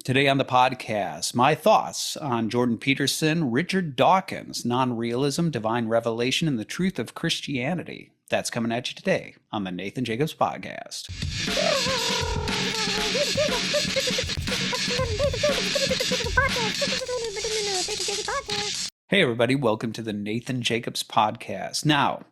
Today on the podcast, my thoughts on Jordan Peterson, Richard Dawkins, Non-realism, Divine Revelation, and the Truth of Christianity. That's coming at you today on the Nathan Jacobs Podcast. Hey everybody, welcome to the Nathan Jacobs Podcast. Now,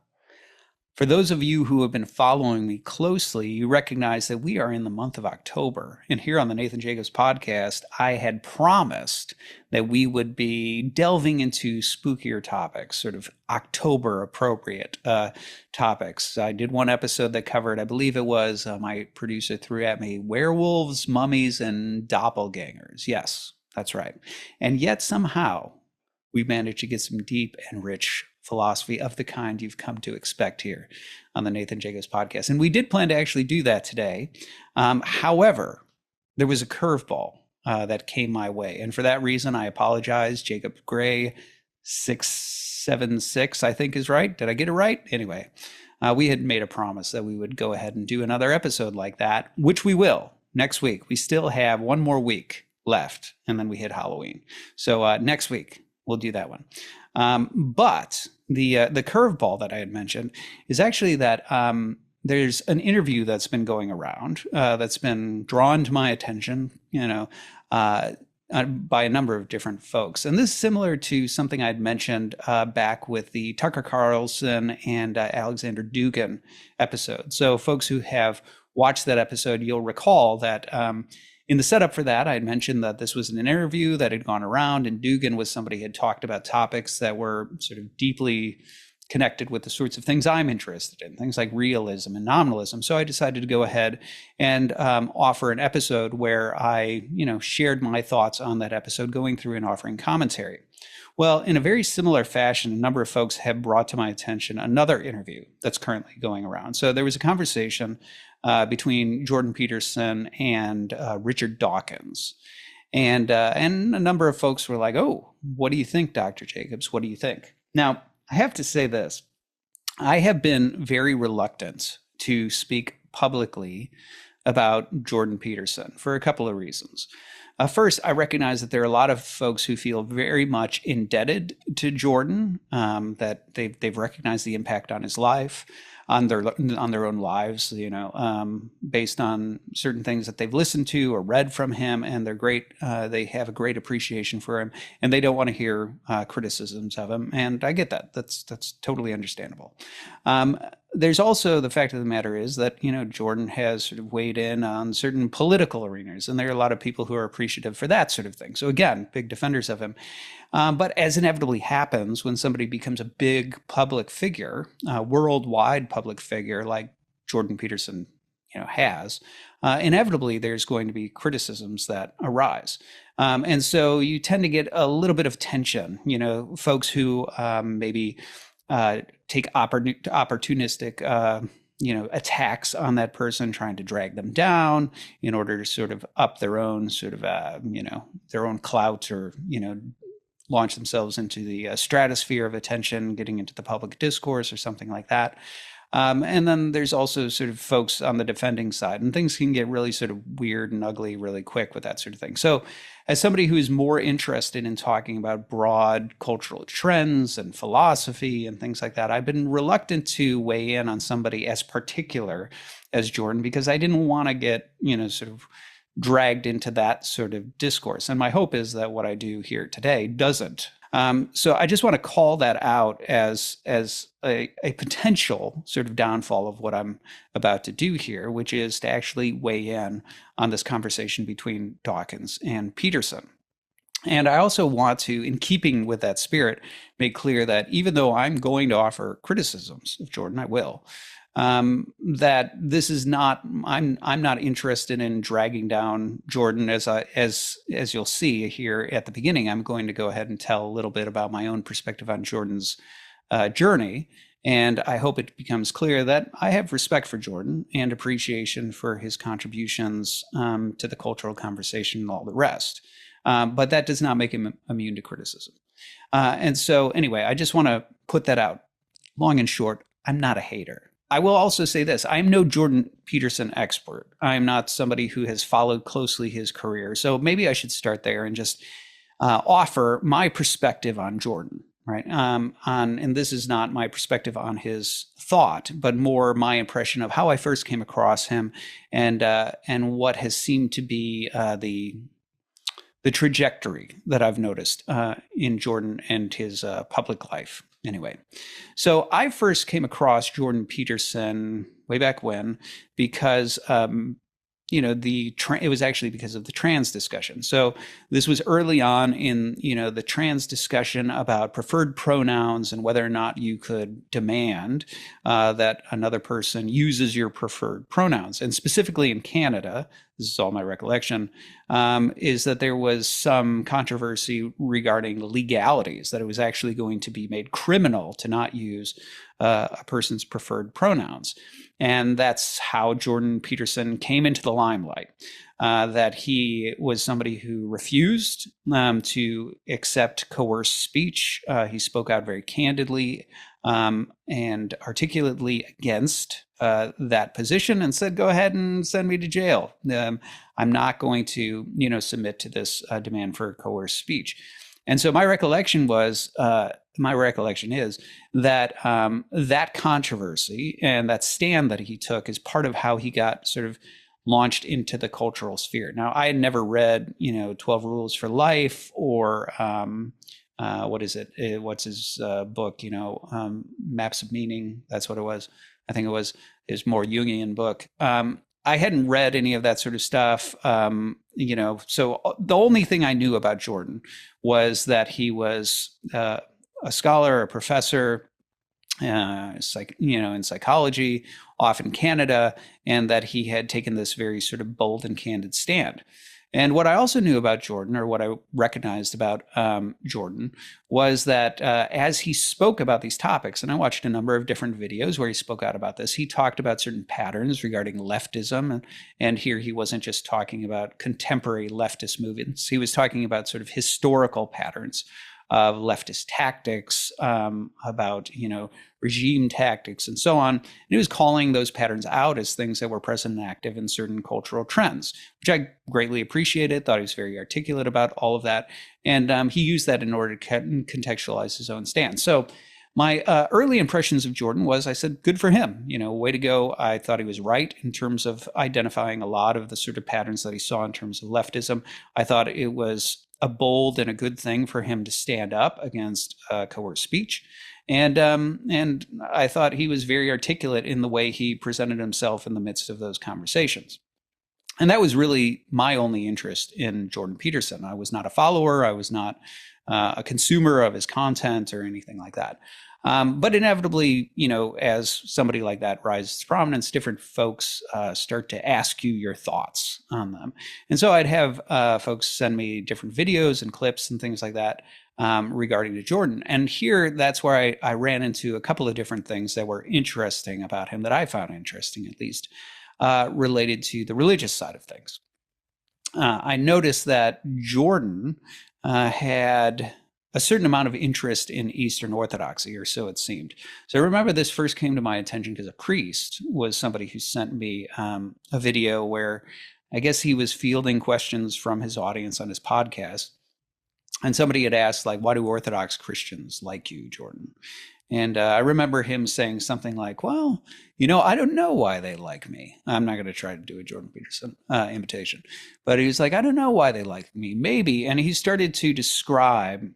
for those of you who have been following me closely, you recognize that we are in the month of October. And here on the Nathan Jacobs Podcast, I had promised that we would be delving into spookier topics, sort of October appropriate topics. I did one episode that covered, I believe it was, my producer threw at me, werewolves, mummies, and doppelgangers. Yes, that's right. And yet somehow we managed to get some deep and rich philosophy of the kind you've come to expect here on the Nathan Jacobs Podcast. And we did plan to actually do that today. However, there was a curveball that came my way. And for that reason, I apologize. Jacob Gray 676, I think is right. Did I get it right? Anyway, we had made a promise that we would go ahead and do another episode like that, which we will next week. We still have one more week left, and then we hit Halloween. So next week, we'll do that one. But the curveball that I had mentioned is actually that there's an interview that's been going around that's been drawn to my attention, by a number of different folks. And this is similar to something I'd mentioned back with the Tucker Carlson and Alexander Dugin episode. So folks who have watched that episode, you'll recall that in the setup for that, I had mentioned that this was an interview that had gone around, and Dugin was somebody who had talked about topics that were sort of deeply connected with the sorts of things I'm interested in, things like realism and nominalism. So I decided to go ahead and offer an episode where I, shared my thoughts on that episode, going through and offering commentary. Well, in a very similar fashion, a number of folks have brought to my attention another interview that's currently going around. So there was a conversation between Jordan Peterson and Richard Dawkins. And a number of folks were like, oh, what do you think, Dr. Jacobs? What do you think? Now, I have to say this. I have been very reluctant to speak publicly about Jordan Peterson for a couple of reasons. First, I recognize that there are a lot of folks who feel very much indebted to Jordan, that they've recognized the impact on his life, on their own lives, based on certain things that they've listened to or read from him, and they're great. They have a great appreciation for him, and they don't want to hear criticisms of him. And I get that. That's totally understandable. There's also the fact of the matter is that, Jordan has sort of weighed in on certain political arenas, and there are a lot of people who are appreciative for that sort of thing. So again, big defenders of him. But as inevitably happens when somebody becomes a big public figure, worldwide public figure like Jordan Peterson, has, inevitably there's going to be criticisms that arise. And so you tend to get a little bit of tension, folks who maybe take opportunistic, attacks on that person, trying to drag them down in order to sort of up their own sort of, their own clout, or, launch themselves into the stratosphere of attention, getting into the public discourse or something like that. And then there's also sort of folks on the defending side, and things can get really sort of weird and ugly really quick with that sort of thing. So as somebody who is more interested in talking about broad cultural trends and philosophy and things like that, I've been reluctant to weigh in on somebody as particular as Jordan, because I didn't want to get, sort of dragged into that sort of discourse. And my hope is that what I do here today doesn't. So I just want to call that out as a potential sort of downfall of what I'm about to do here, which is to actually weigh in on this conversation between Dawkins and Peterson. And I also want to, in keeping with that spirit, make clear that even though I'm going to offer criticisms of Jordan, I will, that this is not, I'm not interested in dragging down Jordan. As you'll see here at the beginning, I'm going to go ahead and tell a little bit about my own perspective on Jordan's journey. And I hope it becomes clear that I have respect for Jordan and appreciation for his contributions to the cultural conversation and all the rest. But that does not make him immune to criticism. And so anyway, I just want to put that out. Long and short, I'm not a hater. I will also say this. I'm no Jordan Peterson expert. I'm not somebody who has followed closely his career. So maybe I should start there and just offer my perspective on Jordan, right? And this is not my perspective on his thought, but more my impression of how I first came across him and what has seemed to be the trajectory that I've noticed in Jordan and his public life. Anyway, so I first came across Jordan Peterson way back when because it was actually because of the trans discussion. So this was early on in the trans discussion about preferred pronouns and whether or not you could demand that another person uses your preferred pronouns. And specifically in Canada, this is all my recollection, is that there was some controversy regarding legalities, that it was actually going to be made criminal to not use a person's preferred pronouns. And that's how Jordan Peterson came into the limelight, that he was somebody who refused to accept coerced speech. He spoke out very candidly and articulately against that position and said, go ahead and send me to jail. I'm not going to, submit to this demand for coerced speech. And so my recollection is that that controversy and that stand that he took is part of how he got sort of launched into the cultural sphere. Now, I had never read, 12 Rules for Life or what is it? What's his book? Maps of Meaning. That's what it was. I think it was his more Jungian book. I hadn't read any of that sort of stuff, so the only thing I knew about Jordan was that he was a scholar, a professor, in psychology, off in Canada, and that he had taken this very sort of bold and candid stand. And what I also knew about Jordan, or what I recognized about Jordan, was that as he spoke about these topics, and I watched a number of different videos where he spoke out about this, he talked about certain patterns regarding leftism. And here he wasn't just talking about contemporary leftist movements. He was talking about sort of historical patterns of leftist tactics, about, regime tactics and so on. And he was calling those patterns out as things that were present and active in certain cultural trends, which I greatly appreciated, thought he was very articulate about all of that. And he used that in order to contextualize his own stance. So my early impressions of Jordan was, I said, good for him, way to go. I thought he was right in terms of identifying a lot of the sort of patterns that he saw in terms of leftism. I thought it was a bold and a good thing for him to stand up against coerced speech. And I thought he was very articulate in the way he presented himself in the midst of those conversations. And that was really my only interest in Jordan Peterson. I was not a follower. I was not a consumer of his content or anything like that. But inevitably, as somebody like that rises to prominence, different folks start to ask you your thoughts on them. And so I'd have folks send me different videos and clips and things like that regarding to Jordan. And here, that's where I ran into a couple of different things that were interesting about him, that I found interesting, at least, related to the religious side of things. I noticed that Jordan had a certain amount of interest in Eastern Orthodoxy, or so it seemed. So I remember this first came to my attention because a priest was somebody who sent me a video where I guess he was fielding questions from his audience on his podcast. And somebody had asked, why do Orthodox Christians like you, Jordan? And I remember him saying something like, well, I don't know why they like me. I'm not going to try to do a Jordan Peterson imitation. But he was like, I don't know why they like me. Maybe. And he started to describe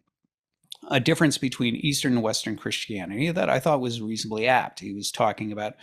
a difference between Eastern and Western Christianity that I thought was reasonably apt. He was talking about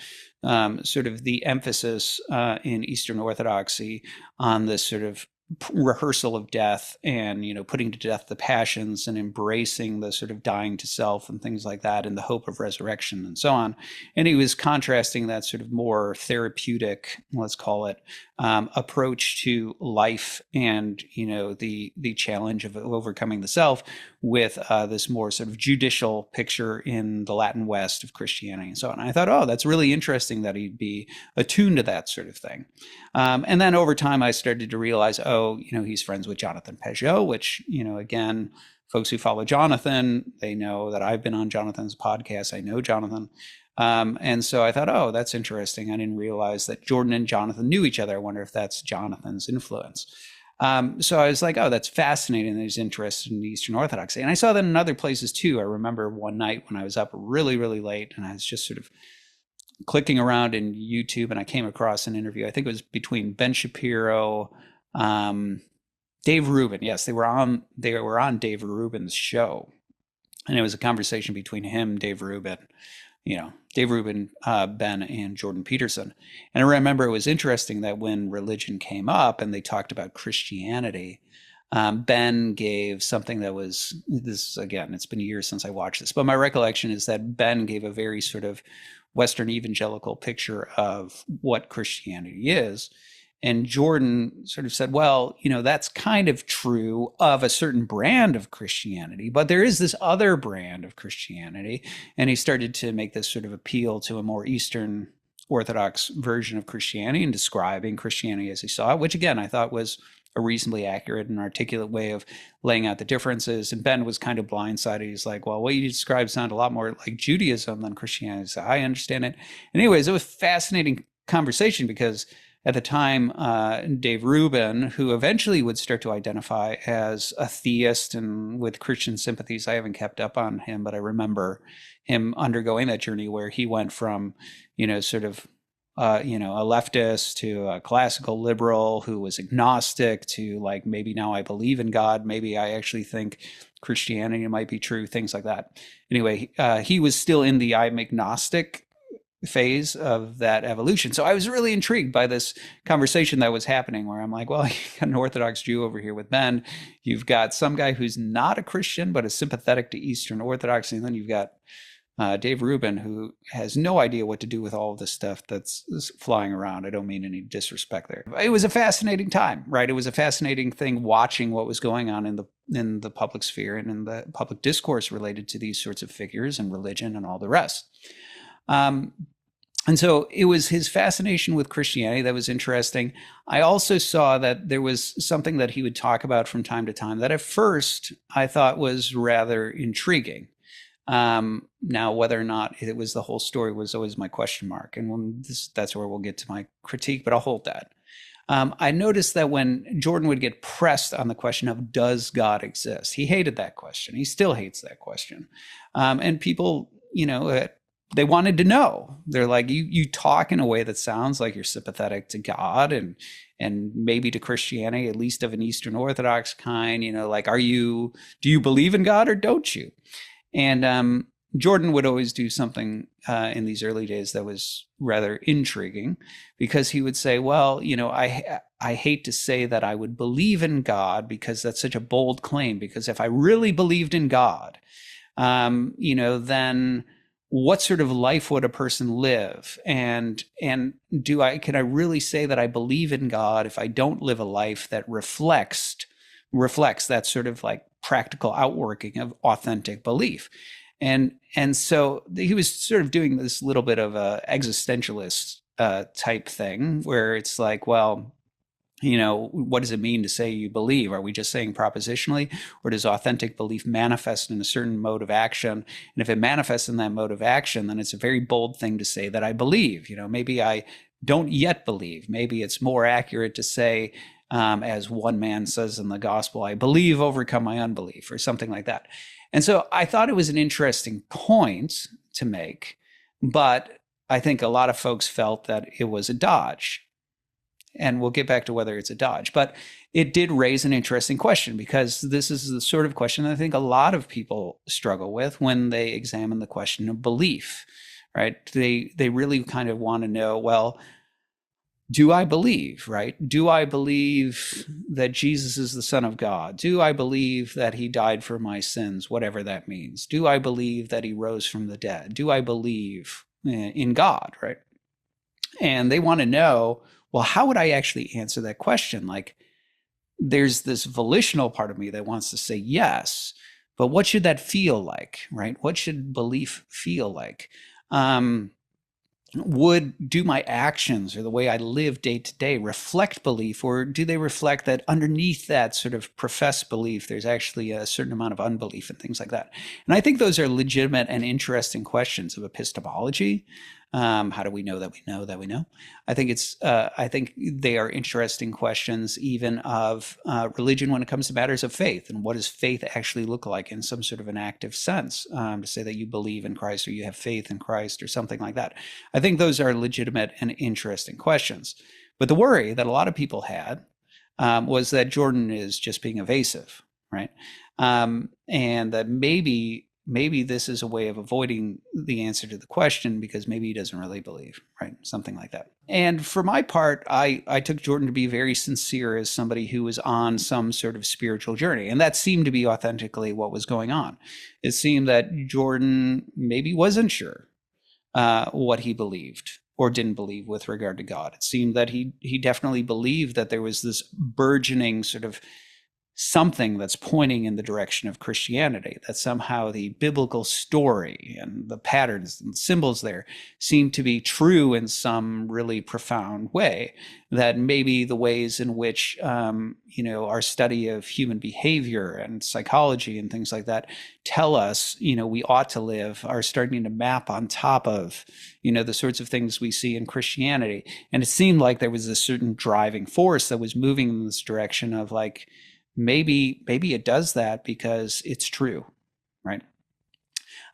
sort of the emphasis in Eastern Orthodoxy on this sort of rehearsal of death and, putting to death the passions and embracing the sort of dying to self and things like that and the hope of resurrection and so on. And he was contrasting that sort of more therapeutic, let's call it, approach to life and, the challenge of overcoming the self with this more sort of judicial picture in the Latin West of Christianity and so on. And I thought, oh, that's really interesting that he'd be attuned to that sort of thing. And then over time, I started to realize, also, he's friends with Jonathan Peugeot, which, again, folks who follow Jonathan, they know that I've been on Jonathan's podcast. I know Jonathan. And so I thought, oh, that's interesting. I didn't realize that Jordan and Jonathan knew each other. I wonder if that's Jonathan's influence. So I was like, oh, that's fascinating. There's interest in Eastern Orthodoxy. And I saw that in other places too. I remember one night when I was up really, really late and I was just sort of clicking around in YouTube and I came across an interview. I think it was between Ben Shapiro, Dave Rubin. Yes, they were on Dave Rubin's show. And it was a conversation between him, Dave Rubin, Ben, and Jordan Peterson. And I remember it was interesting that when religion came up and they talked about Christianity, Ben gave something that was, this again, it's been years since I watched this, but my recollection is that Ben gave a very sort of Western evangelical picture of what Christianity is. And Jordan sort of said, well, that's kind of true of a certain brand of Christianity, but there is this other brand of Christianity. And he started to make this sort of appeal to a more Eastern Orthodox version of Christianity and describing Christianity as he saw it, which again, I thought was a reasonably accurate and articulate way of laying out the differences. And Ben was kind of blindsided. He's like, well, what you described sound a lot more like Judaism than Christianity. So I understand it. Anyways, it was a fascinating conversation because at the time, Dave Rubin, who eventually would start to identify as a theist and with Christian sympathies, I haven't kept up on him, but I remember him undergoing that journey where he went from, sort of, a leftist to a classical liberal who was agnostic to like, maybe now I believe in God. Maybe I actually think Christianity might be true, things like that. Anyway, he was still in the I'm agnostic phase of that evolution. So I was really intrigued by this conversation that was happening where I'm like, well, you got an Orthodox Jew over here with Ben. You've got some guy who's not a Christian, but is sympathetic to Eastern Orthodoxy. And then you've got Dave Rubin, who has no idea what to do with all of this stuff that's flying around. I don't mean any disrespect there. It was a fascinating time, right? It was a fascinating thing watching what was going on in the public sphere and in the public discourse related to these sorts of figures and religion and all the rest. And so it was his fascination with Christianity that was interesting. I also saw that there was something that he would talk about from time to time that at first I thought was rather intriguing. Now, whether or not it was the whole story was always my question mark. And that's where we'll get to my critique, but I'll hold that. I noticed that when Jordan would get pressed on the question of does God exist, he hated that question. He still hates that question. And people, they wanted to know. They're like, you talk in a way that sounds like you're sympathetic to God and maybe to Christianity, at least of an Eastern Orthodox kind, like, do you believe in God or don't you? And Jordan would always do something in these early days that was rather intriguing because he would say, well, I hate to say that I would believe in God because that's such a bold claim, because if I really believed in God, then what sort of life would a person live? And can I really say that I believe in God if I don't live a life that reflects that sort of like practical outworking of authentic belief? And so he was sort of doing this little bit of a existentialist type thing where it's like, well, what does it mean to say you believe? Are we just saying propositionally, or does authentic belief manifest in a certain mode of action? And if it manifests in that mode of action, then it's a very bold thing to say that I believe. Maybe I don't yet believe. Maybe it's more accurate to say, as one man says in the gospel, I believe, overcome my unbelief, or something like that. And so I thought it was an interesting point to make, but I think a lot of folks felt that it was a dodge. And we'll get back to whether it's a dodge, but it did raise an interesting question, because this is the sort of question I think a lot of people struggle with when they examine the question of belief, right? They really kind of want to know, well, do I believe, right? Do I believe that Jesus is the Son of God? Do I believe that he died for my sins, whatever that means? Do I believe that he rose from the dead? Do I believe in God, right? And they want to know, well, how would I actually answer that question? Like, there's this volitional part of me that wants to say yes, but what should that feel like, right? What should belief feel like? do my actions or the way I live day to day reflect belief, or do they reflect that underneath that sort of professed belief, there's actually a certain amount of unbelief and things like that? And I think those are legitimate and interesting questions of epistemology. How do we know that we know that we know? I think they are interesting questions even of religion when it comes to matters of faith, and what does faith actually look like in some sort of an active sense, to say that you believe in Christ or you have faith in Christ or something like that. I think those are legitimate and interesting questions. But the worry that a lot of people had was that Jordan is just being evasive, right? And that maybe this is a way of avoiding the answer to the question because maybe he doesn't really believe, right? Something like that. And for my part, I took Jordan to be very sincere as somebody who was on some sort of spiritual journey. And that seemed to be authentically what was going on. It seemed that Jordan maybe wasn't sure what he believed or didn't believe with regard to God. It seemed that he definitely believed that there was this burgeoning sort of something that's pointing in the direction of Christianity, that somehow the biblical story and the patterns and symbols there seem to be true in some really profound way, that maybe the ways in which our study of human behavior and psychology and things like that tell us we ought to live are starting to map on top of the sorts of things we see in Christianity. And it seemed like there was a certain driving force that was moving in this direction of like, maybe it does that because it's true, right?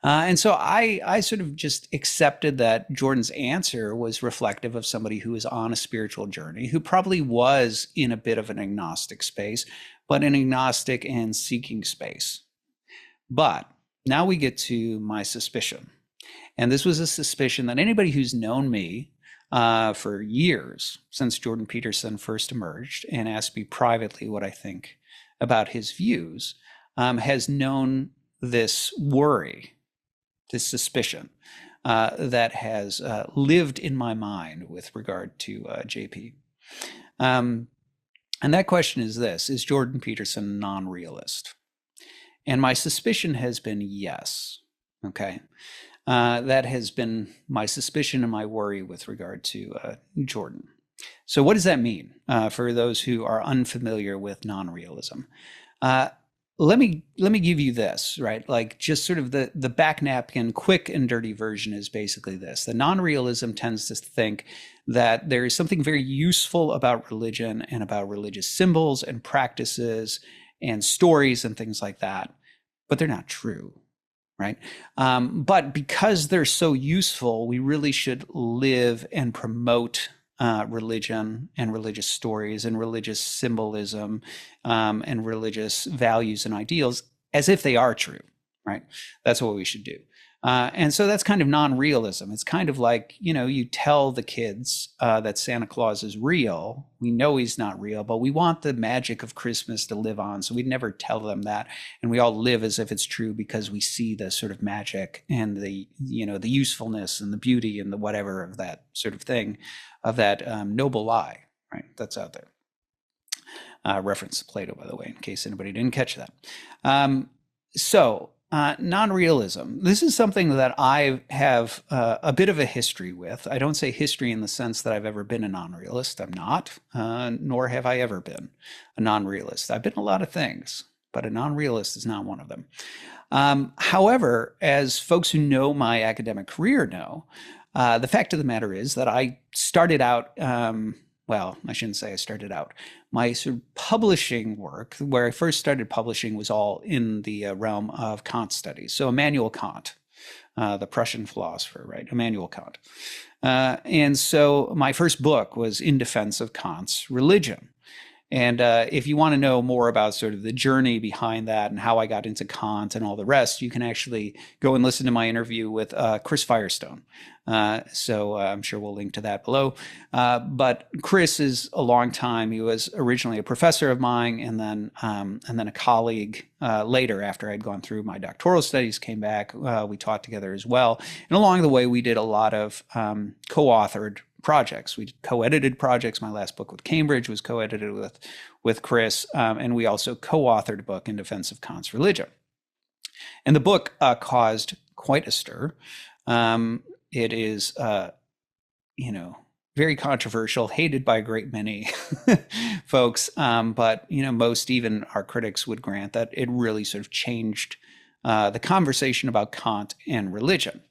And so I sort of just accepted that Jordan's answer was reflective of somebody who is on a spiritual journey, who probably was in a bit of an agnostic space, but an agnostic and seeking space. But now we get to my suspicion. And this was a suspicion that anybody who's known me for years, since Jordan Peterson first emerged and asked me privately what I think about his views, has known this worry, this suspicion that has lived in my mind with regard to JP. And that question is this: is Jordan Peterson non-realist? And my suspicion has been yes. Okay. That has been my suspicion and my worry with regard to Jordan. So what does that mean for those who are unfamiliar with non-realism? Let me give you this, right? Like just sort of the back napkin, quick and dirty version is basically this. The non-realism tends to think that there is something very useful about religion and about religious symbols and practices and stories and things like that, but they're not true, right? But because they're so useful, we really should live and promote religion and religious stories and religious symbolism and religious values and ideals as if they are true, right? That's what we should do. And so that's kind of non-realism. It's kind of like, you tell the kids that Santa Claus is real. We know he's not real, but we want the magic of Christmas to live on. So we'd never tell them that. And we all live as if it's true because we see the sort of magic and the usefulness and the beauty and the whatever of that sort of thing, of that noble lie, right? That's out there. Reference to Plato, by the way, in case anybody didn't catch that. Non-realism. This is something that I have a bit of a history with. I don't say history in the sense that I've ever been a non-realist. I'm not, nor have I ever been a non-realist. I've been a lot of things, but a non-realist is not one of them. However, as folks who know my academic career know, the fact of the matter is that I started out, well, I shouldn't say I started out. My sort of publishing work, where I first started publishing, was all in the realm of Kant studies. So Immanuel Kant, the Prussian philosopher, right? Immanuel Kant. And so my first book was in defense of Kant's religion. And if you want to know more about sort of the journey behind that and how I got into Kant and all the rest, you can actually go and listen to my interview with Chris Firestone. So I'm sure we'll link to that below. But Chris is a long time. He was originally a professor of mine, and then a colleague later, after I'd gone through my doctoral studies, came back. We taught together as well. And along the way, we did a lot of co-authored projects. We co-edited projects. My last book with Cambridge was co-edited with Chris, and we also co-authored a book in defense of Kant's religion. And the book caused quite a stir. It is very controversial, hated by a great many folks. But, most, even our critics, would grant that it really sort of changed the conversation about Kant and religion.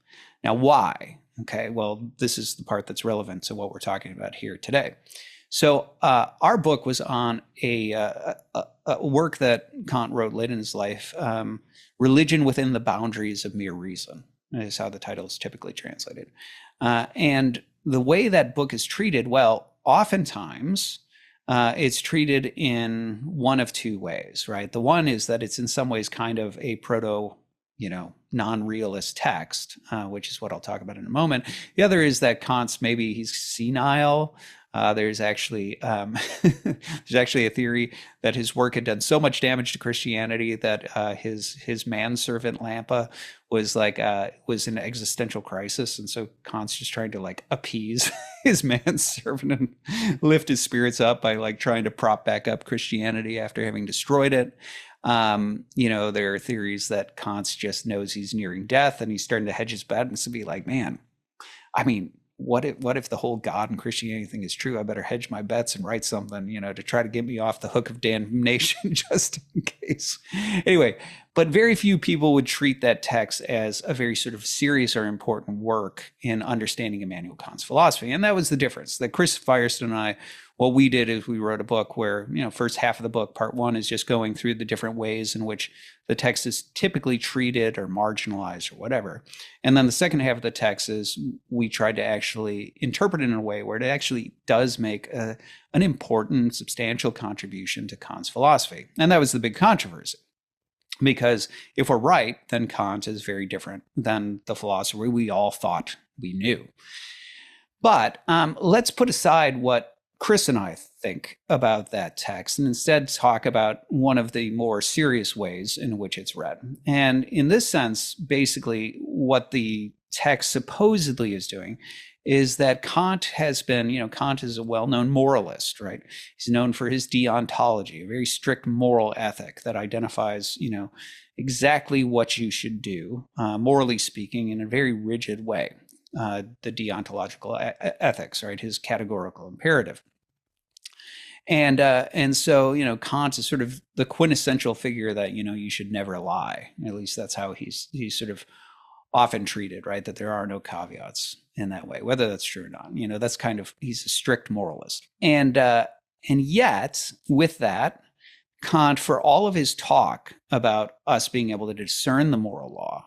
Now, why? Okay, well, this is the part that's relevant to what we're talking about here today. So our book was on a work that Kant wrote late in his life, Religion Within the Boundaries of Mere Reason, is how the title is typically translated. And the way that book is treated, well, oftentimes it's treated in one of two ways, right? The one is that it's in some ways kind of a proto, non-realist text, which is what I'll talk about in a moment. The other is that Kant's maybe he's senile. There's actually a theory that his work had done so much damage to Christianity that his manservant Lampa was was in an existential crisis, and so Kant's just trying to appease his manservant and lift his spirits up by trying to prop back up Christianity after having destroyed it. There are theories that Kant just knows he's nearing death and he's starting to hedge his bets and be like, man, I mean, what if the whole God and Christianity thing is true? I better hedge my bets and write something, to try to get me off the hook of damnation just in case. Anyway, but very few people would treat that text as a very sort of serious or important work in understanding Immanuel Kant's philosophy. And that was the difference. That Chris Firestone and I, what we did is we wrote a book where, first half of the book, part one, is just going through the different ways in which the text is typically treated or marginalized or whatever. And then the second half of the text is we tried to actually interpret it in a way where it actually does make an important, substantial contribution to Kant's philosophy. And that was the big controversy. Because if we're right, then Kant is very different than the philosopher we all thought we knew. But let's put aside what Chris and I think about that text and instead talk about one of the more serious ways in which it's read. And in this sense, basically what the text supposedly is doing is that Kant has been, Kant is a well-known moralist, right? He's known for his deontology, a very strict moral ethic that identifies, exactly what you should do, morally speaking, in a very rigid way. The deontological ethics, right? His categorical imperative. And so, Kant is sort of the quintessential figure that, you should never lie. At least that's how he's sort of often treated, right? That there are no caveats in that way, whether that's true or not. That's kind of, he's a strict moralist. And yet with that, Kant, for all of his talk about us being able to discern the moral law,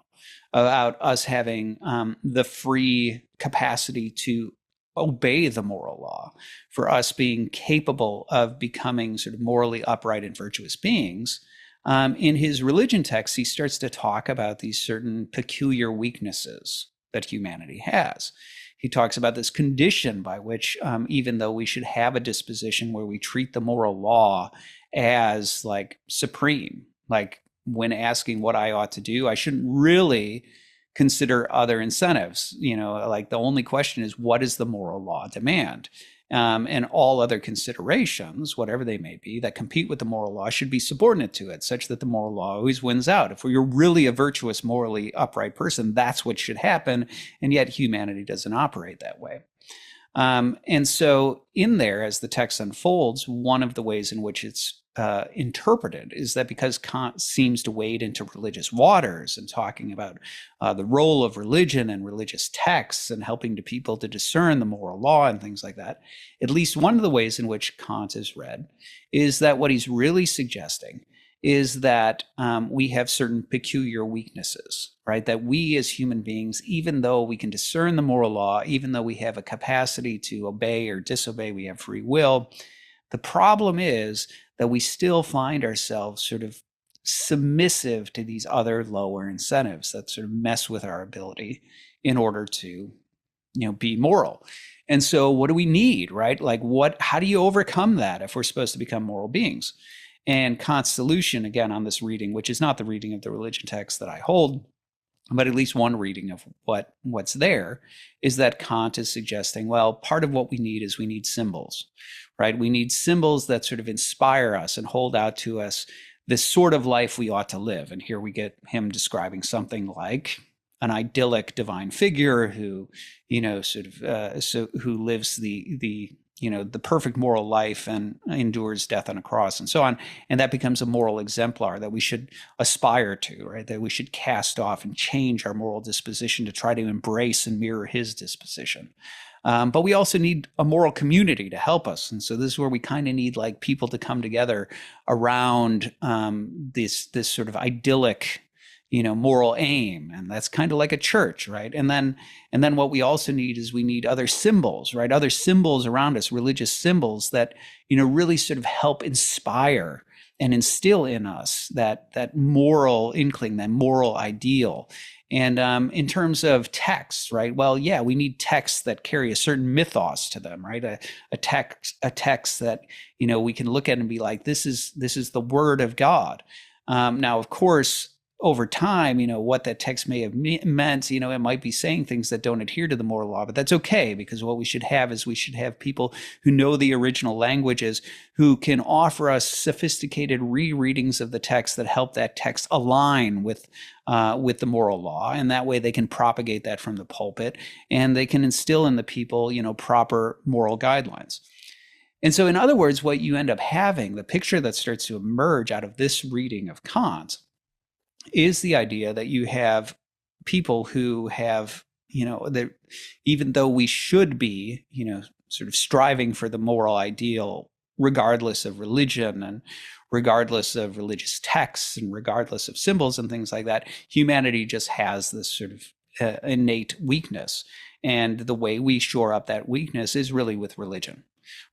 about us having the free capacity to obey the moral law, for us being capable of becoming sort of morally upright and virtuous beings, in his religion text, he starts to talk about these certain peculiar weaknesses that humanity has. He talks about this condition by which, even though we should have a disposition where we treat the moral law as supreme, when asking what I ought to do, I shouldn't really consider other incentives. The only question is, what does the moral law demand? And all other considerations, whatever they may be, that compete with the moral law should be subordinate to it, such that the moral law always wins out. If you're really a virtuous, morally upright person, that's what should happen. And yet humanity doesn't operate that way. And so in there, as the text unfolds, one of the ways in which it's interpreted is that because Kant seems to wade into religious waters and talking about the role of religion and religious texts and helping to people to discern the moral law and things like that, at least one of the ways in which Kant is read is that what he's really suggesting is that we have certain peculiar weaknesses, right? That we as human beings, even though we can discern the moral law, even though we have a capacity to obey or disobey, we have free will, the problem is that we still find ourselves sort of submissive to these other lower incentives that sort of mess with our ability in order to, be moral. And so what do we need, right? How do you overcome that if we're supposed to become moral beings? And Kant's solution, again, on this reading, which is not the reading of the religion text that I hold, but at least one reading of what's there, is that Kant is suggesting, well, part of what we need is we need symbols, right? We need symbols that sort of inspire us and hold out to us this sort of life we ought to live. And here we get him describing something like an idyllic divine figure who, who lives the perfect moral life and endures death on a cross and so on. And that becomes a moral exemplar that we should aspire to, right? That we should cast off and change our moral disposition to try to embrace and mirror his disposition. But we also need a moral community to help us. And so this is where we kind of need like people to come together around this sort of idyllic, moral aim. And that's kind of like a church, right? And then what we also need is we need other symbols, right? Other symbols around us, religious symbols that, really sort of help inspire and instill in us that moral inkling, that moral ideal. And in terms of texts, right? Well, yeah, we need texts that carry a certain mythos to them, right? A text that, we can look at and be like, this is the word of God. Now, of course, over time, what that text may have meant, it might be saying things that don't adhere to the moral law, but that's okay, because what we should have is we should have people who know the original languages, who can offer us sophisticated rereadings of the text that help that text align with the moral law. And that way they can propagate that from the pulpit and they can instill in the people, proper moral guidelines. And so in other words, what you end up having, the picture that starts to emerge out of this reading of Kant, is the idea that you have people who have, that even though we should be, sort of striving for the moral ideal, regardless of religion and regardless of religious texts and regardless of symbols and things like that, humanity just has this sort of innate weakness. And the way we shore up that weakness is really with religion.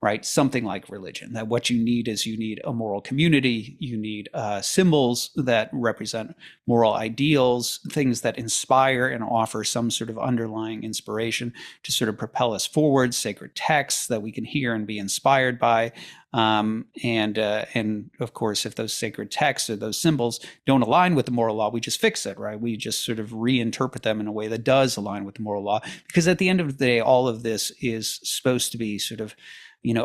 Right? Something like religion, that what you need is a moral community. You need symbols that represent moral ideals, things that inspire and offer some sort of underlying inspiration to sort of propel us forward, sacred texts that we can hear and be inspired by. And of course, if those sacred texts or those symbols don't align with the moral law, we just fix it, right? We just sort of reinterpret them in a way that does align with the moral law. Because at the end of the day, all of this is supposed to be sort of,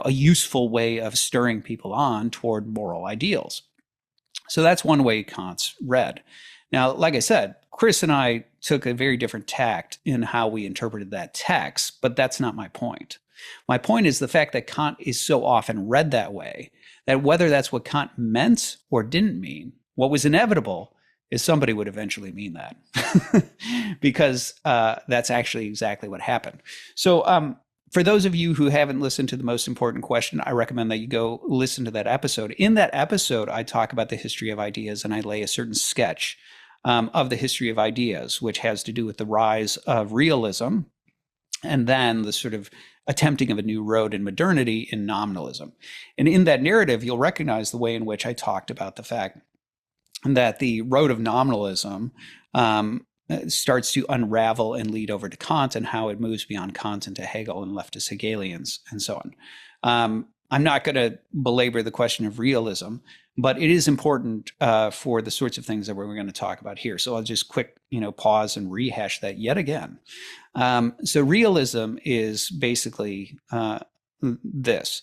a useful way of stirring people on toward moral ideals. So that's one way Kant's read. Now, like I said, Chris and I took a very different tact in how we interpreted that text, but that's not my point. My point is the fact that Kant is so often read that way, that whether that's what Kant meant or didn't mean, what was inevitable is somebody would eventually mean that, because that's actually exactly what happened. So for those of you who haven't listened to The Most Important Question, I recommend that you go listen to that episode. In that episode, I talk about the history of ideas and I lay a certain sketch of the history of ideas, which has to do with the rise of realism and then the sort of attempting of a new road in modernity in nominalism. And in that narrative, you'll recognize the way in which I talked about the fact that the road of nominalism starts to unravel and lead over to Kant, and how it moves beyond Kant into Hegel and leftist Hegelians and so on. I'm not going to belabor the question of realism, but it is important for the sorts of things that we're going to talk about here. So I'll just quick, pause and rehash that yet again. So realism is basically this.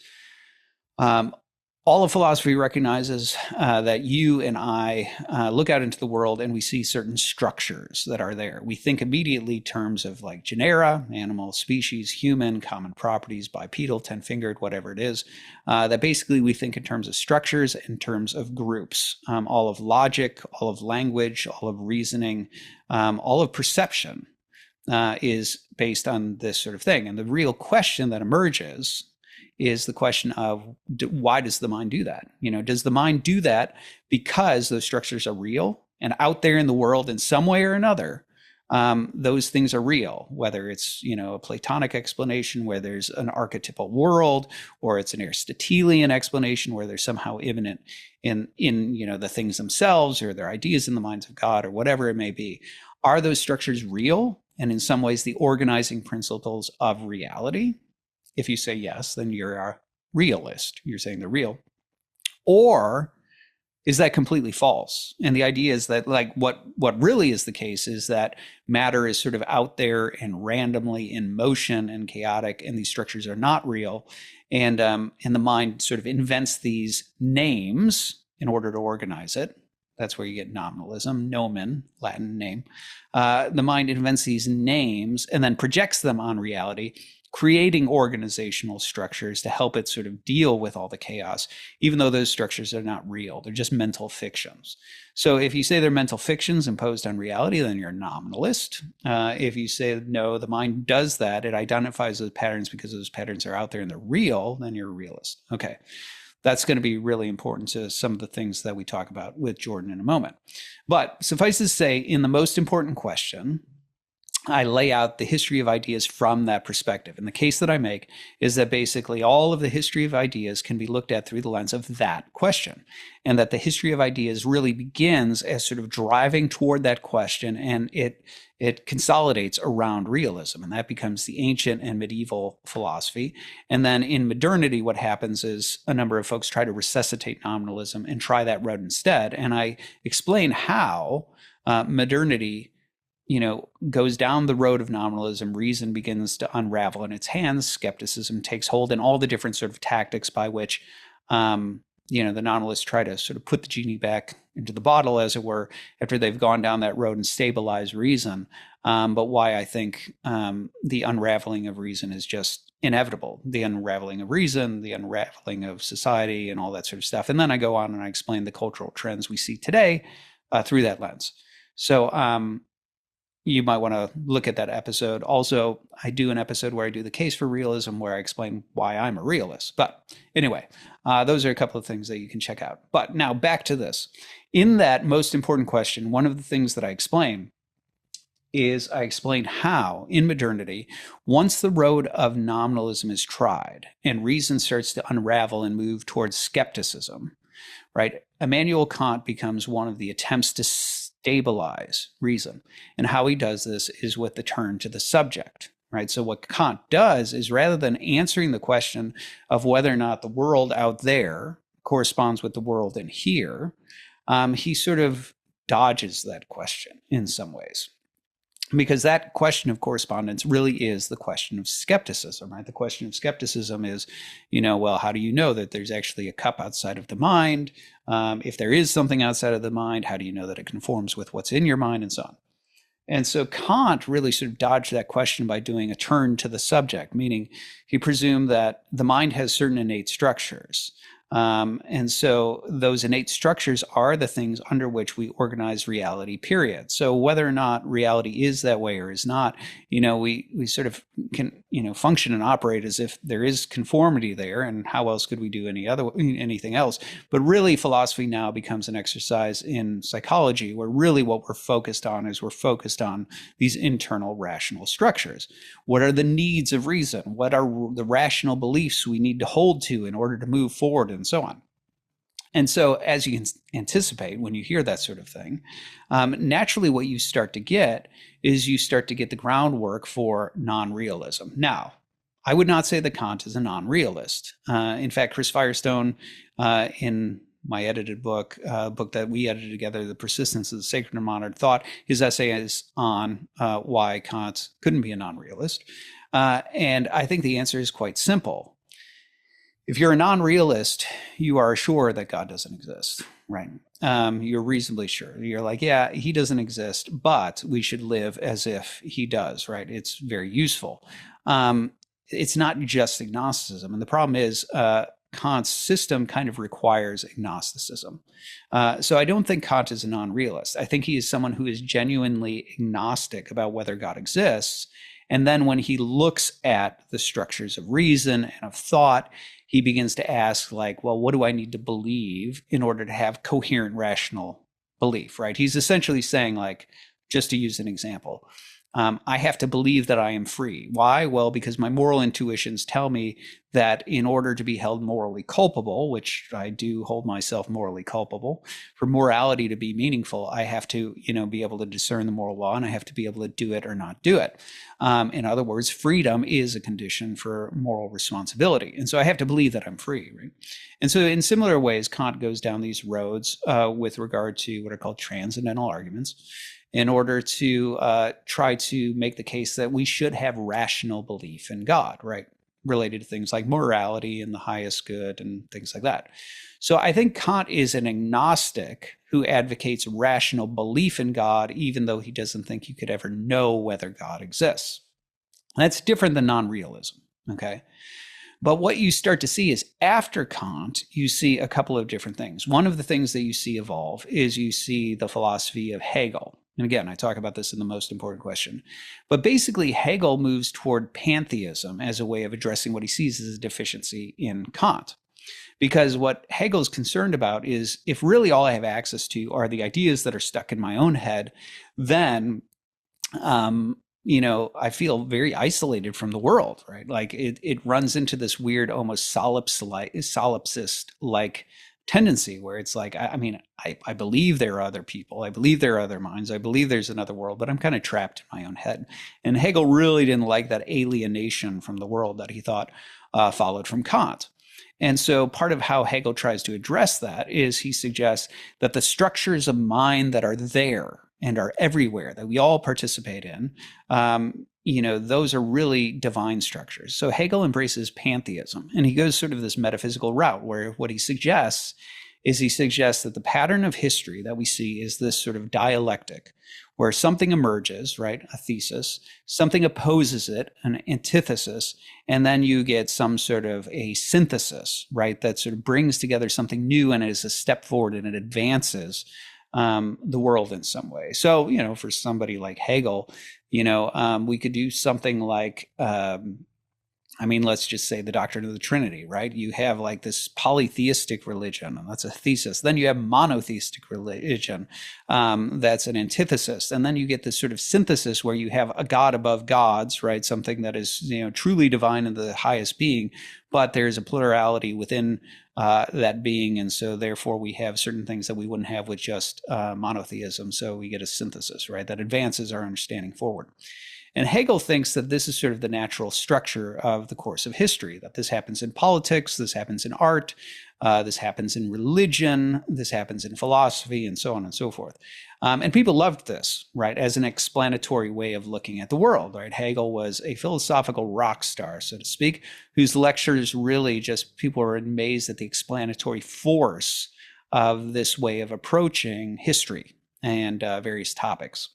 All of philosophy recognizes that you and I look out into the world and we see certain structures that are there. We think immediately terms of like genera, animal, species, human, common properties, bipedal, 10-fingered, whatever it is. That basically we think in terms of structures, in terms of groups. All of logic, all of language, all of reasoning, all of perception is based on this sort of thing. And the real question that emerges is the question of why does the mind do that? Does the mind do that because those structures are real and out there in the world in some way or another, those things are real, whether it's, a Platonic explanation where there's an archetypal world, or it's an Aristotelian explanation where they're somehow immanent in the things themselves or their ideas in the minds of God or whatever it may be. Are those structures real? And in some ways, the organizing principles of reality? If you say yes, then you're a realist. You're saying they're real. Or is that completely false? And the idea is that like what really is the case is that matter is sort of out there and randomly in motion and chaotic, and these structures are not real. And the mind sort of invents these names in order to organize it. That's where you get nominalism, nomen, Latin name. The mind invents these names and then projects them on reality, creating organizational structures to help it sort of deal with all the chaos, even though those structures are not real. They're just mental fictions. So if you say they're mental fictions imposed on reality, then you're a nominalist. If you say, no, the mind does that, it identifies those patterns because those patterns are out there and they're real, then you're a realist. Okay. That's going to be really important to some of the things that we talk about with Jordan in a moment. But suffice to say, in the most important question, I lay out the history of ideas from that perspective. And the case that I make is that basically all of the history of ideas can be looked at through the lens of that question. And that the history of ideas really begins as sort of driving toward that question, and it consolidates around realism. And that becomes the ancient and medieval philosophy. And then in modernity, what happens is a number of folks try to resuscitate nominalism and try that road instead. And I explain how modernity goes down the road of nominalism, reason begins to unravel in its hands, skepticism takes hold, and all the different sort of tactics by which, the nominalists try to sort of put the genie back into the bottle, as it were, after they've gone down that road and stabilized reason. But why I think the unraveling of reason is just inevitable. The unraveling of reason, the unraveling of society, and all that sort of stuff. And then I go on and I explain the cultural trends we see today through that lens. So, you might want to look at that episode. Also, I do an episode where I do the case for realism, where I explain why I'm a realist. But anyway, those are a couple of things that you can check out. But now back to this. In that most important question, one of the things that I explain is I explain how, in modernity, once the road of nominalism is tried and reason starts to unravel and move towards skepticism, right? Immanuel Kant becomes one of the attempts to stabilize reason. And how he does this is with the turn to the subject, right? So what Kant does is, rather than answering the question of whether or not the world out there corresponds with the world in here, he sort of dodges that question in some ways. Because that question of correspondence really is the question of skepticism, right? The question of skepticism is, well, how do you know that there's actually a cup outside of the mind? If there is something outside of the mind, how do you know that it conforms with what's in your mind, and so on? And so Kant really sort of dodged that question by doing a turn to the subject, meaning he presumed that the mind has certain innate structures. And so those innate structures are the things under which we organize reality, period. So whether or not reality is that way or is not, we sort of can, function and operate as if there is conformity there. And how else could we do anything else? But really, philosophy now becomes an exercise in psychology, where really what we're focused on is these internal rational structures. What are the needs of reason? What are the rational beliefs we need to hold to in order to move forward, and so on? And so, as you can anticipate, when you hear that sort of thing, naturally what you start to get is the groundwork for non-realism. Now, I would not say that Kant is a non-realist. In fact, Chris Firestone, in my edited book, book that we edited together, The Persistence of the Sacred and Modern Thought, his essay is on why Kant couldn't be a non-realist. And I think the answer is quite simple. If you're a non-realist, you are sure that God doesn't exist, right? You're reasonably sure. You're like, yeah, he doesn't exist, but we should live as if he does, right? It's very useful. It's not just agnosticism. And the problem is Kant's system kind of requires agnosticism. So I don't think Kant is a non-realist. I think he is someone who is genuinely agnostic about whether God exists. And then when he looks at the structures of reason and of thought, he begins to ask, like, well, what do I need to believe in order to have coherent, rational belief, right? He's essentially saying, like, just to use an example, I have to believe that I am free. Why? Well, because my moral intuitions tell me that in order to be held morally culpable, which I do hold myself morally culpable, for morality to be meaningful, I have to, be able to discern the moral law, and I have to be able to do it or not do it. In other words, freedom is a condition for moral responsibility. And so I have to believe that I'm free, right? And so in similar ways, Kant goes down these roads with regard to what are called transcendental arguments, in order to try to make the case that we should have rational belief in God, right? related to things like morality and the highest good and things like that. So I think Kant is an agnostic who advocates rational belief in God, even though he doesn't think you could ever know whether God exists. And that's different than non-realism, okay? But what you start to see is after Kant, you see a couple of different things. One of the things that you see evolve is you see the philosophy of Hegel. And again, I talk about this in the most important question. But basically, Hegel moves toward pantheism as a way of addressing what he sees as a deficiency in Kant. Because what Hegel's concerned about is if really all I have access to are the ideas that are stuck in my own head, then I feel very isolated from the world, right? Like it runs into this weird, almost solipsist-like tendency where it's like, I believe there are other people. I believe there are other minds. I believe there's another world, but I'm kind of trapped in my own head. And Hegel really didn't like that alienation from the world that he thought followed from Kant. And so part of how Hegel tries to address that is he suggests that the structures of mind that are there and are everywhere that we all participate in, those are really divine structures. So Hegel embraces pantheism, and he goes sort of this metaphysical route where what he suggests that the pattern of history that we see is this sort of dialectic where something emerges, right, a thesis, something opposes it, an antithesis, and then you get some sort of a synthesis, right, that sort of brings together something new and it is a step forward and it advances the world in some way. So, for somebody like Hegel, we could do something like, let's just say the doctrine of the Trinity, right? You have like this polytheistic religion, and that's a thesis. Then you have monotheistic religion, that's an antithesis. And then you get this sort of synthesis where you have a God above gods, right? Something that is, truly divine and the highest being, but there's a plurality within that being. And so therefore we have certain things that we wouldn't have with just monotheism. So we get a synthesis, right? That advances our understanding forward. And Hegel thinks that this is sort of the natural structure of the course of history, that this happens in politics, this happens in art, this happens in religion, this happens in philosophy, and so on and so forth. And people loved this, right, as an explanatory way of looking at the world, right? Hegel was a philosophical rock star, so to speak, whose lectures really just, people were amazed at the explanatory force of this way of approaching history and various topics.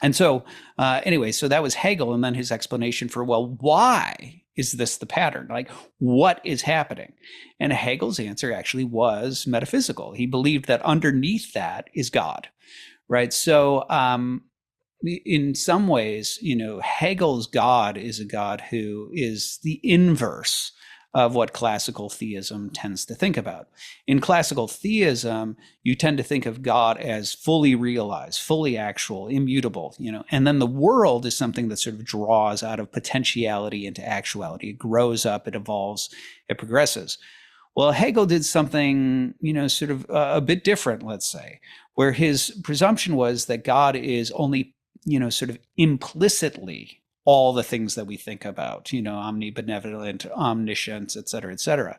And so so that was Hegel, and then his explanation for, well, why is this the pattern? Like, what is happening? And Hegel's answer actually was metaphysical. He believed that underneath that is God, right? So in some ways, Hegel's God is a God who is the inverse of what classical theism tends to think about. In classical theism, you tend to think of God as fully realized, fully actual, immutable, and then the world is something that sort of draws out of potentiality into actuality. It grows up, it evolves, it progresses. Well, Hegel did something, sort of a bit different, let's say, where his presumption was that God is only, sort of implicitly all the things that we think about, omnibenevolent, omniscience, et cetera, et cetera.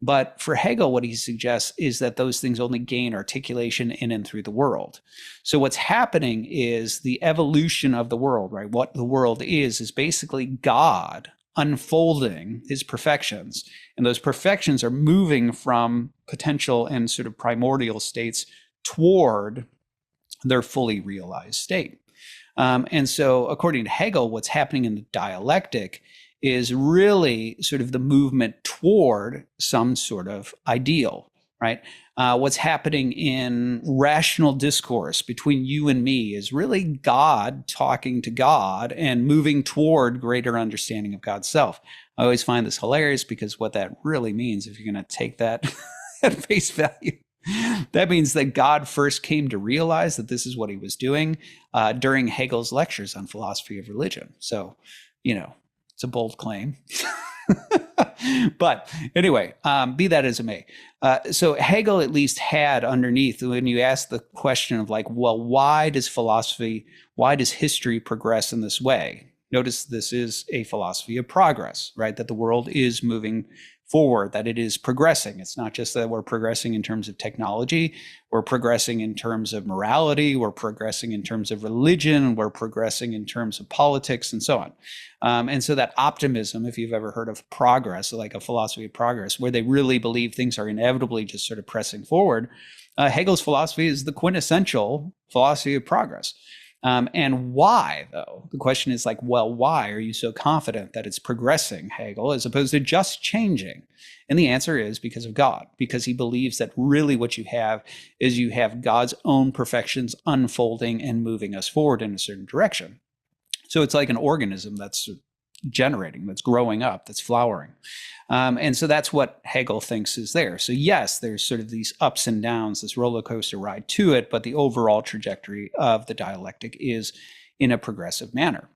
But for Hegel, what he suggests is that those things only gain articulation in and through the world. So what's happening is the evolution of the world, right? What the world is basically God unfolding his perfections. And those perfections are moving from potential and sort of primordial states toward their fully realized state. And so according to Hegel, what's happening in the dialectic is really sort of the movement toward some sort of ideal, right? What's happening in rational discourse between you and me is really God talking to God and moving toward greater understanding of God's self. I always find this hilarious because what that really means, if you're going to take that at face value, that means that God first came to realize that this is what he was doing during Hegel's lectures on philosophy of religion. So, it's a bold claim. But anyway, be that as it may. So Hegel at least had underneath, when you ask the question of like, well, why does history progress in this way? Notice this is a philosophy of progress, right? That the world is moving forward, that it is progressing. It's not just that we're progressing in terms of technology, we're progressing in terms of morality, we're progressing in terms of religion, we're progressing in terms of politics, and so on. And so that optimism, if you've ever heard of progress, like a philosophy of progress, where they really believe things are inevitably just sort of pressing forward, Hegel's philosophy is the quintessential philosophy of progress. And why, though? The question is like, well, why are you so confident that it's progressing, Hegel, as opposed to just changing? And the answer is because of God, because he believes that really what you have is you have God's own perfections unfolding and moving us forward in a certain direction. So it's like an organism that's generating, that's growing up, that's flowering. And so that's what Hegel thinks is there. So yes, there's sort of these ups and downs, this roller coaster ride to it, but the overall trajectory of the dialectic is in a progressive manner.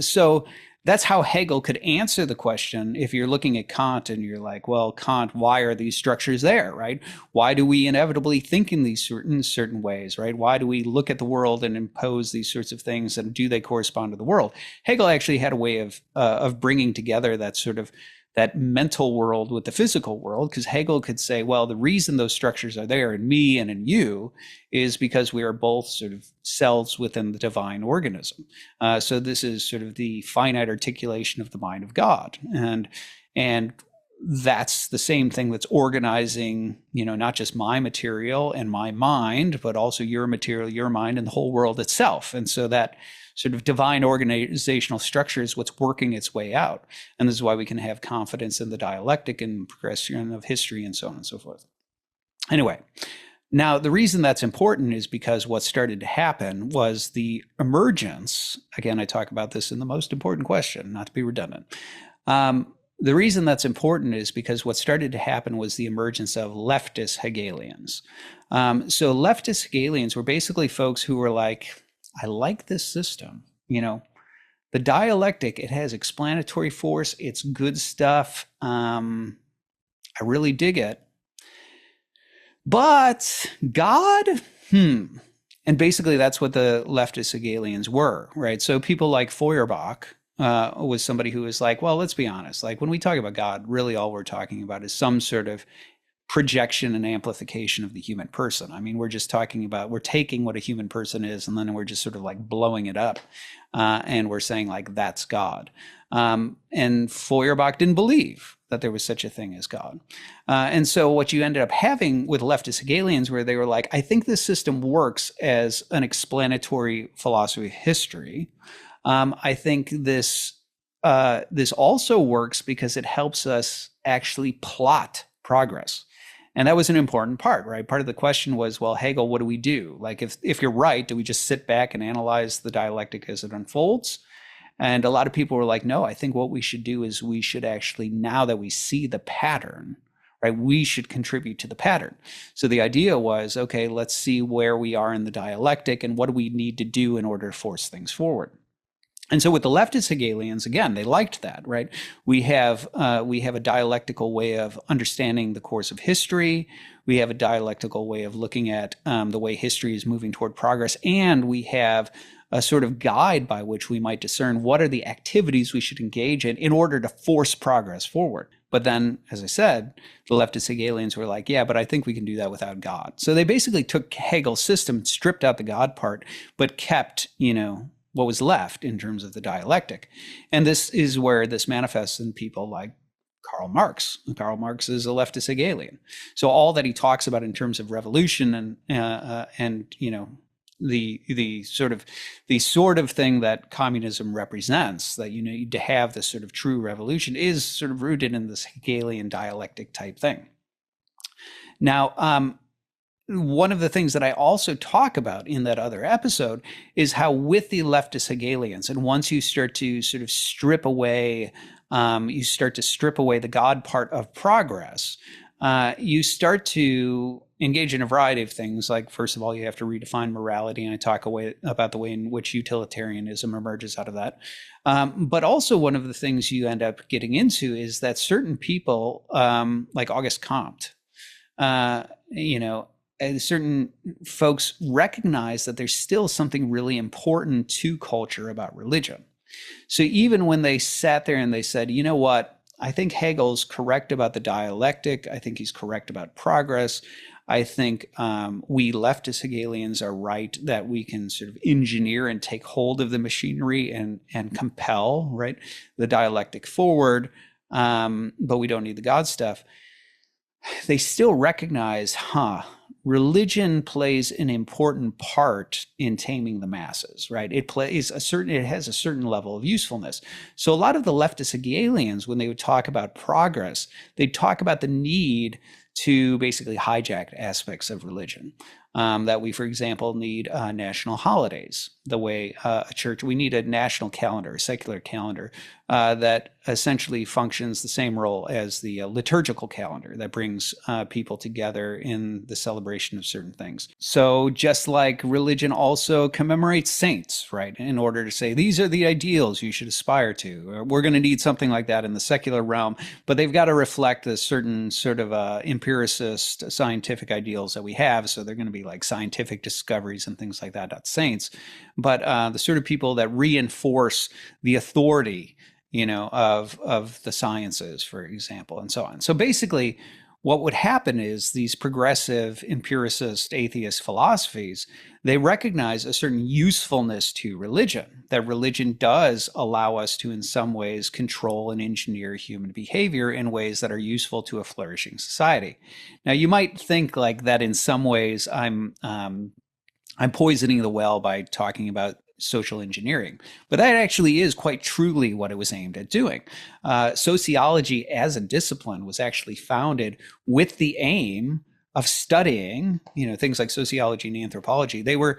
So that's how Hegel could answer the question. If you're looking at Kant and you're like, well, Kant, why are these structures there, right? Why do we inevitably think in these certain ways, right? Why do we look at the world and impose these sorts of things, and do they correspond to the world? Hegel actually had a way of bringing together that sort of that mental world with the physical world, because Hegel could say, well, the reason those structures are there in me and in you is because we are both sort of cells within the divine organism. So this is sort of the finite articulation of the mind of God. And that's the same thing that's organizing, not just my material and my mind, but also your material, your mind, and the whole world itself. And so that sort of divine organizational structure is what's working its way out. And this is why we can have confidence in the dialectic and progression of history and so on and so forth. Anyway, now the reason that's important is because what started to happen was the emergence. Again, I talk about this in the most important question, not to be redundant. The reason that's important is because what started to happen was the emergence of leftist Hegelians. So leftist Hegelians were basically folks who were like, I like this system. The dialectic, it has explanatory force. It's good stuff. I really dig it. But God, And basically that's what the leftist Hegelians were, right? So people like Feuerbach was somebody who was like, well, let's be honest. Like when we talk about God, really all we're talking about is some sort of projection and amplification of the human person. I mean, we're just talking about, we're taking what a human person is, and then we're just sort of like blowing it up. And we're saying like, that's God. And Feuerbach didn't believe that there was such a thing as God. And so what you ended up having with leftist Hegelians, where they were like, I think this system works as an explanatory philosophy of history. I think this also works because it helps us actually plot progress. And that was an important part, right? Part of the question was, well, Hegel, what do we do? Like, if you're right, do we just sit back and analyze the dialectic as it unfolds? And a lot of people were like, no, I think what we should do is we should actually, now that we see the pattern, right, we should contribute to the pattern. So the idea was, okay, let's see where we are in the dialectic and what do we need to do in order to force things forward. And so with the leftist Hegelians, again, they liked that, right? We have a dialectical way of understanding the course of history. We have a dialectical way of looking at the way history is moving toward progress. And we have a sort of guide by which we might discern what are the activities we should engage in order to force progress forward. But then, as I said, the leftist Hegelians were like, yeah, but I think we can do that without God. So they basically took Hegel's system, stripped out the God part, but kept, what was left in terms of the dialectic. And this is where this manifests in people like Karl Marx. Karl Marx is a leftist Hegelian. So all that he talks about in terms of revolution and the sort of thing that communism represents, that you need to have this sort of true revolution, is sort of rooted in this Hegelian dialectic type thing. Now, one of the things that I also talk about in that other episode is how with the leftist Hegelians, and once you start to sort of strip away the God part of progress, you start to engage in a variety of things. Like, first of all, you have to redefine morality, and I talk about the way in which utilitarianism emerges out of that. But also one of the things you end up getting into is that certain people, like Auguste Comte, and certain folks recognize that there's still something really important to culture about religion. So even when they sat there and they said, you know what, I think Hegel's correct about the dialectic. I think he's correct about progress. I think we leftist Hegelians are right that we can sort of engineer and take hold of the machinery and compel, right, the dialectic forward, but we don't need the God stuff. They still recognize, religion plays an important part in taming the masses, right? It has a certain level of usefulness. So a lot of the leftist Hegelians, when they would talk about progress, they'd talk about the need to basically hijack aspects of religion. That we, for example, need national holidays. The way we need a national calendar, a secular calendar that essentially functions the same role as the liturgical calendar that brings people together in the celebration of certain things. So just like religion also commemorates saints, right, in order to say these are the ideals you should aspire to. We're going to need something like that in the secular realm, but they've got to reflect the certain sort of empiricist scientific ideals that we have. So they're going to be like scientific discoveries and things like that, not saints, but the sort of people that reinforce the authority, of the sciences, for example, and so on. So basically, what would happen is these progressive empiricist atheist philosophies, they recognize a certain usefulness to religion, that religion does allow us to, in some ways, control and engineer human behavior in ways that are useful to a flourishing society. Now, you might think like that in some ways I'm poisoning the well by talking about social engineering, but that actually is quite truly what it was aimed at doing. Sociology as a discipline was actually founded with the aim of studying, things like sociology and anthropology. They were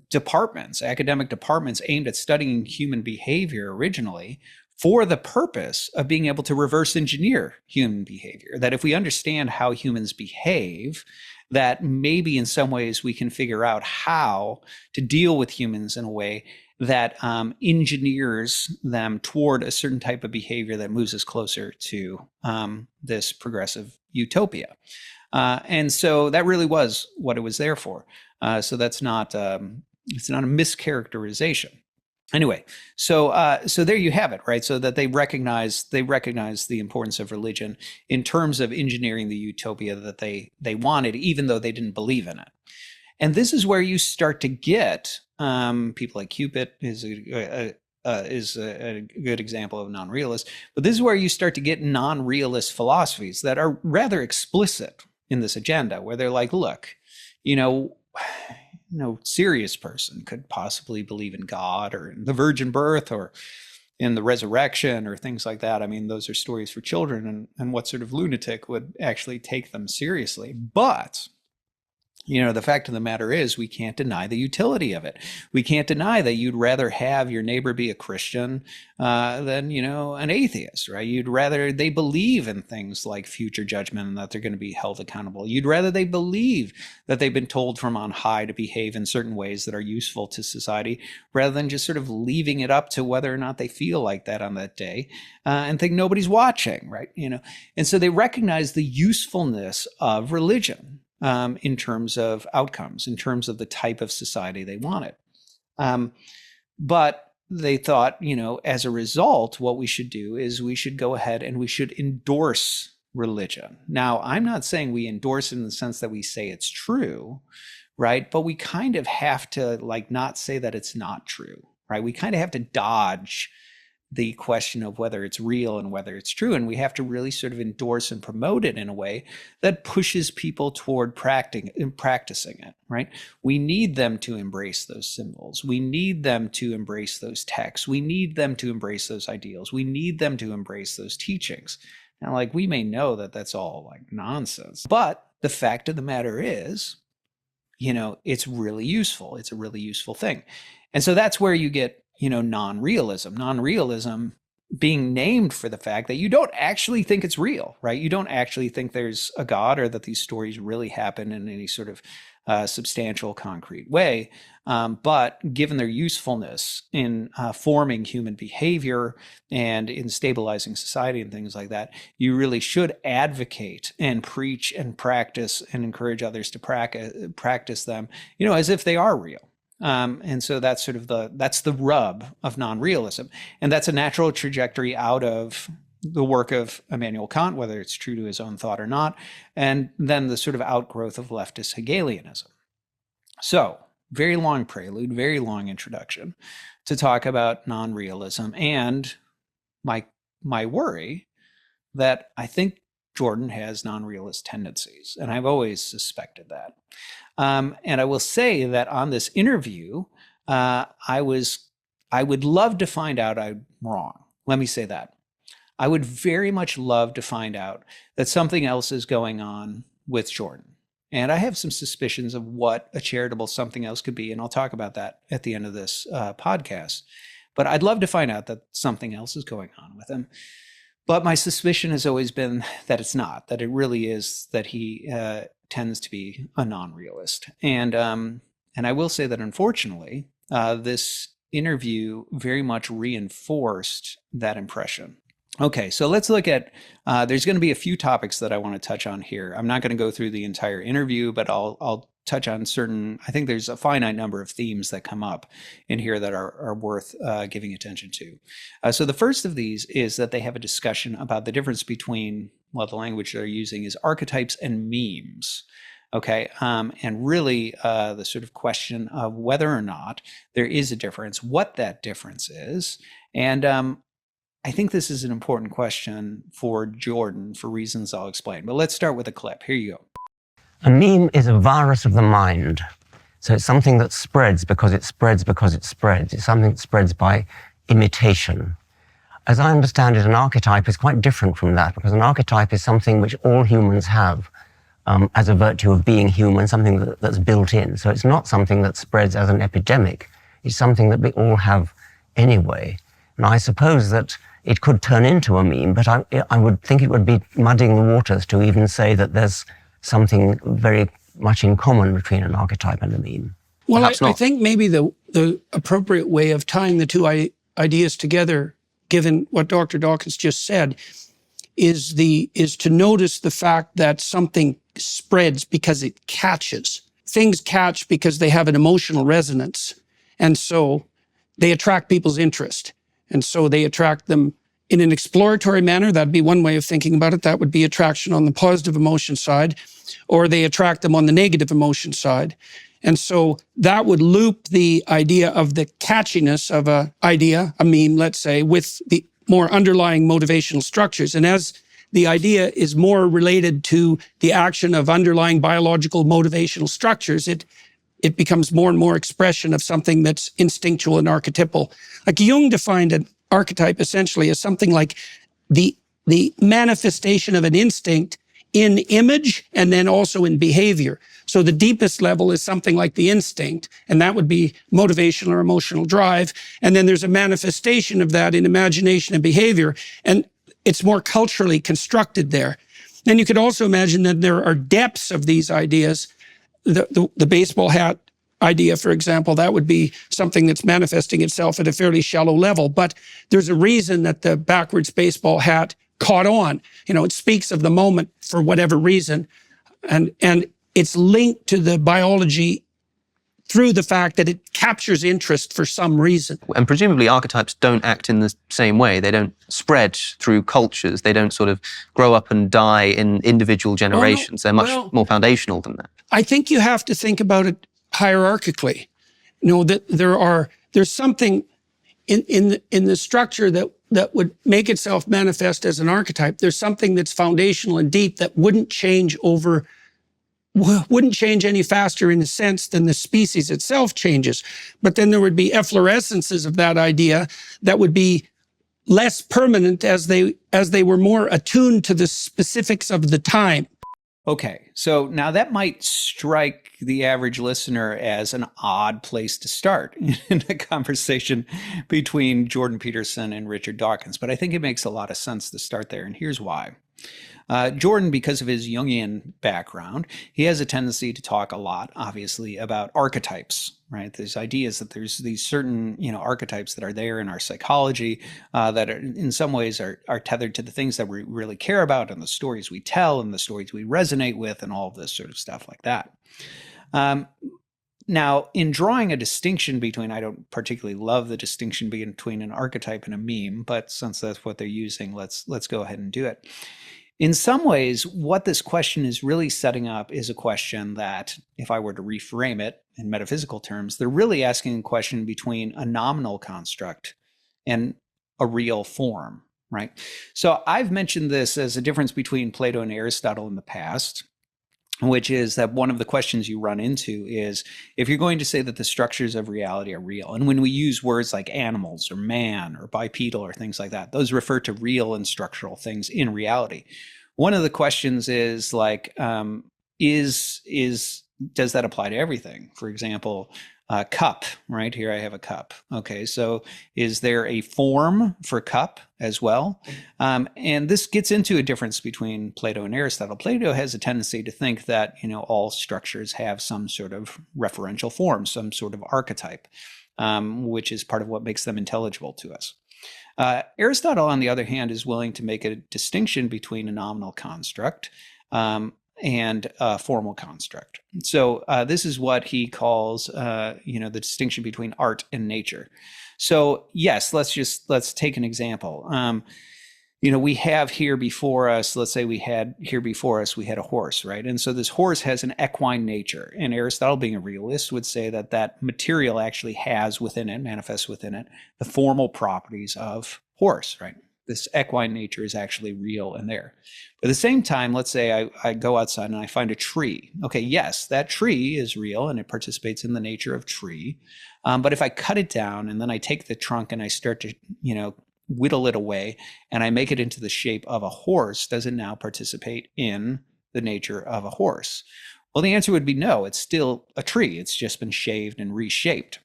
departments, academic departments aimed at studying human behavior originally, for the purpose of being able to reverse engineer human behavior. That if we understand how humans behave, that maybe in some ways we can figure out how to deal with humans in a way that engineers them toward a certain type of behavior that moves us closer to this progressive utopia. And so that really was what it was there for. So that's not it's not a mischaracterization. Anyway, so there you have it, right? So that they recognize the importance of religion in terms of engineering the utopia that they wanted, even though they didn't believe in it. And this is where you start to get people like Cupid is a good example of non-realist. But this is where you start to get non-realist philosophies that are rather explicit in this agenda, where they're like, look, no serious person could possibly believe in God or in the virgin birth or in the resurrection or things like that. I mean, those are stories for children, and what sort of lunatic would actually take them seriously? But the fact of the matter is we can't deny the utility of it. We can't deny that you'd rather have your neighbor be a Christian than, an atheist, right? You'd rather they believe in things like future judgment and that they're going to be held accountable. You'd rather they believe that they've been told from on high to behave in certain ways that are useful to society, rather than just sort of leaving it up to whether or not they feel like that on that day and think nobody's watching, right? And so they recognize the usefulness of religion. In terms of outcomes, in terms of the type of society they wanted. But they thought, as a result, what we should do is we should go ahead and we should endorse religion. Now, I'm not saying we endorse it in the sense that we say it's true, right? But we kind of have to not say that it's not true, right? We kind of have to dodge the question of whether it's real and whether it's true. And we have to really sort of endorse and promote it in a way that pushes people toward practicing it, right? We need them to embrace those symbols. We need them to embrace those texts. We need them to embrace those ideals. We need them to embrace those teachings. Now, we may know that that's all nonsense, but the fact of the matter is, it's really useful. It's a really useful thing. And so that's where you get non-realism being named for the fact that you don't actually think it's real, right? You don't actually think there's a God or that these stories really happen in any sort of substantial, concrete way. But given their usefulness in forming human behavior and in stabilizing society and things like that, you really should advocate and preach and practice and encourage others to practice them, as if they are real. And so that's sort of that's the rub of non-realism. And that's a natural trajectory out of the work of Immanuel Kant, whether it's true to his own thought or not, and then the sort of outgrowth of leftist Hegelianism. So, very long prelude, very long introduction to talk about non-realism and my worry that I think Jordan has non-realist tendencies, and I've always suspected that. And I will say that on this interview, I would love to find out I'm wrong. Let me say that. I would very much love to find out that something else is going on with Jordan. And I have some suspicions of what a charitable something else could be, and I'll talk about that at the end of this podcast. But I'd love to find out that something else is going on with him. But my suspicion has always been that it's not, that it really is that he tends to be a non-realist. And I will say that unfortunately, this interview very much reinforced that impression. Okay, so let's look at, there's going to be a few topics that I want to touch on here. I'm not going to go through the entire interview, but I'll touch on certain, I think there's a finite number of themes that come up in here that are worth giving attention to. So the first of these is that they have a discussion about the difference between, well, the language they're using is archetypes and memes. Okay, and really the sort of question of whether or not there is a difference, what that difference is, and I think this is an important question for Jordan for reasons I'll explain. But let's start with a clip. Here you go. A meme is a virus of the mind. So it's something that spreads because it spreads because it spreads. It's something that spreads by imitation. As I understand it, an archetype is quite different from that, because an archetype is something which all humans have as a virtue of being human, something that's built in. So it's not something that spreads as an epidemic. It's something that we all have anyway. And I suppose that it could turn into a meme, but I would think it would be muddying the waters to even say that there's something very much in common between an archetype and a meme. Well, I think maybe the appropriate way of tying the two ideas together, given what Dr. Dawkins just said, is to notice the fact that something spreads because it catches. Things catch because they have an emotional resonance, and so they attract people's interest. And so they attract them in an exploratory manner. That'd be one way of thinking about it. That would be attraction on the positive emotion side, or they attract them on the negative emotion side. And so that would loop the idea of the catchiness of an idea, a meme, let's say, with the more underlying motivational structures. And as the idea is more related to the action of underlying biological motivational structures, it becomes more and more expression of something that's instinctual and archetypal. Like Jung defined an archetype essentially as something like the manifestation of an instinct in image and then also in behavior. So the deepest level is something like the instinct, and that would be motivational or emotional drive. And then there's a manifestation of that in imagination and behavior, and it's more culturally constructed there. Then you could also imagine that there are depths of these ideas. The baseball hat idea, for example, that would be something that's manifesting itself at a fairly shallow level. But there's a reason that the backwards baseball hat caught on. You know, it speaks of the moment for whatever reason. And it's linked to the biology through the fact that it captures interest for some reason. And presumably archetypes don't act in the same way. They don't spread through cultures. They don't sort of grow up and die in individual generations. They're much more foundational than that. I think you have to think about it hierarchically. You know, that there's something in the structure that would make itself manifest as an archetype. There's something that's foundational and deep that wouldn't change any faster in a sense than the species itself changes. But then there would be efflorescences of that idea that would be less permanent as they were more attuned to the specifics of the time. Okay, so now that might strike the average listener as an odd place to start in a conversation between Jordan Peterson and Richard Dawkins, but I think it makes a lot of sense to start there, and here's why. Jordan, because of his Jungian background, he has a tendency to talk a lot, obviously, about archetypes, right? There's ideas that there's these certain, archetypes that are there in our psychology that are, in some ways are tethered to the things that we really care about and the stories we tell and the stories we resonate with and all of this sort of stuff like that. Now, in drawing a distinction between, I don't particularly love the distinction between an archetype and a meme, but since that's what they're using, let's go ahead and do it. In some ways, what this question is really setting up is a question that, if I were to reframe it in metaphysical terms, they're really asking a question between a nominal construct and a real form, right? So I've mentioned this as a difference between Plato and Aristotle in the past, which is that one of the questions you run into is if you're going to say that the structures of reality are real, and when we use words like animals or man or bipedal or things like that, those refer to real and structural things in reality. One of the questions is like, does that apply to everything? For example, cup, right? Here I have a cup. Okay, so is there a form for cup as well? And this gets into a difference between Plato and Aristotle. Plato has a tendency to think that, all structures have some sort of referential form, some sort of archetype, which is part of what makes them intelligible to us. Aristotle, on the other hand, is willing to make a distinction between a nominal construct and a formal construct. So this is what he calls, the distinction between art and nature. So yes, let's take an example. We have here before us, let's say we had a horse, right? And so this horse has an equine nature. And Aristotle, being a realist, would say that material actually manifests within it, the formal properties of horse, right? This equine nature is actually real and there. But at the same time, let's say I go outside and I find a tree. Okay, yes, that tree is real and it participates in the nature of tree. But if I cut it down and then I take the trunk and I start to, whittle it away and I make it into the shape of a horse, does it now participate in the nature of a horse? Well, the answer would be no. It's still a tree. It's just been shaved and reshaped.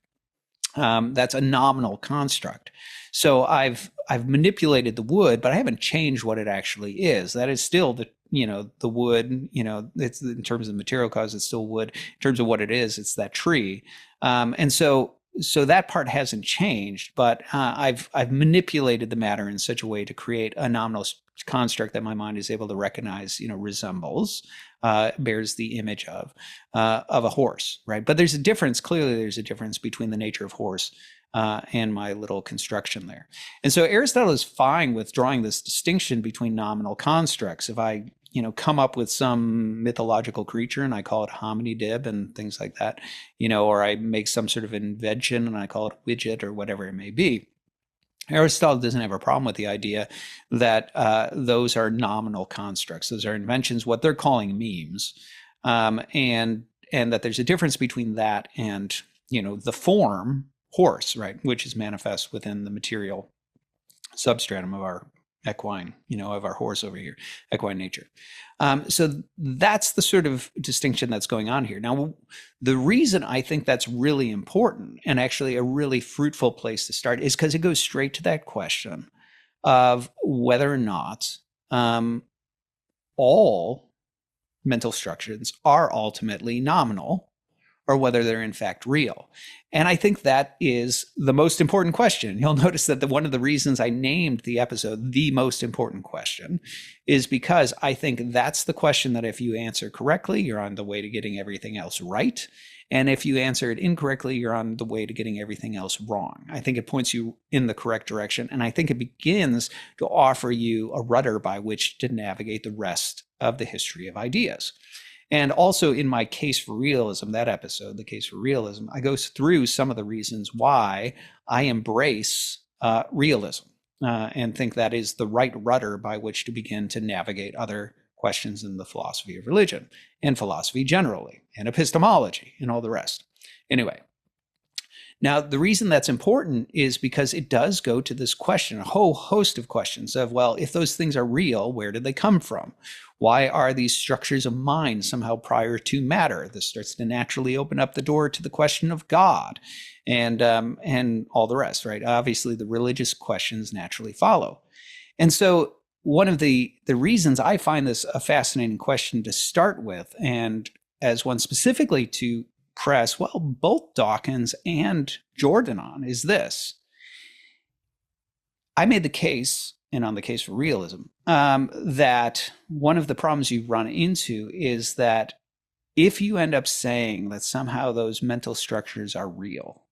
That's a nominal construct. So I've manipulated the wood, but I haven't changed what it actually is. That is still the wood, it's in terms of material cause, it's still wood. In terms of what it is, it's that tree. And so that part hasn't changed, but I've manipulated the matter in such a way to create a nominal construct that my mind is able to recognize, resembles, bears the image of a horse, right? But there's a difference. Clearly, there's a difference between the nature of horse and my little construction there. And so Aristotle is fine with drawing this distinction between nominal constructs. If I, come up with some mythological creature and I call it hominidib and things like that, or I make some sort of invention and I call it widget or whatever it may be. Aristotle doesn't have a problem with the idea that those are nominal constructs. Those are inventions, what they're calling memes, and that there's a difference between that and, the form horse, right, which is manifest within the material substratum of our equine, of our horse over here, equine nature. So that's the sort of distinction that's going on here. Now, the reason I think that's really important and actually a really fruitful place to start is because it goes straight to that question of whether or not all mental structures are ultimately nominal or whether they're in fact real. And I think that is the most important question. You'll notice that one of the reasons I named the episode The Most Important Question is because I think that's the question that if you answer correctly, you're on the way to getting everything else right. And if you answer it incorrectly, you're on the way to getting everything else wrong. I think it points you in the correct direction. And I think it begins to offer you a rudder by which to navigate the rest of the history of ideas. And also in my Case for Realism, that episode, The Case for Realism, I go through some of the reasons why I embrace realism and think that is the right rudder by which to begin to navigate other questions in the philosophy of religion and philosophy generally and epistemology and all the rest. Anyway, now the reason that's important is because it does go to this question, a whole host of questions of, well, if those things are real, where did they come from? Why are these structures of mind somehow prior to matter? This starts to naturally open up the door to the question of God and all the rest, right? Obviously, the religious questions naturally follow. And so one of the reasons I find this a fascinating question to start with, and as one specifically to press, well, both Dawkins and Jordan on, is this. I made the case, and on the Case for Realism, that one of the problems you run into is that if you end up saying that somehow those mental structures are real,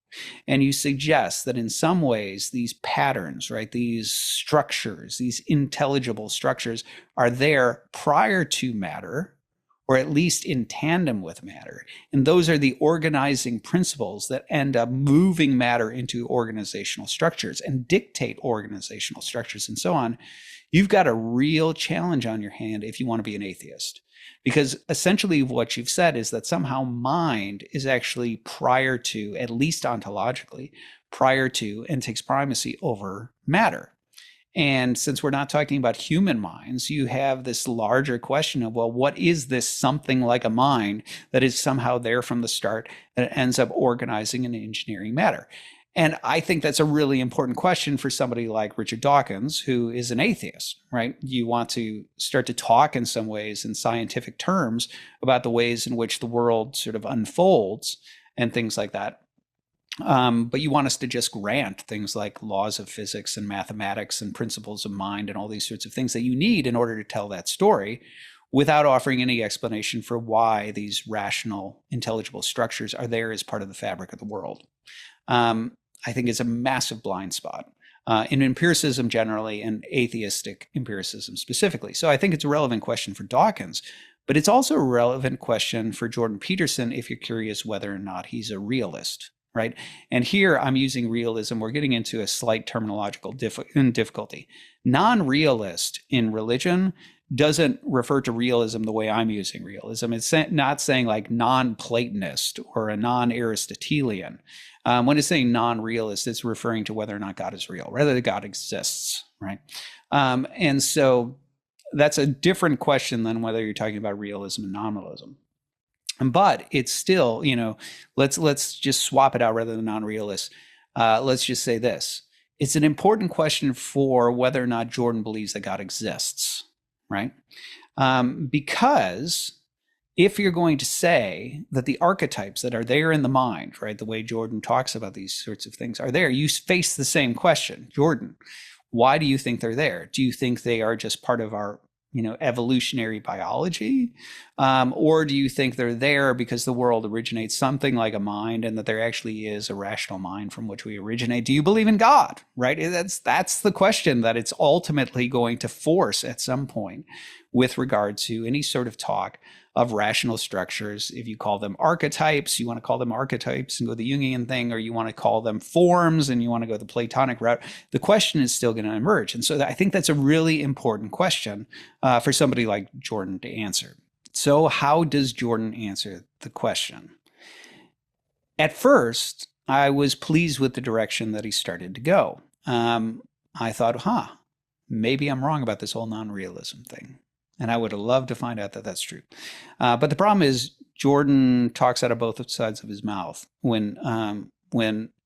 and you suggest that in some ways these patterns, right, these structures, these intelligible structures are there prior to matter, or at least in tandem with matter, and those are the organizing principles that end up moving matter into organizational structures and dictate organizational structures and so on, you've got a real challenge on your hand if you want to be an atheist. Because essentially what you've said is that somehow mind is actually prior to, at least ontologically, prior to and takes primacy over matter. And since we're not talking about human minds, you have this larger question of, well, what is this something like a mind that is somehow there from the start that ends up organizing and engineering matter? And I think that's a really important question for somebody like Richard Dawkins, who is an atheist, right? You want to start to talk in some ways in scientific terms about the ways in which the world sort of unfolds and things like that. But you want us to just grant things like laws of physics and mathematics and principles of mind and all these sorts of things that you need in order to tell that story, without offering any explanation for why these rational, intelligible structures are there as part of the fabric of the world. I think it's a massive blind spot in empiricism generally and atheistic empiricism specifically. So I think it's a relevant question for Dawkins, but it's also a relevant question for Jordan Peterson if you're curious whether or not he's a realist, right? And here I'm using realism. We're getting into a slight terminological difficulty. Non-realist in religion doesn't refer to realism the way I'm using realism. It's not saying like non-Platonist or a non-Aristotelian. When it's saying non-realist, it's referring to whether or not God is real, whether God exists, right? And so that's a different question than whether you're talking about realism and nominalism. But it's still, let's just swap it out rather than non-realist. Let's just say this. It's an important question for whether or not Jordan believes that God exists, right? Because if you're going to say that the archetypes that are there in the mind, right, the way Jordan talks about these sorts of things are there, you face the same question. Jordan, why do you think they're there? Do you think they are just part of our, evolutionary biology? Or do you think they're there because the world originates something like a mind and that there actually is a rational mind from which we originate? Do you believe in God, right? That's the question that it's ultimately going to force at some point with regard to any sort of talk of rational structures. If you call them archetypes, you want to call them archetypes and go the Jungian thing, or you want to call them forms and you want to go the Platonic route, the question is still going to emerge. And so I think that's a really important question for somebody like Jordan to answer. So how does Jordan answer the question? At first, I was pleased with the direction that he started to go. I thought, maybe I'm wrong about this whole non-realism thing. And I would have loved to find out that that's true. But the problem is Jordan talks out of both sides of his mouth when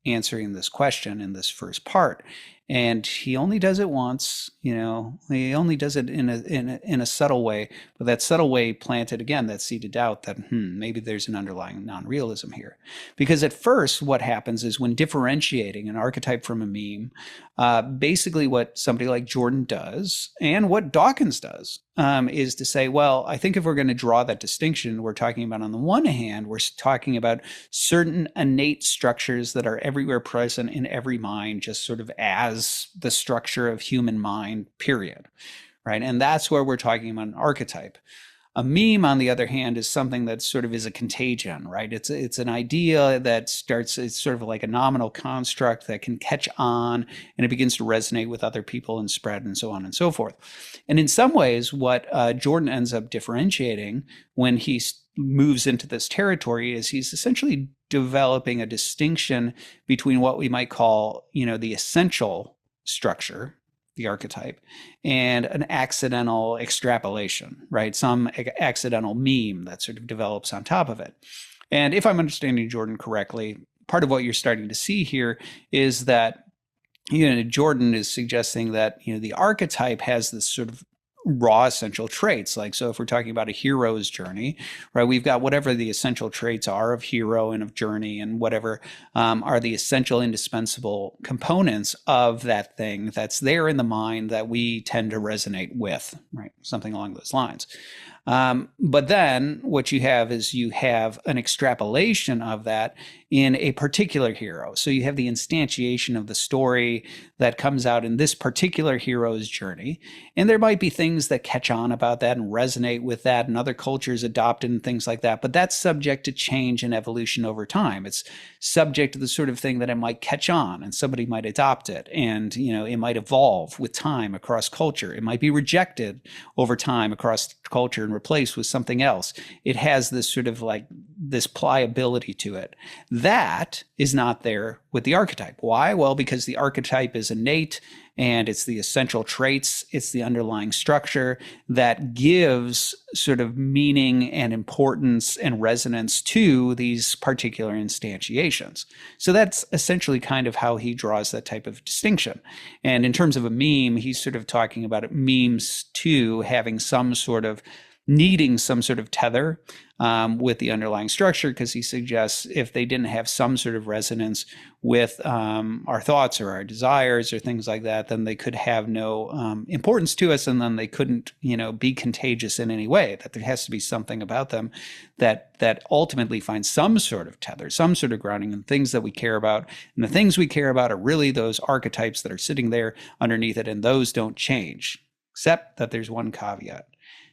answering this question in this first part. And he only does it once, he only does it in a subtle way, but that subtle way planted again that seed of doubt that maybe there's an underlying non-realism here. Because at first what happens is when differentiating an archetype from a meme, basically what somebody like Jordan does and what Dawkins does is to say, well, I think if we're going to draw that distinction, we're talking about, on the one hand, we're talking about certain innate structures that are everywhere present in every mind, just sort of as the structure of human mind, period, right? And that's where we're talking about an archetype. A meme, on the other hand, is something that sort of is a contagion, right? It's an idea that starts, it's sort of like a nominal construct that can catch on and it begins to resonate with other people and spread and so on and so forth. And in some ways, what Jordan ends up differentiating when he moves into this territory is he's essentially developing a distinction between what we might call, the essential structure, the archetype, and an accidental extrapolation, right? Some accidental meme that sort of develops on top of it. And if I'm understanding Jordan correctly, part of what you're starting to see here is that, Jordan is suggesting that, the archetype has this sort of raw essential traits. Like, so if we're talking about a hero's journey, right, we've got whatever the essential traits are of hero and of journey and whatever are the essential indispensable components of that thing that's there in the mind that we tend to resonate with, right? Something along those lines. But then what you have is you have an extrapolation of that in a particular hero. So you have the instantiation of the story that comes out in this particular hero's journey. And there might be things that catch on about that and resonate with that, and other cultures adopt it and things like that. But that's subject to change and evolution over time. It's subject to the sort of thing that it might catch on and somebody might adopt it. And, it might evolve with time across culture. It might be rejected over time across culture and replaced with something else. It has this sort of like this pliability to it. That is not there with the archetype. Why? Well, because the archetype is innate and it's the essential traits, it's the underlying structure that gives sort of meaning and importance and resonance to these particular instantiations. So that's essentially kind of how he draws that type of distinction. And in terms of a meme, he's sort of talking about it, memes too, having some sort of needing some sort of tether with the underlying structure, because he suggests if they didn't have some sort of resonance with our thoughts or our desires or things like that, then they could have no importance to us, and then they couldn't, be contagious in any way. That there has to be something about them that ultimately finds some sort of tether, some sort of grounding in things that we care about. And the things we care about are really those archetypes that are sitting there underneath it, and those don't change, except that there's one caveat.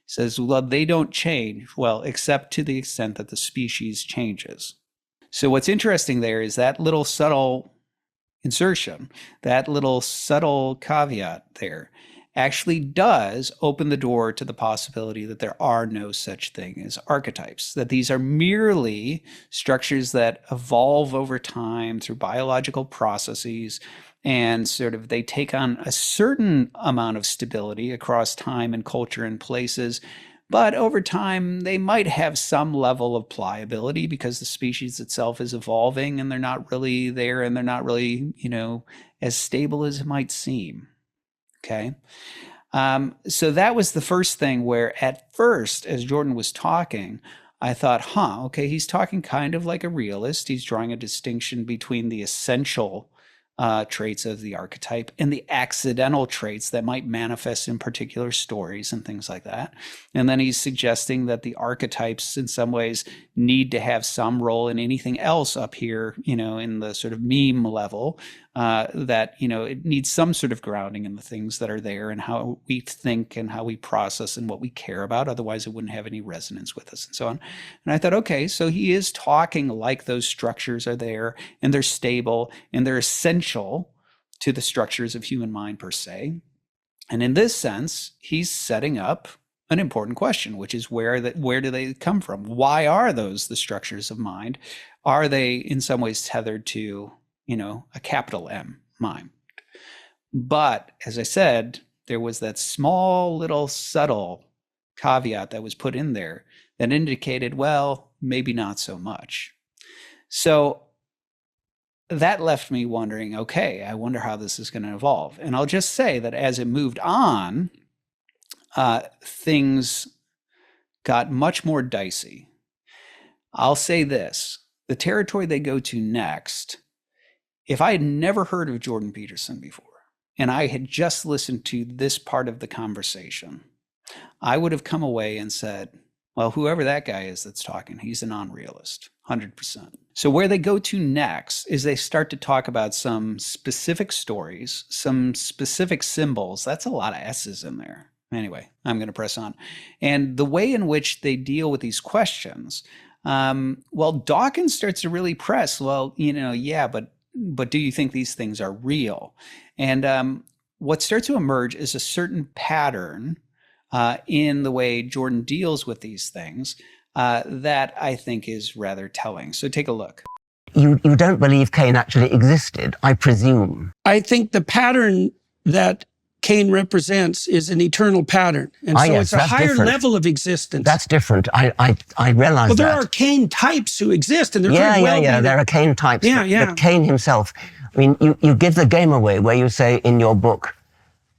Says, well, they don't change, well, except to the extent that the species changes. So what's interesting there is that little subtle insertion, that little subtle caveat there actually does open the door to the possibility that there are no such thing as archetypes, that these are merely structures that evolve over time through biological processes, and sort of they take on a certain amount of stability across time and culture and places. But over time, they might have some level of pliability because the species itself is evolving and they're not really there, and they're not really, as stable as it might seem. Okay. So that was the first thing where at first, as Jordan was talking, I thought, okay, he's talking kind of like a realist. He's drawing a distinction between the essential traits of the archetype and the accidental traits that might manifest in particular stories and things like that. And then he's suggesting that the archetypes in some ways need to have some role in anything else up here, in the sort of meme level, that, it needs some sort of grounding in the things that are there and how we think and how we process and what we care about. Otherwise, it wouldn't have any resonance with us and so on. And I thought, okay, so he is talking like those structures are there and they're stable and they're essential to the structures of human mind per se. And in this sense, he's setting up an important question, which is where do they come from? Why are those the structures of mind? Are they in some ways tethered to, a capital M mind? But as I said, there was that small little subtle caveat that was put in there that indicated, well, maybe not so much. So that left me wondering, okay, I wonder how this is going to evolve. And I'll just say that as it moved on, things got much more dicey. I'll say this, the territory they go to next, if I had never heard of Jordan Peterson before, and I had just listened to this part of the conversation, I would have come away and said, well, whoever that guy is that's talking, he's a non-realist, 100%. So where they go to next is they start to talk about some specific stories, some specific symbols. That's a lot of S's in there. Anyway, I'm going to press on. And the way in which they deal with these questions, Dawkins starts to really press, yeah, but do you think these things are real? And what starts to emerge is a certain pattern in the way Jordan deals with these things that I think is rather telling. So take a look. You don't believe Cain actually existed, I presume. I think the pattern that Cain represents is an eternal pattern. And so yes, it's a higher different. level of existence. That's different. I realize that. Well, there are Cain types who exist, and there could well be there are Cain types. Yeah. But Cain himself, I mean, you give the game away where you say in your book,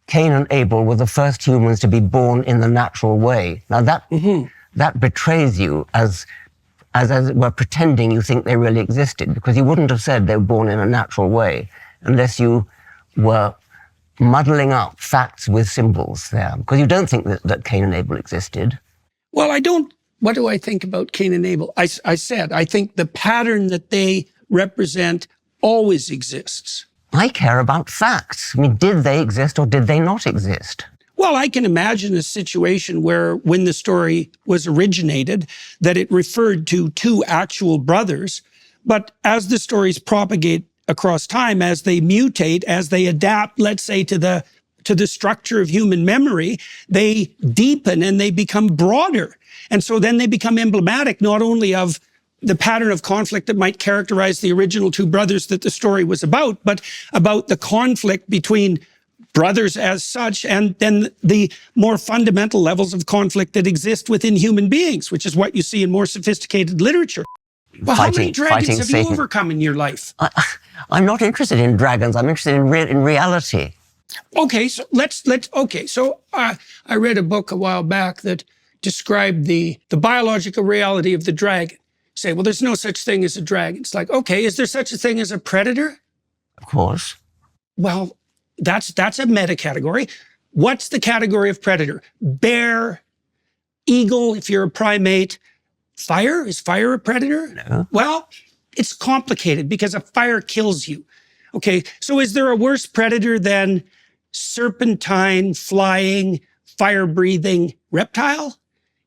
Cain and Abel were the first humans to be born in the natural way. Now that betrays you as it were pretending you think they really existed, because you wouldn't have said they were born in a natural way unless you were muddling up facts with symbols there, because you don't think that Cain and Abel existed. Well, what do I think about Cain and Abel? I said, I think the pattern that they represent always exists. I care about facts. I mean, did they exist or did they not exist? Well, I can imagine a situation where when the story was originated, that it referred to two actual brothers. But as the stories propagate across time, as they mutate, as they adapt, let's say, to the structure of human memory, they deepen and they become broader. And so then they become emblematic not only of the pattern of conflict that might characterize the original two brothers that the story was about, but about the conflict between brothers as such, and then the more fundamental levels of conflict that exist within human beings, which is what you see in more sophisticated literature. Well, how many dragons have you overcome in your life? I'm not interested in dragons. I'm interested in reality. Okay, so I read a book a while back that described the biological reality of the dragon. Say, well, there's no such thing as a dragon. It's like, okay, is there such a thing as a predator? Of course. Well, that's a meta category. What's the category of predator? Bear, eagle, if you're a primate. Fire? Is fire a predator? No. Well, it's complicated because a fire kills you. Okay, so is there a worse predator than serpentine, flying, fire-breathing reptile?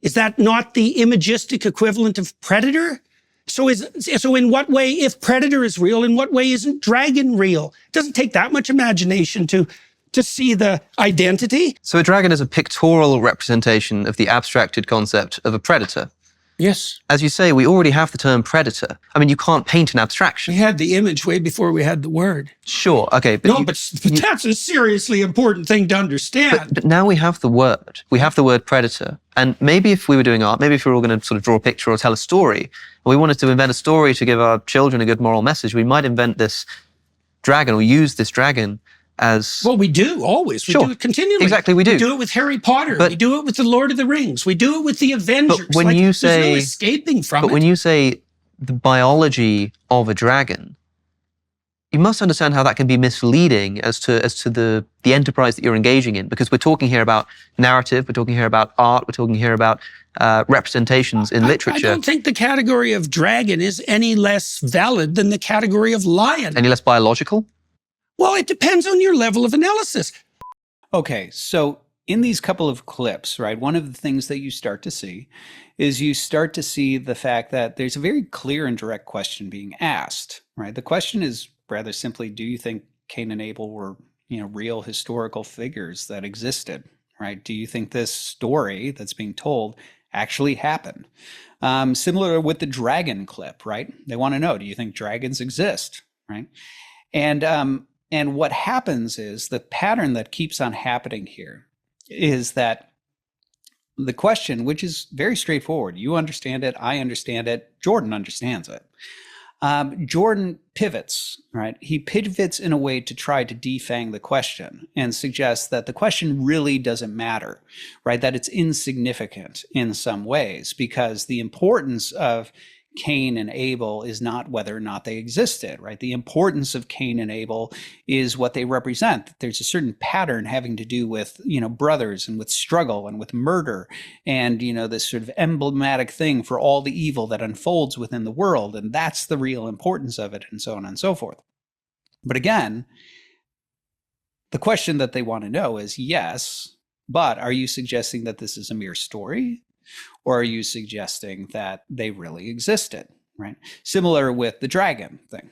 Is that not the imagistic equivalent of predator? So in what way, if predator is real, in what way isn't dragon real? It doesn't take that much imagination to see the identity. So a dragon is a pictorial representation of the abstracted concept of a predator. Yes. As you say, we already have the term predator. I mean, you can't paint an abstraction. We had the image way before we had the word. Sure, okay. But that's a seriously important thing to understand. But now we have the word. We have the word predator. And maybe if we were doing art, maybe if we were all going to sort of draw a picture or tell a story, and we wanted to invent a story to give our children a good moral message, we might invent this dragon or use this dragon as... Well, we do, always. We do it continually. Exactly, we do. We do it with Harry Potter. We do it with The Lord of the Rings. We do it with the Avengers. But when you say... There's no escaping from it. But when you say the biology of a dragon, you must understand how that can be misleading as to the enterprise that you're engaging in, because we're talking here about narrative, we're talking here about art, we're talking here about representations in literature. I don't think the category of dragon is any less valid than the category of lion. Any less biological? Well, it depends on your level of analysis. Okay, so in these couple of clips, right, one of the things that you start to see is you start to see the fact that there's a very clear and direct question being asked, right? The question is rather simply, do you think Cain and Abel were, real historical figures that existed, right? Do you think this story that's being told actually happened? Similar with the dragon clip, right? They want to know, do you think dragons exist, right? And what happens is the pattern that keeps on happening here is that the question, which is very straightforward, you understand it, I understand it, Jordan understands it. Jordan pivots, right? He pivots in a way to try to defang the question and suggests that the question really doesn't matter, right? That it's insignificant in some ways, because the importance of Cain and Abel is not whether or not they existed, right? The importance of Cain and Abel is what they represent. There's a certain pattern having to do with, brothers and with struggle and with murder and, this sort of emblematic thing for all the evil that unfolds within the world. And that's the real importance of it, and so on and so forth. But again, the question that they want to know is, yes, but are you suggesting that this is a mere story? Or are you suggesting that they really existed, right? Similar with the dragon thing.